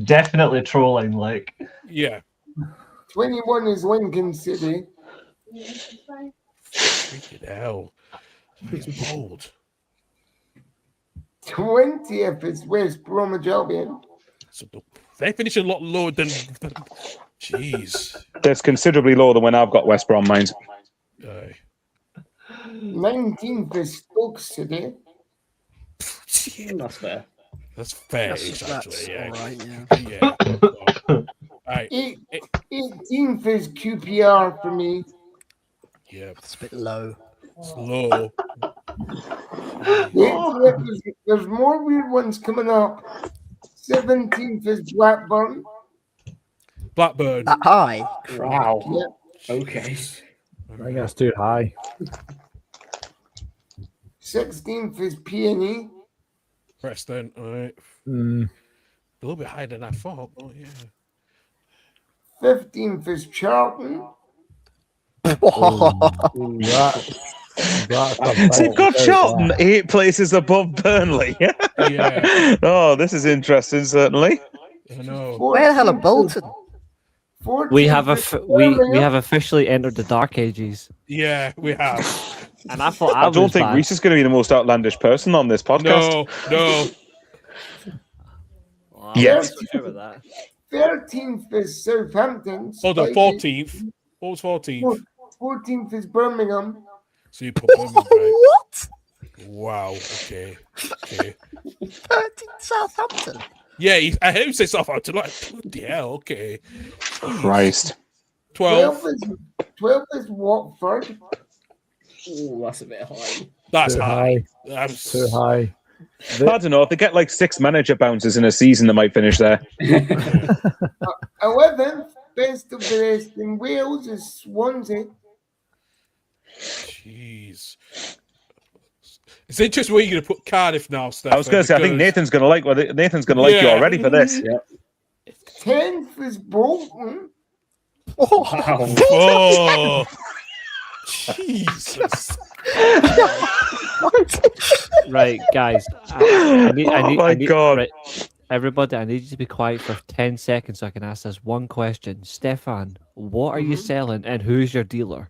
Definitely trolling, like. Yeah. 21 is Lincoln City. Freaking hell. It's bold. 20th is West Bromwich Albion. So they're finishing a lot lower than. Jeez. That's considerably lower than when I've got West Brom mine. 19th is Stoke City. That's fair. That's fair, That's actually. Yeah. all right, Yeah. All right. 18th is QPR for me. Yeah. It's a bit low. It's low. There's more weird ones coming up. 17th is Blackburn. Blackburn. That high? Wow. Yeah. Okay. I think that's too high. 16th is PNE. Preston. All right. A little bit higher than I thought. Oh, yeah. 15th is Charlton. So you've got Charlton 8 places above Burnley. Yeah. Oh, this is interesting, certainly. I know. Where the hell are Bolton? We have we have officially entered the dark ages. Yeah, we have. And I thought I don't think Reese is going to be the most outlandish person on this podcast. No. Well, Yes. Sure with that. 13th is Southampton. Hold on, 14th. What was 14th? 14th is Birmingham. So you put Birmingham, right? What? Wow. Okay. 13th Southampton. Yeah, I heard him say Southampton. Like, bloody hell. Okay. Christ. 12. 12 is Watford. Oh, that's a bit high. That's Too high. Too high. I don't know. If they get like 6 manager bounces in a season, they might finish there. 11th, best of the rest in Wales is Swansea. Jeez. It's interesting where you're going to put Cardiff now, Steph. I was going to say, I think Nathan's going to like you already for this. Yeah. 10th is Bolton. Wow. Oh, Jesus. Right, guys. I need, God. right, everybody, I need you to be quiet for 10 seconds so I can ask this one question. Stefan, what are you selling and who's your dealer?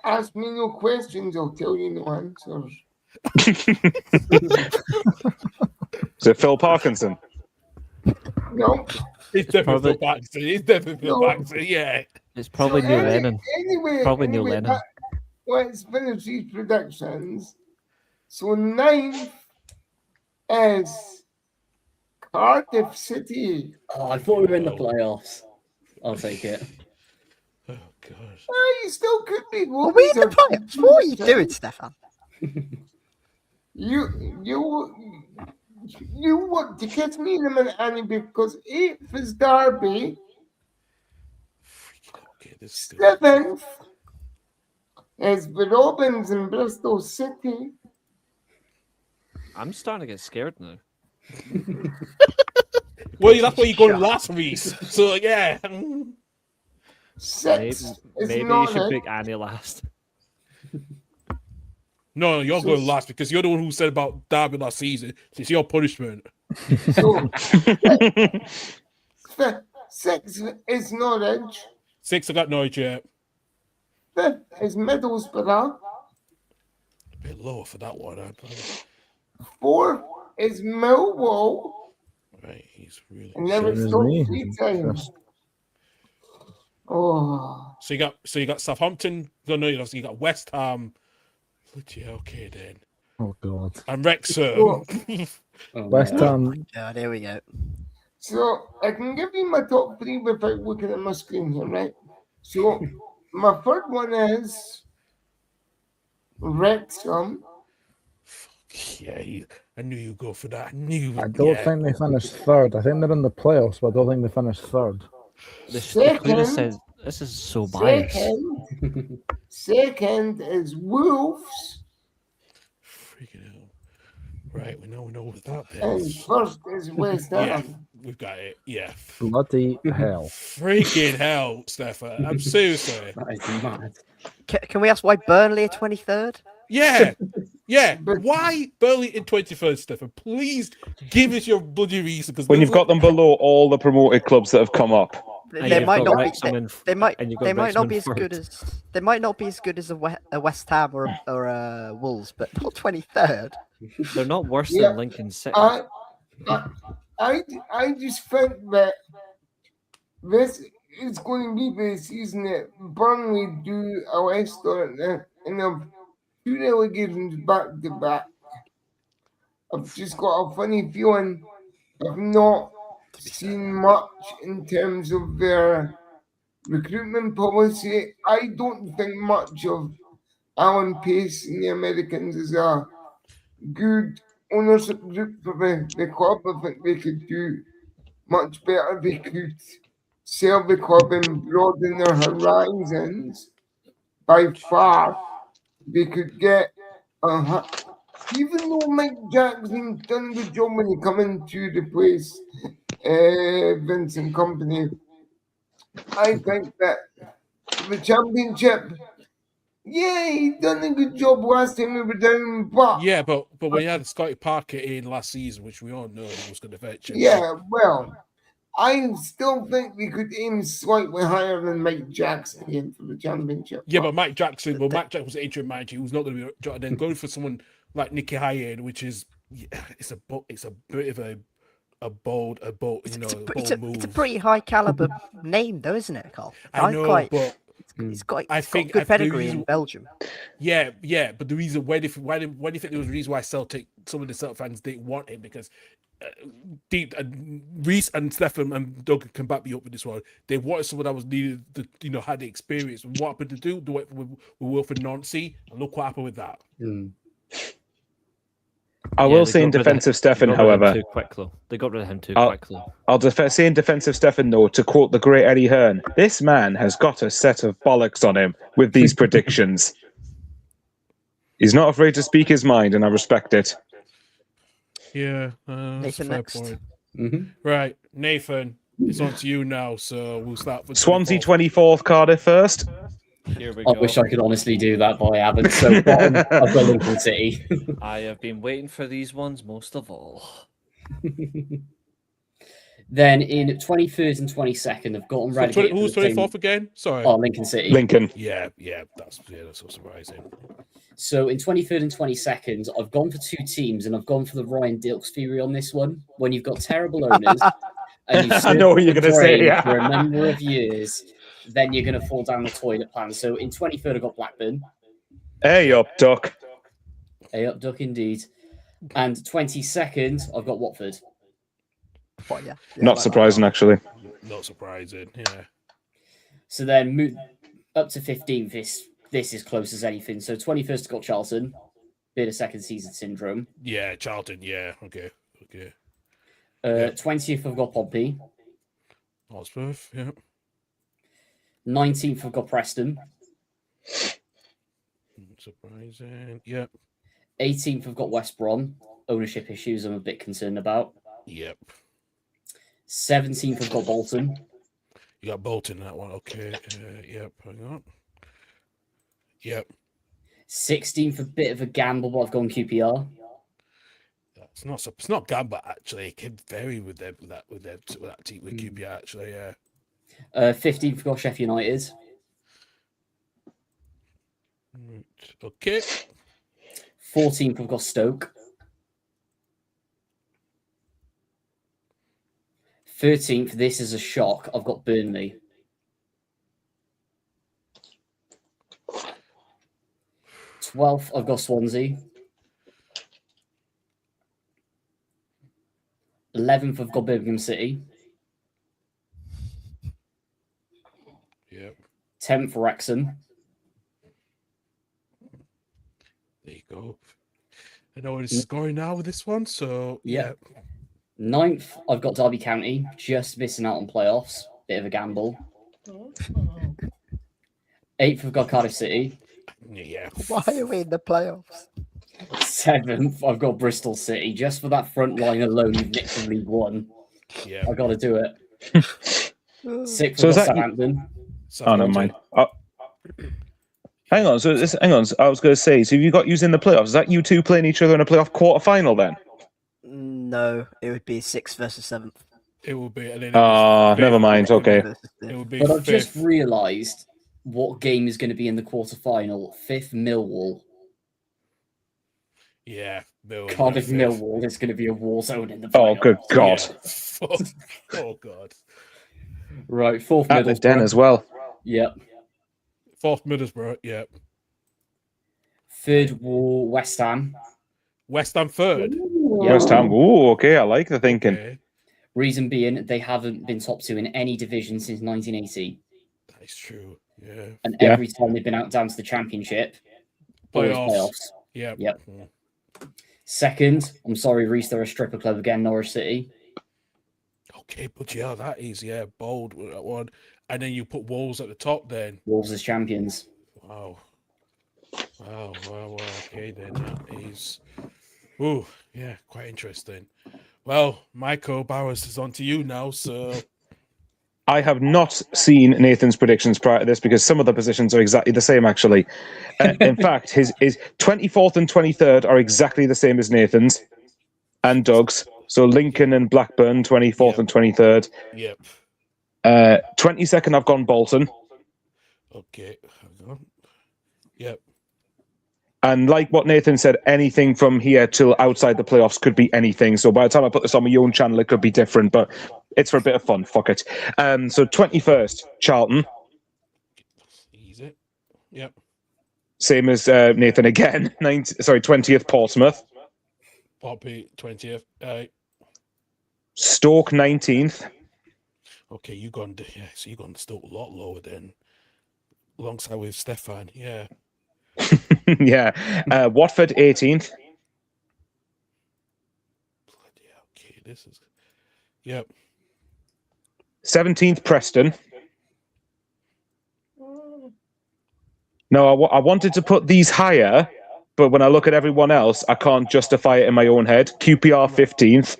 ask me no questions, I'll tell you no answers. Is it Phil Parkinson? No. It's definitely Probably- Phil Paxton. It's definitely Phil No. Paxton. Yeah. It's probably Neil Lennon. Anyway, Probably Neil Lennon. Let's finish these predictions. So 9th is Cardiff City. Oh, I thought we were in the playoffs. I'll take it. Oh gosh. You still could be. Are we in the playoffs? What are you doing, Stefan? You want to catch me in a minute, Annie, because 8th is Derby. Okay, this is good. 7th is the Robins in Bristol City. I'm starting to get scared now. Well, that's why you're going last, Reese. So yeah. 6th Maybe, is maybe you should Norwich. pick Annie last. No, you're So- going last because you're the one who said about Derby last season. So it's your punishment. So 6th is Norwich. 6, I got Norwich, yeah. 5th is Middlesbrough. A bit lower for that one. 4th is Millwall. Right, he's really. And never Same as stopped me. 3 times. Oh, So you got Southampton. No, you got West Ham. Yeah, okay then. Oh God. And Wrexham. Oh. Oh, West man. Ham. Oh, there we go. so I can give you my top 3 without looking at my screen here, right? So my third one is Wrexham. Yeah, I knew you'd go for that. I knew. I don't think they finished third. I think they're in the playoffs, but I don't think they finished third. The Queen has said this is so biased. Second is Wolves. Freaking hell. Right, we know what that And is. first is West Ham. Yeah, we've got it. Yeah. Bloody hell. Freaking hell, Stefan. I'm so sorry. That is mad. Can we ask why Burnley are 23rd? Yeah. Yeah. Why Burnley in 21st, Stefan? Please give us your bloody reason. Because When you've got them below all the promoted clubs that have come up. And They you've might got not be. Wrexham in- They might. and you've got They might not Wrexham be in as good third. as. They might not be as good as a West Ham or a Wolves, but not 23rd. They're not worse Yeah. than Lincoln City. I just think that this is going to be the season that Burnley do a Leicester and have 2 relegations back to back. I've just got a funny feeling I've not seen much in terms of their recruitment policy. I don't think much of Alan Pace and the Americans is a good ownership group for the club. I think they could do much better. They could sell the club and broaden their horizons by far. They could get even though Mike Jackson done a good job when he come into the place, Vincent Company, I think that the championship, yeah, he done a good job last time we were down, but Yeah, but when you had Scotty Parker in last season, which we all know he was going to fetch him. yeah, well, I still think we could aim slightly higher than Mike Jackson again for the championship. Yeah, but Mike Jackson was the interim manager. He was not going to be. Then going for someone like Nicky Hyatt, which is it's a bit of a bold move. It's a pretty high caliber name, though, isn't it, Carl? I know, but it's got I it's think got good the pedigree reason- in Belgium. Yeah, but the reason why do you think there was a reason why Celtic, some of the Celtic fans didn't want him because Reese and Stefan and Doug can back me up with this one. They wanted someone that was needed to had the experience. And what happened to do it with Wilfred Nancy, and look what happened with that. I Yeah, will they say in got rid of- defense of Stefan, they got rid of him however, too quick though. They got rid of him too I'll- quick though. I'll say in defense of Stefan, though, to quote the great Eddie Hearn, this man has got a set of bollocks on him with these predictions. He's not afraid to speak his mind, and I respect it. Yeah, that's a Nathan fair next. point. Right, Nathan, it's on to you now. So we'll start with Swansea 24th. 24th, Cardiff first. Here we I go. wish I could honestly do that, but I haven't. So bottom, I've got Lincoln City. I have been waiting for these ones most of all. Then in 23rd and 22nd, I've gotten So relegated. who's to the same- 24th again? Sorry. Oh, Lincoln City. Lincoln. Yeah, that's so surprising. So in 23rd and 22nd, I've gone for 2 teams, and I've gone for the Ryan Dilks theory on this one. When you've got terrible owners, and you've I know what you're served gonna the say, drain yeah. for a number of years, then you're going to fall down the toilet plan. So in 23rd, I've got Blackburn. Hey up, Duck. Hey up, Duck, indeed. And 22nd, I've got Watford. But yeah, Not surprising, actually. Not surprising. Yeah. So then up to 15th, this is close as anything. So 21st, I've got Charlton. Bit of second season syndrome. Yeah, Charlton. Yeah. Okay. 20th, I've got Pompey. Hotspur. Yeah. 19th, I've got Preston. Surprising. Yeah. 18th, I've got West Brom. Ownership issues I'm a bit concerned about. Yep. 17th, I've got Bolton. You got Bolton that one. Okay. Yep. Hang on. Yep. 16th, a bit of a gamble, but I've gone QPR. It's not gamble actually. It can vary with that team with QPR actually. Yeah. 15th, I've got Sheffield United. Right. Okay. 14th, I've got Stoke. 13th, this is a shock. I've got Burnley. 12th, I've got Swansea. 11th, I've got Birmingham City. Yep. 10th, Wrexham. There you go. I know what it's scoring now with this one, so yeah. 9th, I've got Derby County, just missing out on playoffs. Bit of a gamble. 8th, I've got Cardiff City. Yeah. Why are we in the playoffs? 7th, I've got Bristol City. Just for that front line alone, you've nicked from League One. Yeah. I got to do it. 6th, So I've is got that- Southampton. Oh, never mind. Hang on. Hang on. I was going to say, so you got used in the playoffs. Is that you two playing each other in a playoff quarter final then? No, it would be 6th versus 7th. It will be. And then Never mind. Okay. It would be. But I've just fifth. realised what game is going to be in the quarterfinal. 5th, Millwall. Yeah. Millwall, Cardiff fifth. Millwall is going to be a war zone in the Oh, playoffs. good God. Yeah. Oh God. Right, 4th, At the den Middlesbrough. as well. Yep. 4th, Middlesbrough. Yeah. 3rd, West Ham. West Ham 3rd. Yeah. West Ham. Ooh, okay. I like the thinking. Okay. Reason being, they haven't been top 2 in any division since 1980. That is true. Yeah. And Yeah. every time they've been out down to the championship, always playoffs. Yeah. Yep. 2nd, I'm sorry, Reece, they're a stripper club again, Norwich City. Okay, but yeah, that is bold with that one. And then you put Wolves at the top. Then Wolves as champions. wow. Okay, then that is. Ooh, yeah, quite interesting. Well, Michael Bowers is on to you now. So I have not seen Nathan's predictions prior to this because some of the positions are exactly the same, actually. In fact, his 24th and 23rd are exactly the same as Nathan's and Doug's. So Lincoln and Blackburn, 24th Yep. and 23rd. yep. 22nd, I've gone Bolton. Okay, hang on. Yep. And like what Nathan said, anything from here till outside the playoffs could be anything. So by the time I put this on my own channel, it could be different, but it's for a bit of fun. Fuck it. So 21st, Charlton. Easy. Yep. Same as Nathan again. 20th, Portsmouth. Poppy 20th. Stoke, 19th. Okay, you gone? Yeah, so you gone still a lot lower then, alongside with Stefan. Yeah. Yeah. Watford, 18th. Bloody hell, okay, this is. Yep. 17th, Preston. No, I wanted to put these higher, but when I look at everyone else, I can't justify it in my own head. QPR, 15th.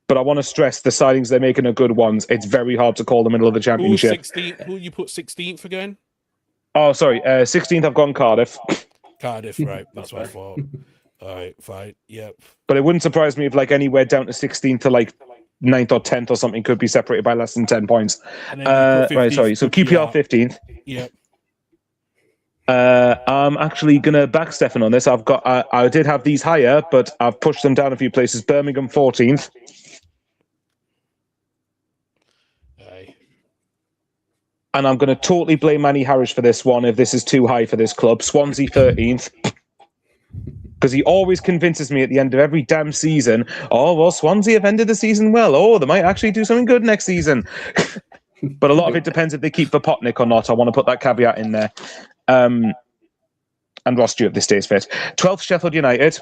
But I want to stress the signings they're making are good ones. It's very hard to call the middle of the Who's championship. 16th? Who you put 16th again? Oh, sorry. 16th, I've gone Cardiff. Cardiff, right? That's what I thought. All right, fine. Yep. But it wouldn't surprise me if like anywhere down to 16th to like 9th or 10th or something could be separated by less than 10 points. And then you've got Right, 15th sorry. So QPR 15th. Yep. I'm actually gonna back Stefan on this. I did have these higher, but I've pushed them down a few places. Birmingham 14th. Aye. And I'm going to totally blame Manny Harris for this one if this is too high for this club. Swansea 13th. Because he always convinces me at the end of every damn season, oh, well, Swansea have ended the season well. Oh, they might actually do something good next season. But a lot of it depends if they keep Vopotnik or not. I want to put that caveat in there. And Ross Stewart, if this stays fit. 12th, Sheffield United.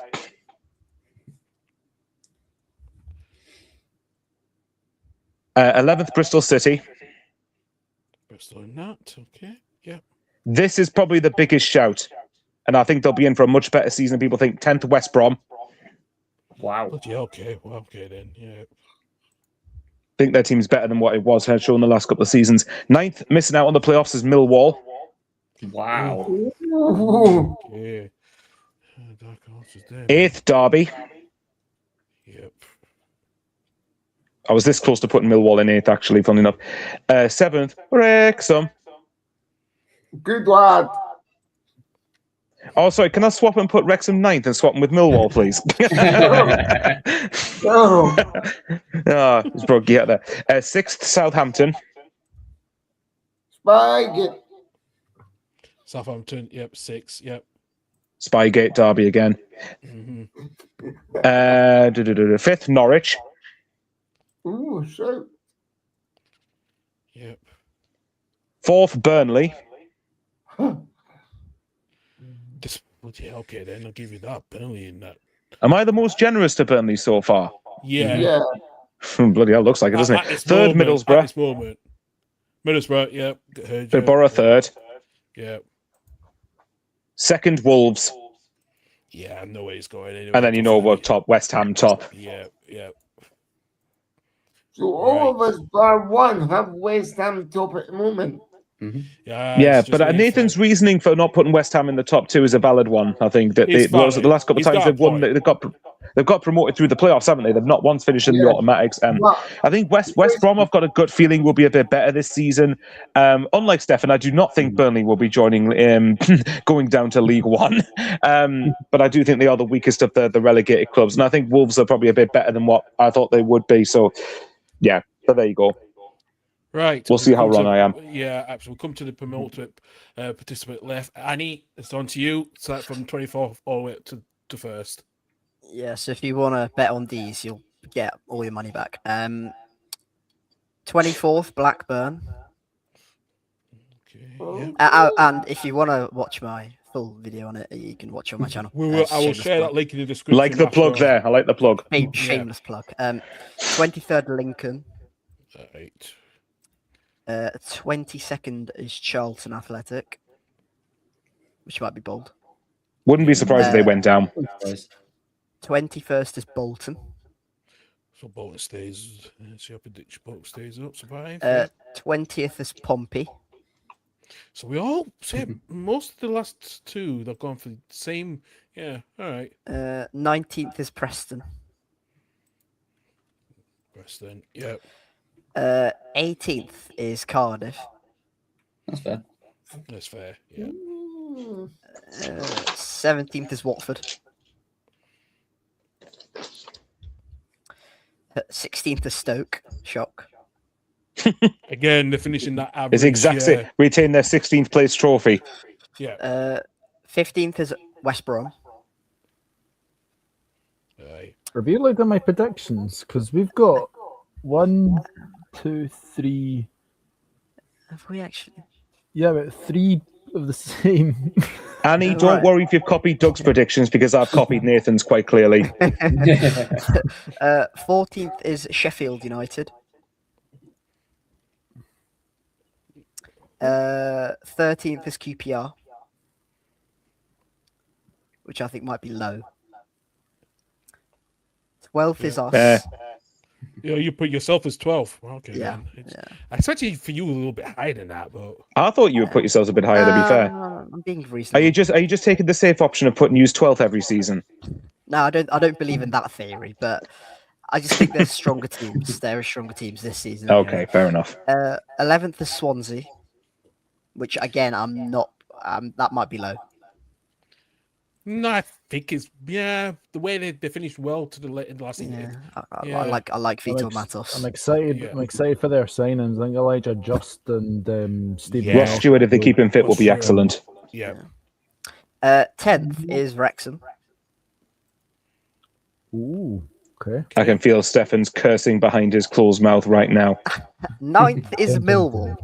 Uh, 11th, Bristol City. Bristol and that. Okay. Yep. This is probably the biggest shout. And I think they'll be in for a much better season. People think 10th, West Brom. Wow. But yeah, okay. Well, okay then. Yeah. I think their team's better than what it was had shown the last couple of seasons. 9th, missing out on the playoffs, is Millwall. Wow. Okay. Dark horses there. 8th, Derby. Yep. I was this close to putting Millwall in 8th, actually, funnily enough. 7th, Wrexham. Good lad. Oh, sorry, can I swap and put Wrexham 9th and swap them with Millwall, please? Oh, It's broke you out there. 6th, Southampton. Spygate. Southampton. Yep. 6. Yep. Spygate, Derby again. Mm-hmm. 5th, Norwich. Ooh, so. Yep. 4th, Burnley. This. Well, yeah. Okay then. I'll give you that. Burnley in that. Am I the most generous to Burnley so far? Yeah. Yeah. Bloody hell, looks like it, doesn't At it? this 3rd, moment, At Middlesbrough. this moment. Middlesbrough. Yep. Heard you. Middlesbrough 3rd. Yep. 2nd, Wolves. Yeah. No way he's going anywhere. And then you know what top, West Ham top. Yeah. Yeah. So all of us, bar one, have West Ham top at the moment. Yeah, it's just but really Nathan's fair. reasoning for not putting West Ham in the top 2 is a valid one. I think that It's the last couple of valid. He's times got a they've won, point. they've got promoted through the playoffs, haven't they? They've not once finished in the Yeah. automatics. But I think West Brom, I've got a gut feeling, will be a bit better this season. Unlike Stefan, I do not think Burnley will be joining, going down to League One. But I do think they are the weakest of the relegated clubs, and I think Wolves are probably a bit better than what I thought they would be. So, yeah, but there you go. Right. We'll see how wrong I am. Yeah, absolutely. We'll come to the penultimate participant left. Annie, it's on to you. So that's from 24th all the way up to first. Yeah, so if you want to bet on these, you'll get all your money back. 24th, Blackburn. Okay. Yeah. And if you want to watch my full video on it, you can watch it on my channel. I will Shameless share plug. that link in the description. Like the plug after. there. I like the plug. Shameless plug. 23rd, Lincoln. Right. 22nd is Charlton Athletic, which might be bold. Wouldn't be surprised if they went down. 21st is Bolton. So Bolton stays. See how prediction Bolton stays up. Survive. 20th is Pompey. So we all say most of the last 2 they've gone for the same. Yeah. All right. 19th is Preston. Preston. Yeah. 18th is Cardiff. That's fair. That's fair. Yeah. 17th is Watford. 16th is Stoke. Shock. Again, they're finishing that average. It's exact same. Retain their 16th place trophy. Yeah. 15th is West Brom. Aye. Have you looked at my predictions? Because we've got 1, 2, 3. Have we actually? Yeah, but 3 of the same. Annie, don't worry if you've copied Doug's predictions because I've copied Nathan's quite clearly. 14th is Sheffield United. 13th is QPR, which I think might be low. 12th is us. You put yourself as 12. Okay. Yeah, Man. I expected for you a little bit higher than that, but I thought you would put yourselves a bit higher, to be fair. I'm being reasonable. Are you just taking the safe option of putting you as 12th every season? No, I don't believe in that theory, but I just think there's stronger teams. There are stronger teams this season. Okay, fair enough. 11th is Swansea, which again, I'm not. That might be low. No, I think it's the way they finished well to the last season. Yeah, I like Vitor Matos. I'm excited. Yeah. I'm excited for their signings. I think Elijah Just and Stephen. Ross Stewart, if they keep him fit, will be excellent. Yeah. 10th is Wrexham. Ooh, okay. I can feel Stefan's cursing behind his closed mouth right now. 9th is Millwall.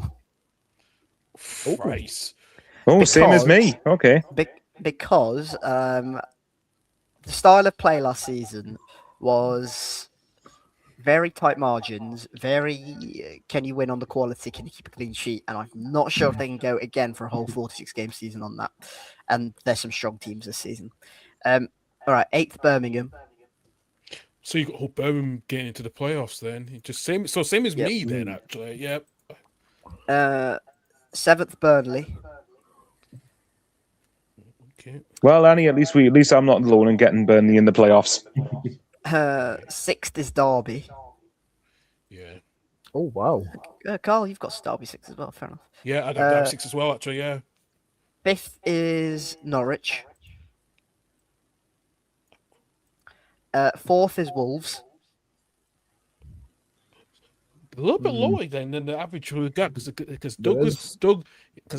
Christ. Oh, same as me. Okay. Because the style of play last season was very tight margins, very can you win on the quality, can you keep a clean sheet? And I'm not sure if they can go again for a whole 46 game season on that. And there's some strong teams this season. All right, 8th Birmingham. So you got Birmingham getting into the playoffs then. Just same as me then actually. Yep. 7th Burnley. Okay. Well, Annie, at least I'm not alone in getting Burnley in the playoffs. 6th is Derby. Yeah. Oh wow. Carl, you've got Derby 6 as well. Fair enough. Yeah, I got Derby 6 as well actually. Yeah. 5th is Norwich. 4th is Wolves. A little bit lower than the average we got because because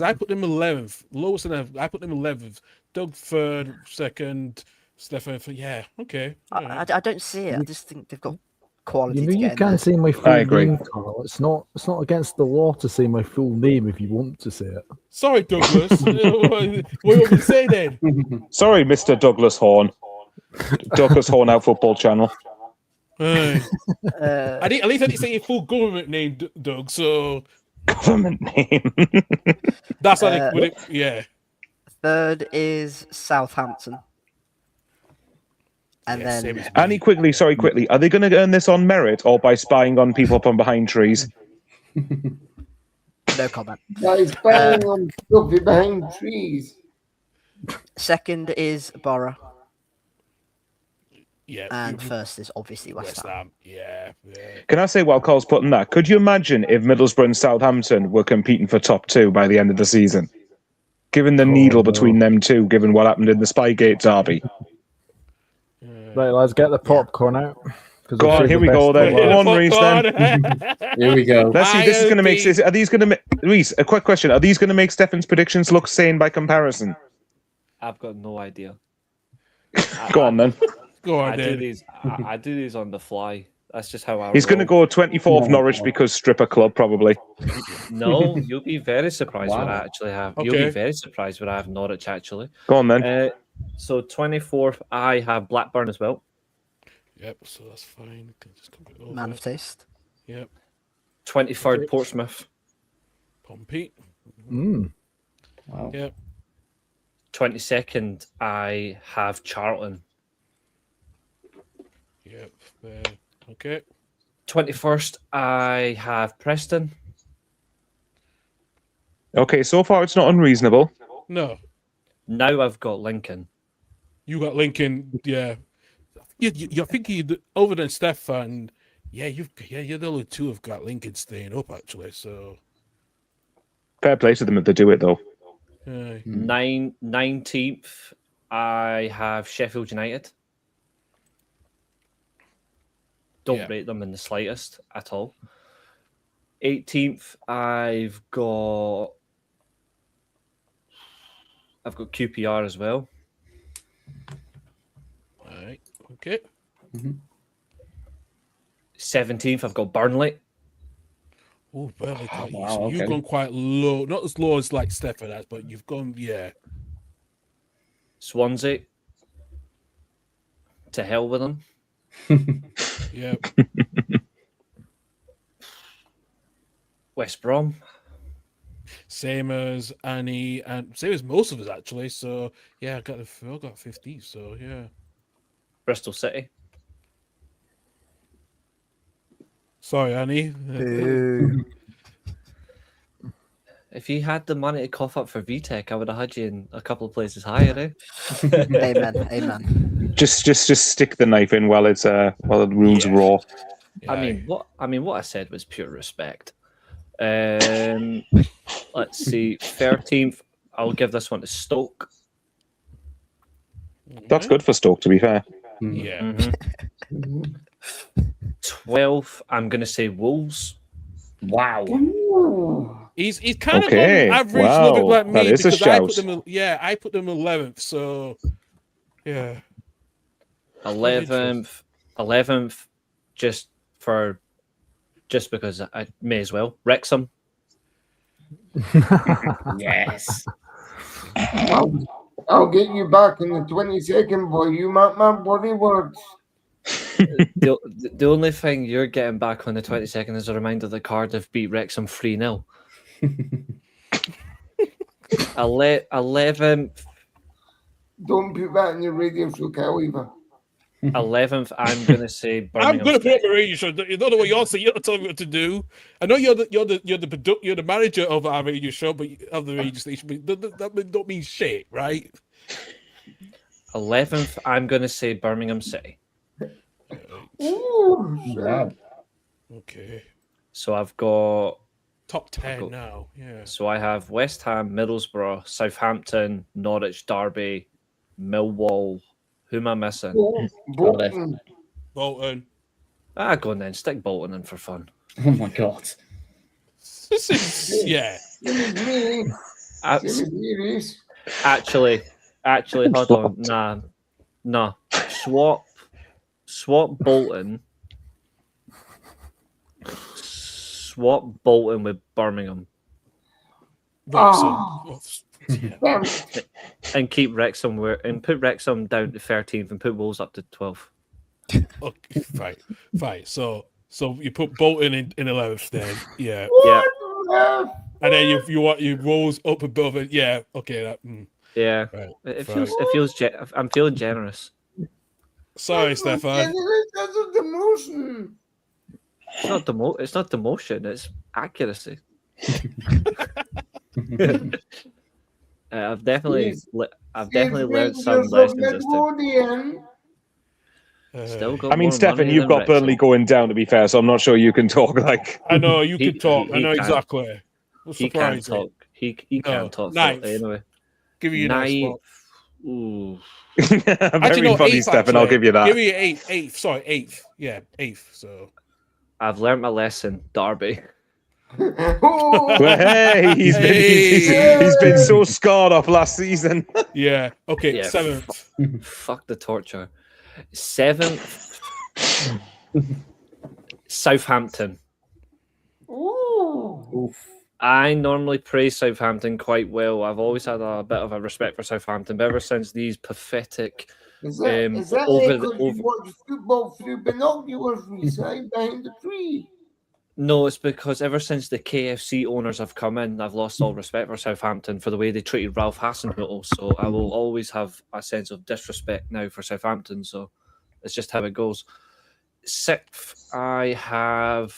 I put them 11th, lowest than I put them 11th. Doug 3rd, 2nd, Stefan. Yeah, okay. I don't see it. I just think they've got quality. You can't say my full name, Carl. It's not against the law to say my full name if you want to say it. Sorry, Douglas. What do you want me to say then? Sorry, Mr. Douglas Horn. Douglas Horn Out Football Channel. At least I didn't say your full government name, Doug. So government name. That's like yeah. 3rd is Southampton. And then Annie, quickly. Are they going to earn this on merit or by spying on people from behind trees? No comment. By spying on stuff behind trees. 2nd is Borough. Yeah. And 1st is obviously West Ham. Yeah. Can I say while Carl's putting that? Could you imagine if Middlesbrough and Southampton were competing for top 2 by the end of the season? Given the needle between them two, given what happened in the Spygate derby. Right, let's get the popcorn out. Go on, here we go then. Go on, Reese then. Here we go. Let's see, this is going to make... Are these going to make... Reese, a quick question. Are these going to make Stefan's predictions look sane by comparison? I've got no idea. Go on then. Go on, I do these on the fly. That's just how I He's going to go 24th Norwich because stripper club, probably. No, you'll be very surprised what I actually have. Okay. You'll be very surprised what I have Norwich, actually. Go on, then. So 24th, I have Blackburn as well. Yep, so that's fine. Can just come over. Man of taste. Yep. 23rd, Portsmouth. Pompey. Wow. Yep. 22nd, I have Charlton. Yep. Okay. 21st, I have Preston. Okay, so far it's not unreasonable. No. Now I've got Lincoln. You got Lincoln, yeah. You're thinking over than Stefan. Yeah, you're the only two who've got Lincoln staying up actually. So Fair play to them if they do it though. 19th, I have Sheffield United. Don't rate them in the slightest at all. 18th, I've got QPR as well. All right. Okay. 17th, I've got Burnley. Oh, Burnley. Wow, So you've gone quite low. Not as low as like Stefan has, but you've gone, yeah. Swansea. To hell with them. Yeah. West Brom. Same as Annie and same as most of us actually. So yeah, I got 50. So yeah. Bristol City. Sorry, Annie. If you had the money to cough up for VTech, I would have had you in a couple of places higher, eh? Amen. Just stick the knife in while the wound's raw. I mean, what I said was pure respect. Let's see, 13th. I'll give this one to Stoke. That's good for Stoke, to be fair. Yeah. 12th, I'm going to say Wolves. Wow. He's kind Okay. of on average, Wow. a little bit like me, That is a because I put shout. them. I put them 11th. So, yeah. 11th, just because I may as well. Wrexham. Yes. I'll get you back in the 22nd, boy. You mark my bloody words. The only thing you're getting back on the 22nd is a reminder that Cardiff beat Wrexham 3-0. 11th. Don't put that in your radio show, Caliver. 11th, I'm going to say Birmingham. I'm going to put up a radio show. You don't know what you're saying. You're not telling me what to do. I know you're the manager of our radio show, but of the radio station. But that don't mean shit, right? 11th, I'm going to say Birmingham City. Ooh, Wow. Okay. So I've got top 10 now. Yeah. So I have West Ham, Middlesbrough, Southampton, Norwich, Derby, Millwall. Who am I missing? Bolton. Bolton. Go on then. Stick Bolton in for fun. Oh my god. This is Actually, hold on. Nah. Swap Bolton. Swap Bolton with Birmingham. And keep Wrexham and put Wrexham down to 13th and put Wolves up to 12th. Okay, fine. So you put Bolton in 11th then, yeah. And then you want you rolls up above it, yeah. Okay, yeah. Right, it feels. I'm feeling generous. Sorry, Stefan. That's a demotion. It's not demotion. It's accuracy. I've definitely learned some lessons this time. Still got I mean, more Stefan, money you've than got Wrexham. Burnley going down, to be fair, so I'm not sure you can talk like. I know you can talk. I know can't. exactly. He can't talk. He can't talk. Ninth. Anyway, Give you ninth. Spot. Ooh. Very funny, Stefan. I'll give you that. Give me eighth. Sorry, eighth. Yeah, eighth. So I've learned my lesson. Derby. Well, hey, he's been so scarred off last season. Yeah. Okay. Yeah, Seventh. Fuck the torture. 7th. Southampton. Ooh. I normally praise Southampton quite well. I've always had a bit of a respect for Southampton, but ever since these pathetic Is that over you watch football through binoculars inside behind the tree? No, it's because ever since the KFC owners have come in, I've lost all respect for Southampton for the way they treated Ralph Hasenhüttl. So I will always have a sense of disrespect now for Southampton. So it's just how it goes. 6th, I have.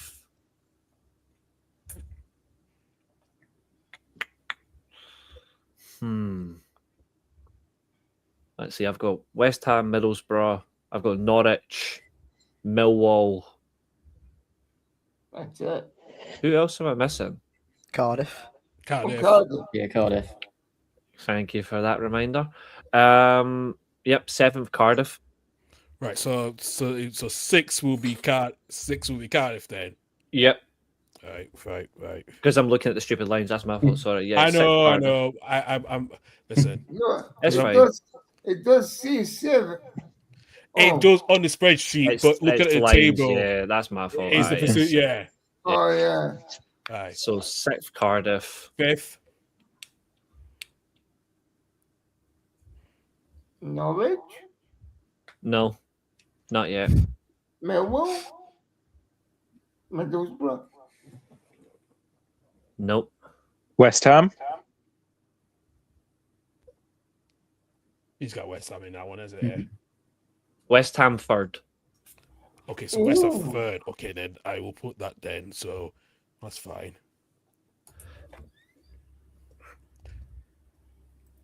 Let's see. I've got West Ham, Middlesbrough. I've got Norwich, Millwall. That's it. Who else am I missing? Cardiff. Cardiff. Yeah, Cardiff. Thank you for that reminder. Yep, 7th Cardiff. Right. So 6 will be Cardiff then. Yep. Right. Because I'm looking at the stupid lines. That's my fault. Sorry. Yeah. I know. 6th Cardiff. I'm listen. No, That's fine. It does say 7. It does on the spreadsheet, but look at the lines, table. Yeah, that's my fault. It's the pursuit. Yeah. Oh yeah. Right. So 6th Cardiff. 5th. Norwich. No, not yet. Millwall. Middlesbrough. Nope. West Ham. He's got West Ham in that one, isn't it? West Ham 3rd. Okay, so West Ham 3rd. Okay, then I will put that then. So that's fine.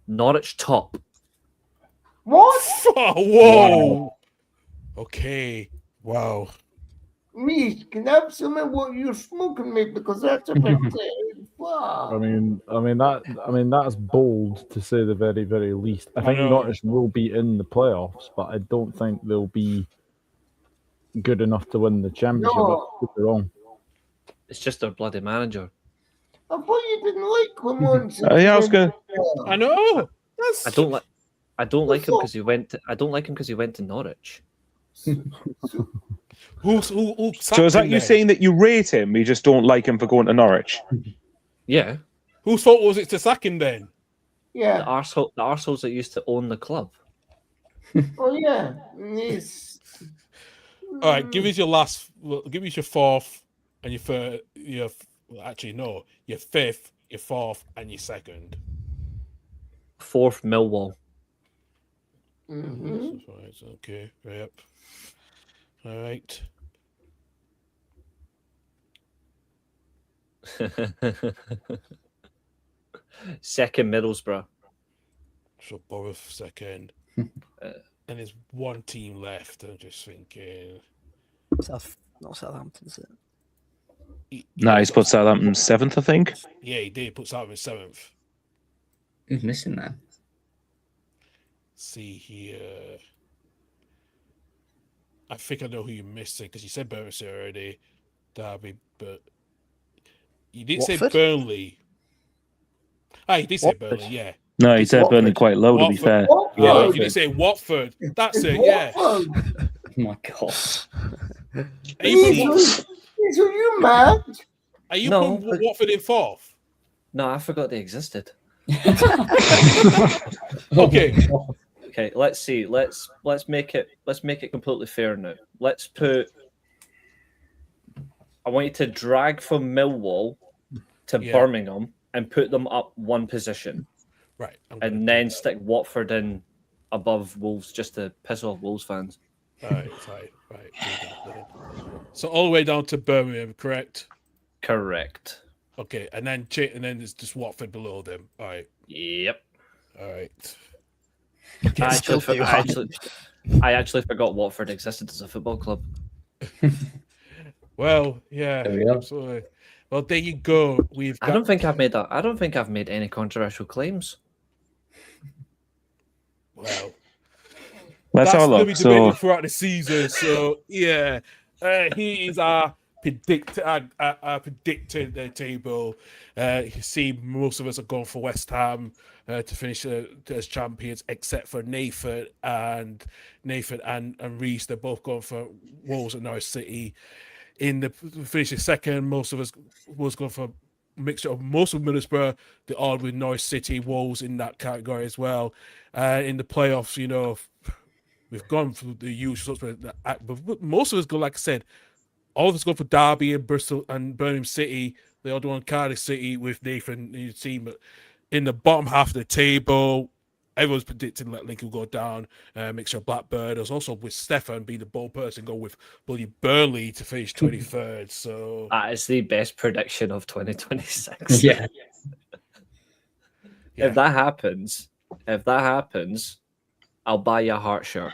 Norwich top. What? Whoa. Okay. Wow. Reese, can I have some of what you're smoking, mate? Because that's a bit. Wow. I mean that's bold to say the very, very least. I think know. Norwich will be in the playoffs, but I don't think they'll be good enough to win the championship. No. I could be wrong. It's just their bloody manager. I thought you didn't like Clement. Yeah, I was going. I know. I don't like. I don't like him because he went. I don't like him because he went to Norwich. Who So is that you saying that you rate him? You just don't like him for going to Norwich? Yeah. Whose fault was it to sack him then? Yeah. The arseholes that used to own the club. Oh yeah. Yes. All right, give us your last. Well, give us your fourth and your third. Actually, no, your fifth, your fourth, and your second. Fourth, Millwall. Mm-hmm. Okay. Yep. All right. Second, Middlesbrough. So Borough second. And there's one team left. I'm just thinking. Not Southampton, is it? No, he's put Southampton 7th, I think. Yeah, he did put Southampton 7th. Who's missing there? See here. I think I know who you're missing because you said Burnley already, Derby, but you didn't say Watford? Burnley. Ah, you did say Watford. Burnley, yeah. No, he said Watford. Burnley quite low, to be Watford. fair. Yeah, Watford. you did say Watford. That's It's it, yeah. Watford. Oh my god. Are you Reese, are you mad? No, putting Watford in fourth? No, I forgot they existed. Okay. Okay, let's see. Let's make it completely fair now. Let's put. I want you to drag from Millwall to Yeah. Birmingham and put them up one position, Right. and then stick Watford in above Wolves just to piss off Wolves fans. Right. So all the way down to Birmingham, correct? Correct. Okay, and then there's just Watford below them. All right. Yep. All right. I actually forgot Watford existed as a football club. Well, yeah, There we go. absolutely. Well, there you go. I don't think I've made that. I don't think I've made any controversial claims. Well, Let's have a going to look. be debated So, throughout the season. So yeah, he is our predicted the table. You can see most of us are going for West Ham to finish as champions, except for Nathan and Reese. They're both going for Wolves and Norwich City. In the finishing second, most of us was going for a mixture of most of Middlesbrough, the odd with Norwich City, Wolves in that category as well. In the playoffs, we've gone through the usual sorts, but most of us go, like I said, all of us go for Derby and Bristol and Birmingham City. The other one, Cardiff City, with Nathan and your team. But in the bottom half of the table, everyone's predicting that Lincoln will go down. Mixture of Blackburn. There's also with Stefan being the bold person, go with bloody Burnley to finish 23rd. So That is the best prediction of 2026. Yeah. If that happens, I'll buy you a heart shirt.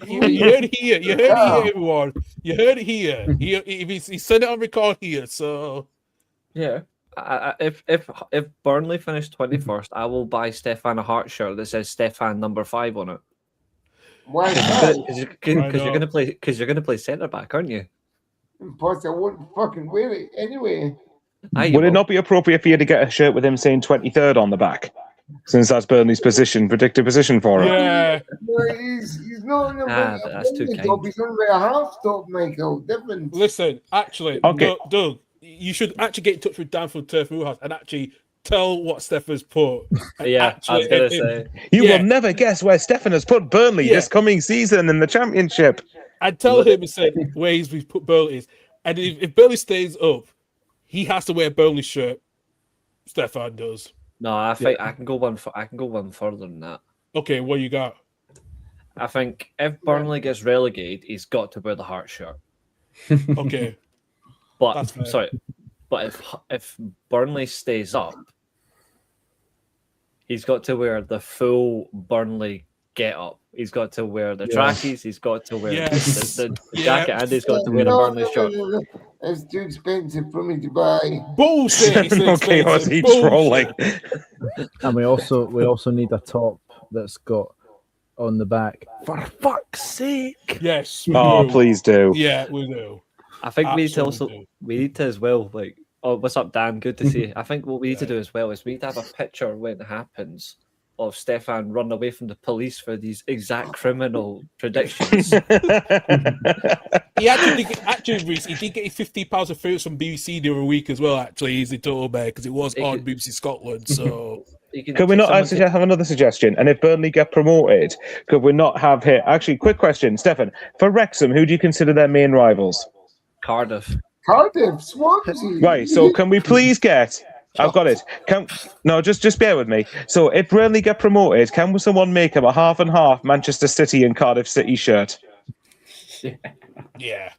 you heard it here. You heard it here, everyone. You heard it here. He said it on record here. So Yeah. If Burnley finish 21st, I will buy Stefan a heart shirt that says Stefan number 5 on it. Why? Because you're gonna play centre back, aren't you? Plus, I wouldn't fucking wear it anyway. would it not be appropriate for you to get a shirt with him saying 23rd on the back? Since that's Burnley's predicted position for him. yeah, No, he's not in but that's too kind. He's under a half top, Michael. Different. listen. Actually, Okay. Doug, you should actually get in touch with Danford Turf Moorhouse and actually tell what Stefan's put. Yeah, I was gonna say. You Yeah. will never guess where Stefan has put Burnley Yeah. this coming season in the Championship. I'd tell him and say where we've put Burnley is. And if Burnley stays up, he has to wear a Burnley shirt. Stefan does. No, I think I can go one. I can go one further than that. Okay, what you got? I think if Burnley gets relegated, he's got to wear the heart shirt. Okay. But That's fair. sorry, but if Burnley stays up, He's got to wear the full Burnley get up. He's got to wear the Yeah. trackies. He's got to wear Yes. the Yeah. jacket, and he's got to wear the Burnley shirt. It's too expensive for me to buy. Bullshit. It's Okay, was he expensive. trolling? And we also need a top that's got on the back. For fuck's sake! Yes. We Oh, do. please do. Yeah, we do. I think we need to Absolutely also do. as well, like, oh, what's up, Dan? Good to see you. I think what we need to do as well is we need to have a picture when it happens of Stefan running away from the police for these exact criminal predictions. He actually, Reece, he did get his £50 of fruits from BBC the other week as well. Actually, he's a total bear because it was on BBC Scotland. So Could we not have another suggestion? And if Burnley get promoted, could we not have here? Actually, quick question, Stefan. For Wrexham, who do you consider their main rivals? Cardiff. Cardiff, Swansea. Right. So can we please get? I've got it. Just bear with me. So if Burnley get promoted, can someone make him a half and half Manchester City and Cardiff City shirt? yeah,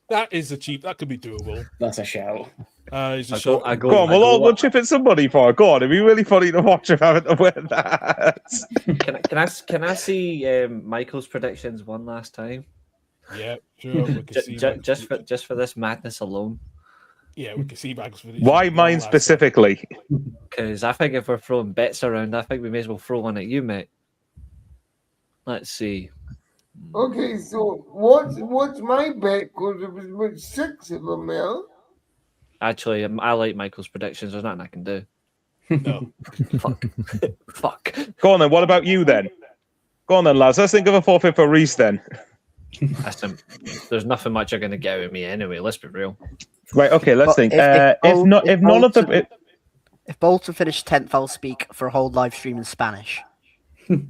that could be doable. That's a shout. Go on, we'll chip at somebody for it. Go on, it'd be really funny to watch him having to wear that. Can I see Michael's predictions one last time? Yeah, sure. We can see just for this madness alone. Yeah, we can see Michael's predictions. Why mine specifically? Because I think if we're throwing bets around, I think we may as well throw one at you, mate. Let's see. Okay, so what's my bet? Because it was about 6 of them, yeah? Actually, I like Michael's predictions. There's nothing I can do. No. Fuck. Go on then. What about you then? Go on then, lads. Let's think of a forfeit for Reece then. There's nothing much you're going to get with me anyway. Let's be real. Right. Okay. Let's think. If Bolton finish 10th, I'll speak for a whole live stream in Spanish. No.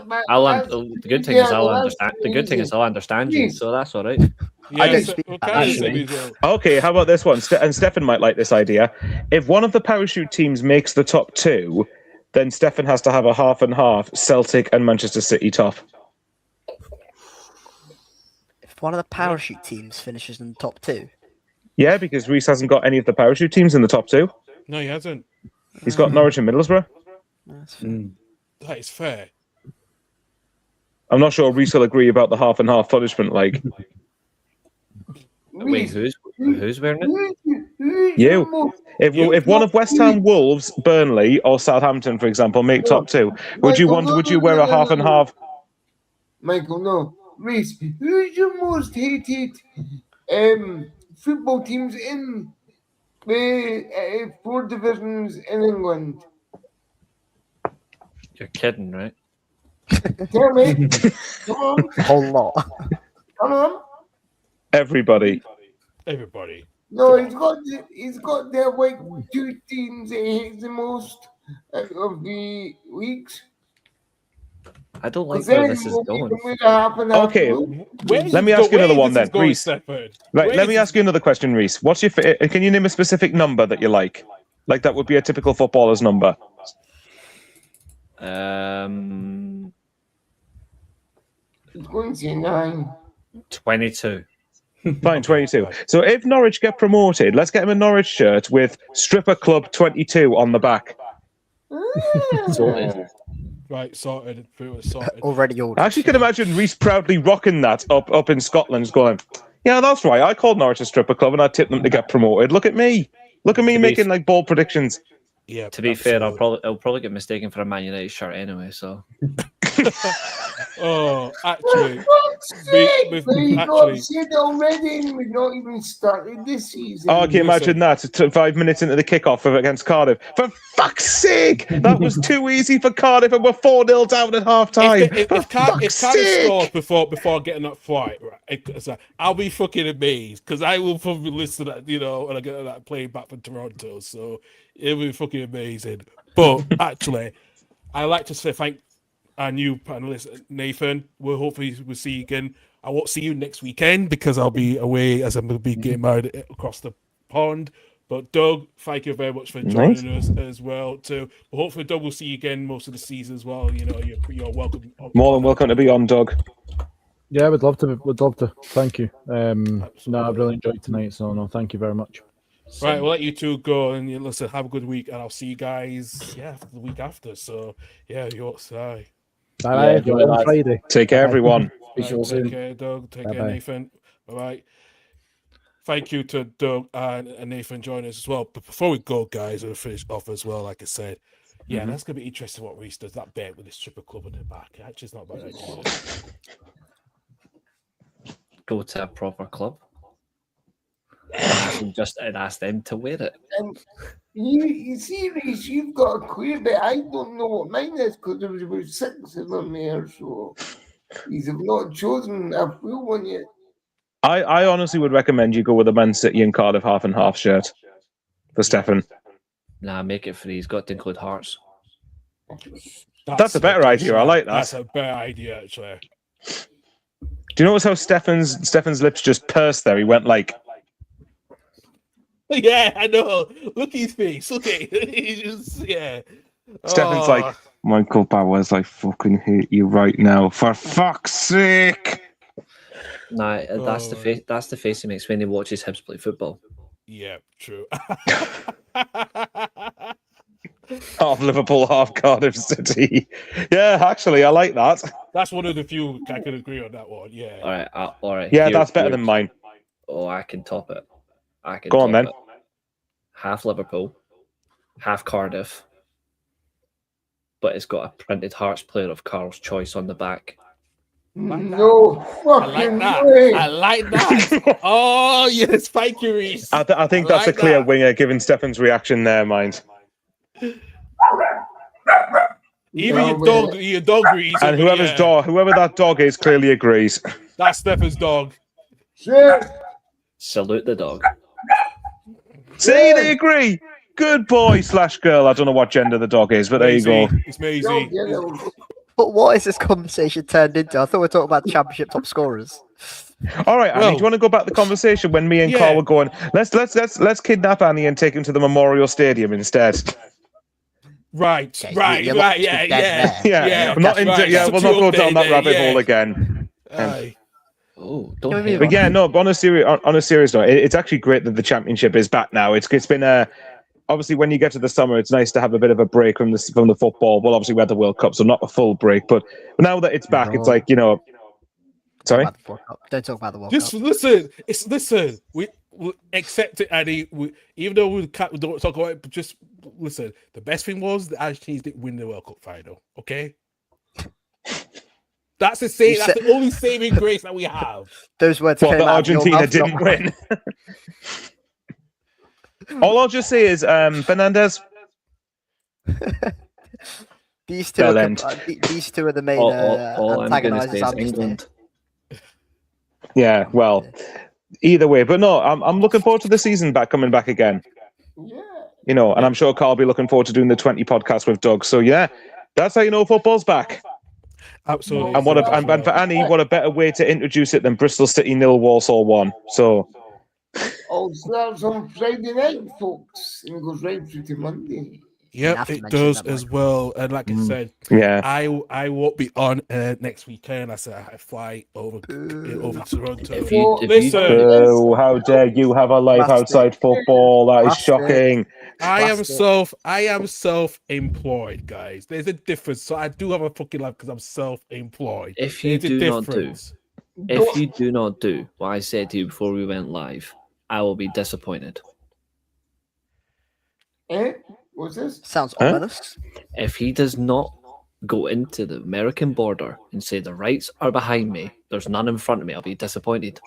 The good thing is I'll understand. The good thing is I'll understand you, so that's all right. I don't speak Spanish. Okay, how about this one? And Stefan might like this idea. If one of the parachute teams makes the top 2, then Stefan has to have a half and half Celtic and Manchester City top. If one of the parachute teams finishes in the top 2. Yeah, because Reece hasn't got any of the parachute teams in the top 2. No, he hasn't. He's got Norwich and Middlesbrough. That is fair. I'm not sure Reece will agree about the half and half punishment. Like, wait, who's wearing it? You. If one of West Ham, Wolves, Burnley, or Southampton, for example, make top 2, would you wear a half and half? Michael, no. Reece, who's your most hated football teams in the 4 divisions in England? You're kidding, right? Tell me. Come on. A whole lot. Come on. Everybody. No, he's got their like 2 teams that he hates the most out of the weeks. I don't like where this is going. Okay, let me ask you another one then, Reece. Right, let me ask you another question, Reece. Can you name a specific number that you like? Like that would be a typical footballer's number. It's going to say 9. 22. Fine, 22. So if Norwich get promoted, let's get him a Norwich shirt with Stripper Club 22 on the back. Sorted. Right, sorted. Already ordered. I actually can imagine Reece proudly rocking that up in Scotland, going, yeah, that's right. I called Norwich a stripper club and I tipped them to get promoted. Look at me. Look at me making like bold predictions. Yeah. To be fair, I'll probably get mistaken for a Man United shirt anyway, so. Oh, actually, we've said already, and we've not even started this season. Oh, can you imagine that? 5 minutes into the kickoff against Cardiff. For fuck's sake! That was too easy for Cardiff, and we're 4-0 down at half time. If Cardiff scores before getting that flight, right, I'll be fucking amazed because I will probably listen to that, when I get that plane back from Toronto. So it'll be fucking amazing. But actually, I like to say thank our new panelist Nathan. We'll see you again. I won't see you next weekend because I'll be away as I'm going to be getting married across the pond. But Doug, thank you very much for joining us as well too. But hopefully, Doug, will see you again most of the season as well. You're welcome. More than welcome to be on, Doug. Yeah, would love to. Thank you. No, I've really enjoyed tonight. So no, thank you very much. Right, we'll let you two go and listen. Have a good week, and I'll see you guys. The week after. So you're sorry. Bye. enjoy On that. Friday. Take care, Bye. everyone. Be sure Take soon. care, Doug. Take care, Bye-bye. Nathan. All right. Thank you to Doug and Nathan joining us as well. But before we go, guys, we'll finish off as well. Like I said, that's gonna be interesting what Reece does. That bet with his stripper club in the back. Actually, it's not a bad idea. Go to a proper club. And just ask them to wear it. And you see, Reece, you've got a queer bit. I don't know what mine is because there was about 6 of them there. So he's have not chosen a full one yet. I honestly would recommend you go with a Man City and Cardiff half and half shirt for Stefan. Nah, make it free. He's got to include hearts. That's a better idea. I like that. That's a better idea, actually. Do you notice how Stefan's lips just pursed there? He went like, Yeah, I know. Look at his face. Look at it. He's just Stefan's like, Michael Bowers, I fucking hate you right now. For fuck's sake. Nah, that's the face. That's the face he makes when he watches Hibs play football. Yeah, true. Half Liverpool, half Cardiff City. Yeah, actually, I like that. That's one of the few I can agree on that one. Yeah. All right. Yeah, that's better than mine. Oh, I can top it. I can. Go on, top then. it. Half Liverpool, half Cardiff, but it's got a printed Hearts player of Carl's choice on the back. No fucking way. I like that. Oh yes, thank you, Reece. I think that's like a clear that. winger, given Stefan's reaction there, mind. Even your dog agrees. And whoever that dog is clearly agrees. That's Stefan's dog. Shit. Salute the dog. See, they agree. Good boy / girl. I don't know what gender the dog is, but there you go. It's Maisie. But what is this conversation turned into? I thought we were talking about the championship top scorers. All right, Annie, do you want to go back to the conversation when me and Carl were going? Let's kidnap Annie and take him to the Memorial Stadium instead. Right. Okay, Yeah. we'll not go down that rabbit hole again. Oh, Don't don't be hate But yeah, no. On a serious note, it's actually great that the championship is back now. It's been obviously when you get to the summer, it's nice to have a bit of a break from the football. Well, obviously we had the World Cup, so not a full break. But now that it's back, it's like Sorry. Don't talk about the World Just Cup. listen. We accept it, Annie. Even though we don't talk about it, but just listen. The best thing was the Argentines didn't win the World Cup final. Okay. That's the only saving grace that we have. Those words. Well, came the out of your Argentina mouth, didn't not win. All I'll just say is Fernandez. These two are the main all I'm going to antagonizers. say is England. Yeah, well, either way, but no, I'm looking forward to the season coming back again. Yeah. And I'm sure Carl will be looking forward to doing the 20 podcast with Doug. So yeah, that's how you know football's back. Absolutely. And and for Annie, what a better way to introduce it than Bristol City 0, Walsall 1. So. Oh, starts on Friday night, folks, and goes right through to Monday. Yep, it does as well. And like I said, I won't be on next weekend. I said I fly over Toronto. Listen, how dare you have a life outside football? That is shocking. I am self-employed, guys. There's a difference. So I do have a fucking life because I'm self-employed. If you do not do what I said to you before we went live, I will be disappointed. What's this? Sounds ominous. If he does not go into the American border and say the rights are behind me, there's none in front of me, I'll be disappointed.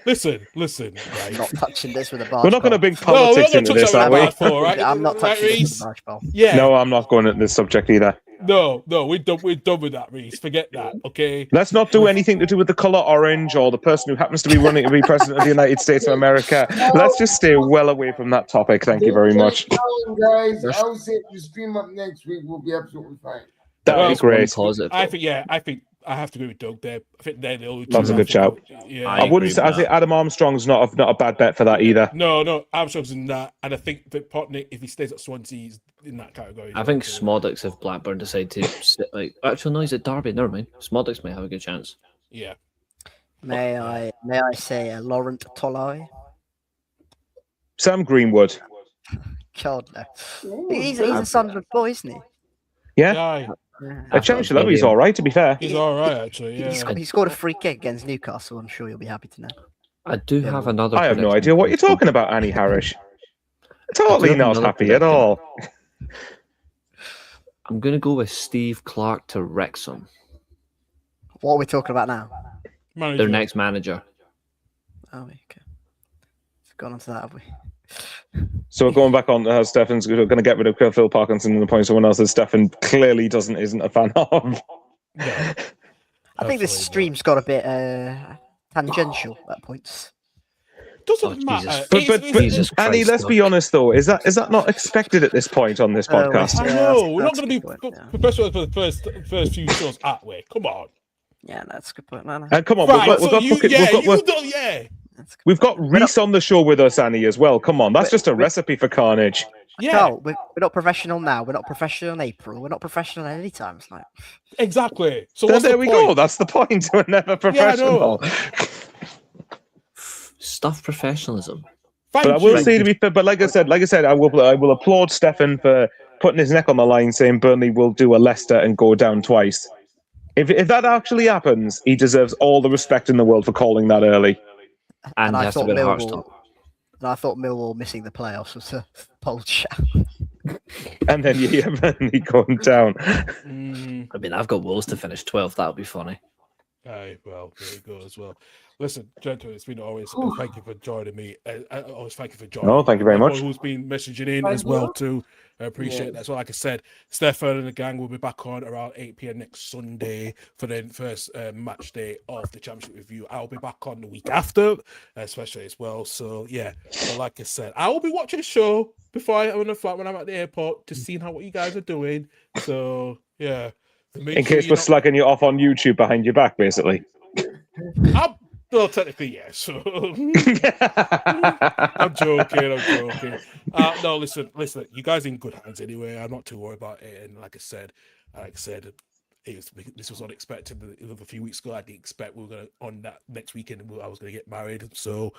Listen, right? Not touching this with a barge. We're not going to bring politics into this, are we? I'm not touching this with a barge ball. Yeah. No, I'm not going into this subject either. No, we're done with that, Reece. Forget that, okay? Let's not do anything to do with the colour orange or the person who happens to be running to be president of the United States of America. Let's just stay well away from that topic. Thank you very much. Guys, I'll set the stream up next week. We'll be absolutely fine. That'd be great. I think I have to agree with Doug there. I think they're the only two. That's a good shout. Yeah, I wouldn't say Adam Armstrong's not a bad bet for that either. No, Armstrong's in that, and I think that Potnick, if he stays at Swansea, he's in that category. I think Smodix, if Blackburn decide to sit, actually no, he's at Derby. Never mind. Smodix may have a good chance. Yeah. May I say Laurent Tolai? Sam Greenwood. God no. Oh, He's a Sunderland boy, isn't he? Yeah. Yeah, At Championship level, he's all right, to be fair. he's all right actually. Yeah. He scored a free kick against Newcastle. I'm sure you'll be happy to know. I do Yeah, have well, another. I have no prediction idea what for you're this one. talking about, Annie Harris. I Totally do have not another happy at prediction. all. I'm going to go with Steve Clark to Wrexham, What are we talking about now? Manager. their next manager. Oh, okay. We've gone on to that, have we? So we're going back on Stefan's going to get rid of Phil Parkinson and appoint someone else that Stefan clearly isn't a fan of. No, I think this absolutely stream's got a bit tangential at points. doesn't Oh, matter. Jesus. But Jesus Annie, Christ, let's be look. honest though, is that not expected at this point on this podcast? I Yeah, know we're not that's going a to good be point, yeah. professional for the first few shows, are we? Come on. Yeah, that's a good point. No, no. And come on, Right, we've so got you, fucking- yeah, we've got- you don't, yeah. That's a good We've point. got Reese on the show with us, Annie, as well. Come on, that's just a recipe for carnage. Yeah, Carl, we're not professional now. We're not professional in April. We're not professional at any time. It's like, exactly. So Then what's there the we point? go. That's the point. We're never Yeah, I professional. know. Stuff professionalism. Thank But I will you. say to be fair, but like I said, I will applaud Stefan for putting his neck on the line, saying Burnley will do a Leicester and go down twice. If that actually happens, he deserves all the respect in the world for calling that early. And I he has to thought go to Hearthstone. Millwall missing the playoffs was a bold shout. And then you hear Burnley going down. Mm, I mean, I've got Wolves to finish 12th. That would be funny. aye, well, there you go as well. Listen, gentlemen, it's been always thank you for joining me. I always thank you for joining. No, thank you very Everyone much. who's been messaging in as well too. I appreciate that. So, like I said, Stefan and the gang will be back on around 8 p.m. next Sunday for the first match day of the Championship Review. I'll be back on the week after, especially as well. So, yeah, but like I said, I will be watching the show before I'm on the flight when I'm at the airport, just seeing how what you guys are doing. So, yeah. In case we're slagging you off on YouTube behind your back, basically. Well, technically, yeah. So I'm joking. No, listen. You guys are in good hands anyway. I'm not too worried about it. And like I said, this was unexpected. A few weeks ago, I didn't expect we were going to on that next weekend. I was going to get married. So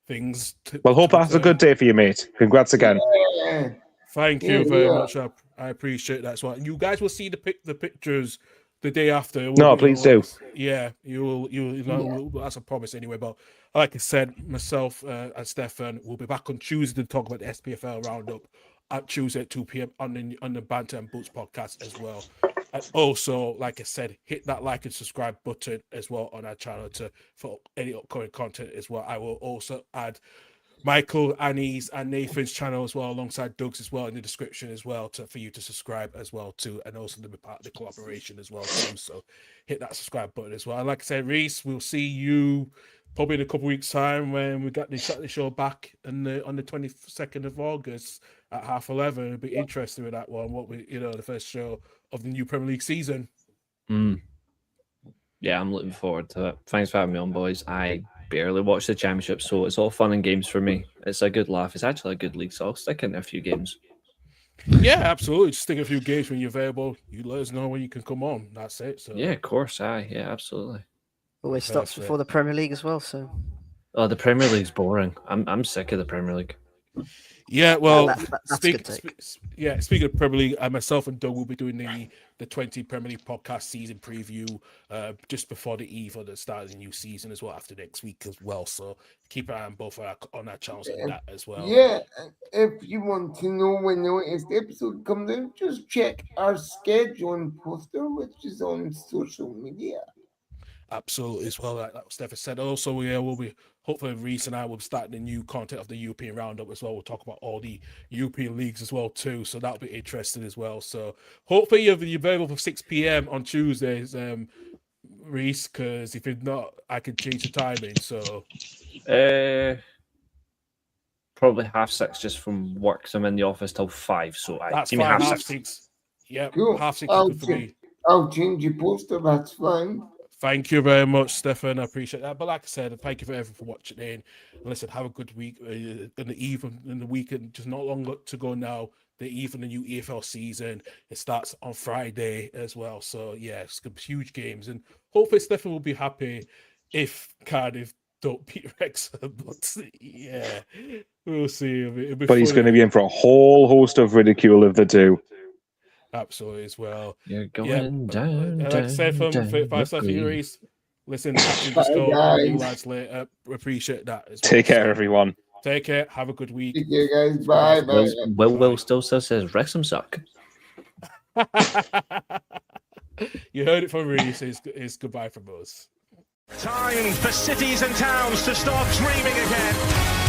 things. Well, hope that's a good day for you, mate. Congrats again. Yeah. Thank you very much. I appreciate that as well. You guys will see the pictures the day after. No, please do. Yeah, you will. You know, that's a promise anyway. But like I said, myself and Stefan will be back on Tuesday to talk about the SPFL roundup at Tuesday at 2 p.m. on the Bants and Boots podcast as well. And also, like I said, hit that like and subscribe button as well on our channel for any upcoming content as well. I will also add Michael, Annie's, and Nathan's channel as well, alongside Doug's as well in the description as well for you to subscribe as well too, and also to be part of the collaboration as well too. So hit that subscribe button as well. And like I said, Reese, we'll see you probably in a couple of weeks' time when we got the show back on the 22nd of August at 11:30. It'll be interesting with that one. The first show of the new Premier League season. Yeah, I'm looking forward to it. Thanks for having me on, boys. I barely watch the Championship, so it's all fun and games for me. It's a good laugh. It's actually a good league, so I'll stick in a few games. Yeah, absolutely. Just stick a few games when you're available. You let us know when you can come on. That's it. So Yeah, of course. Yeah, absolutely. Always starts Perfect. before the Premier League as well. So Oh, the Premier League's boring. I'm sick of the Premier League. yeah, well, that's a good take. Speaking of Premier League, myself and Doug will be doing the 20 Premier League podcast season preview just before the eve of the start of the new season as well, after next week as well. So keep an eye on both on our channels and that as well. Yeah, if you want to know when the latest episode comes out, just check our scheduling poster, which is on social media. Absolutely as well, like Stefan said. Also, we'll be hopefully Reese and I will be starting the new content of the European roundup as well. We'll talk about all the European leagues as well too, so that'll be interesting as well. So hopefully you're available for 6 p.m. on Tuesdays, Reese, because if you're not, I can change the timing. So Probably 6:30 just from work. So I'm in the office till 5. So that's give me fine. 6:30. 6:30. Yeah, Cool. 6:30 is good for me. I'll change your poster, that's fine. Thank you very much, Stefan. I appreciate that. But like I said, thank you for everyone for watching in. And listen, have a good week. In the weekend, just not long to go now. The new EFL season. It starts on Friday as well. So yeah, it's huge games, and hopefully Stefan will be happy if Cardiff don't beat Wrexham. But yeah, we'll see. It'll be But he's funny. going to be in for a whole host of ridicule if they do. Absolutely as well. You're going down. Like I said, from down, 5-star Ripley. Furies, listen, catching the score on you lads later. Appreciate that as well. Take care, So, everyone. take care. Have a good week. Take care, guys. Bye. Bye. Will still says Wrexham suck. You heard it from Reese. It's goodbye from us. Time for cities and towns to start dreaming again.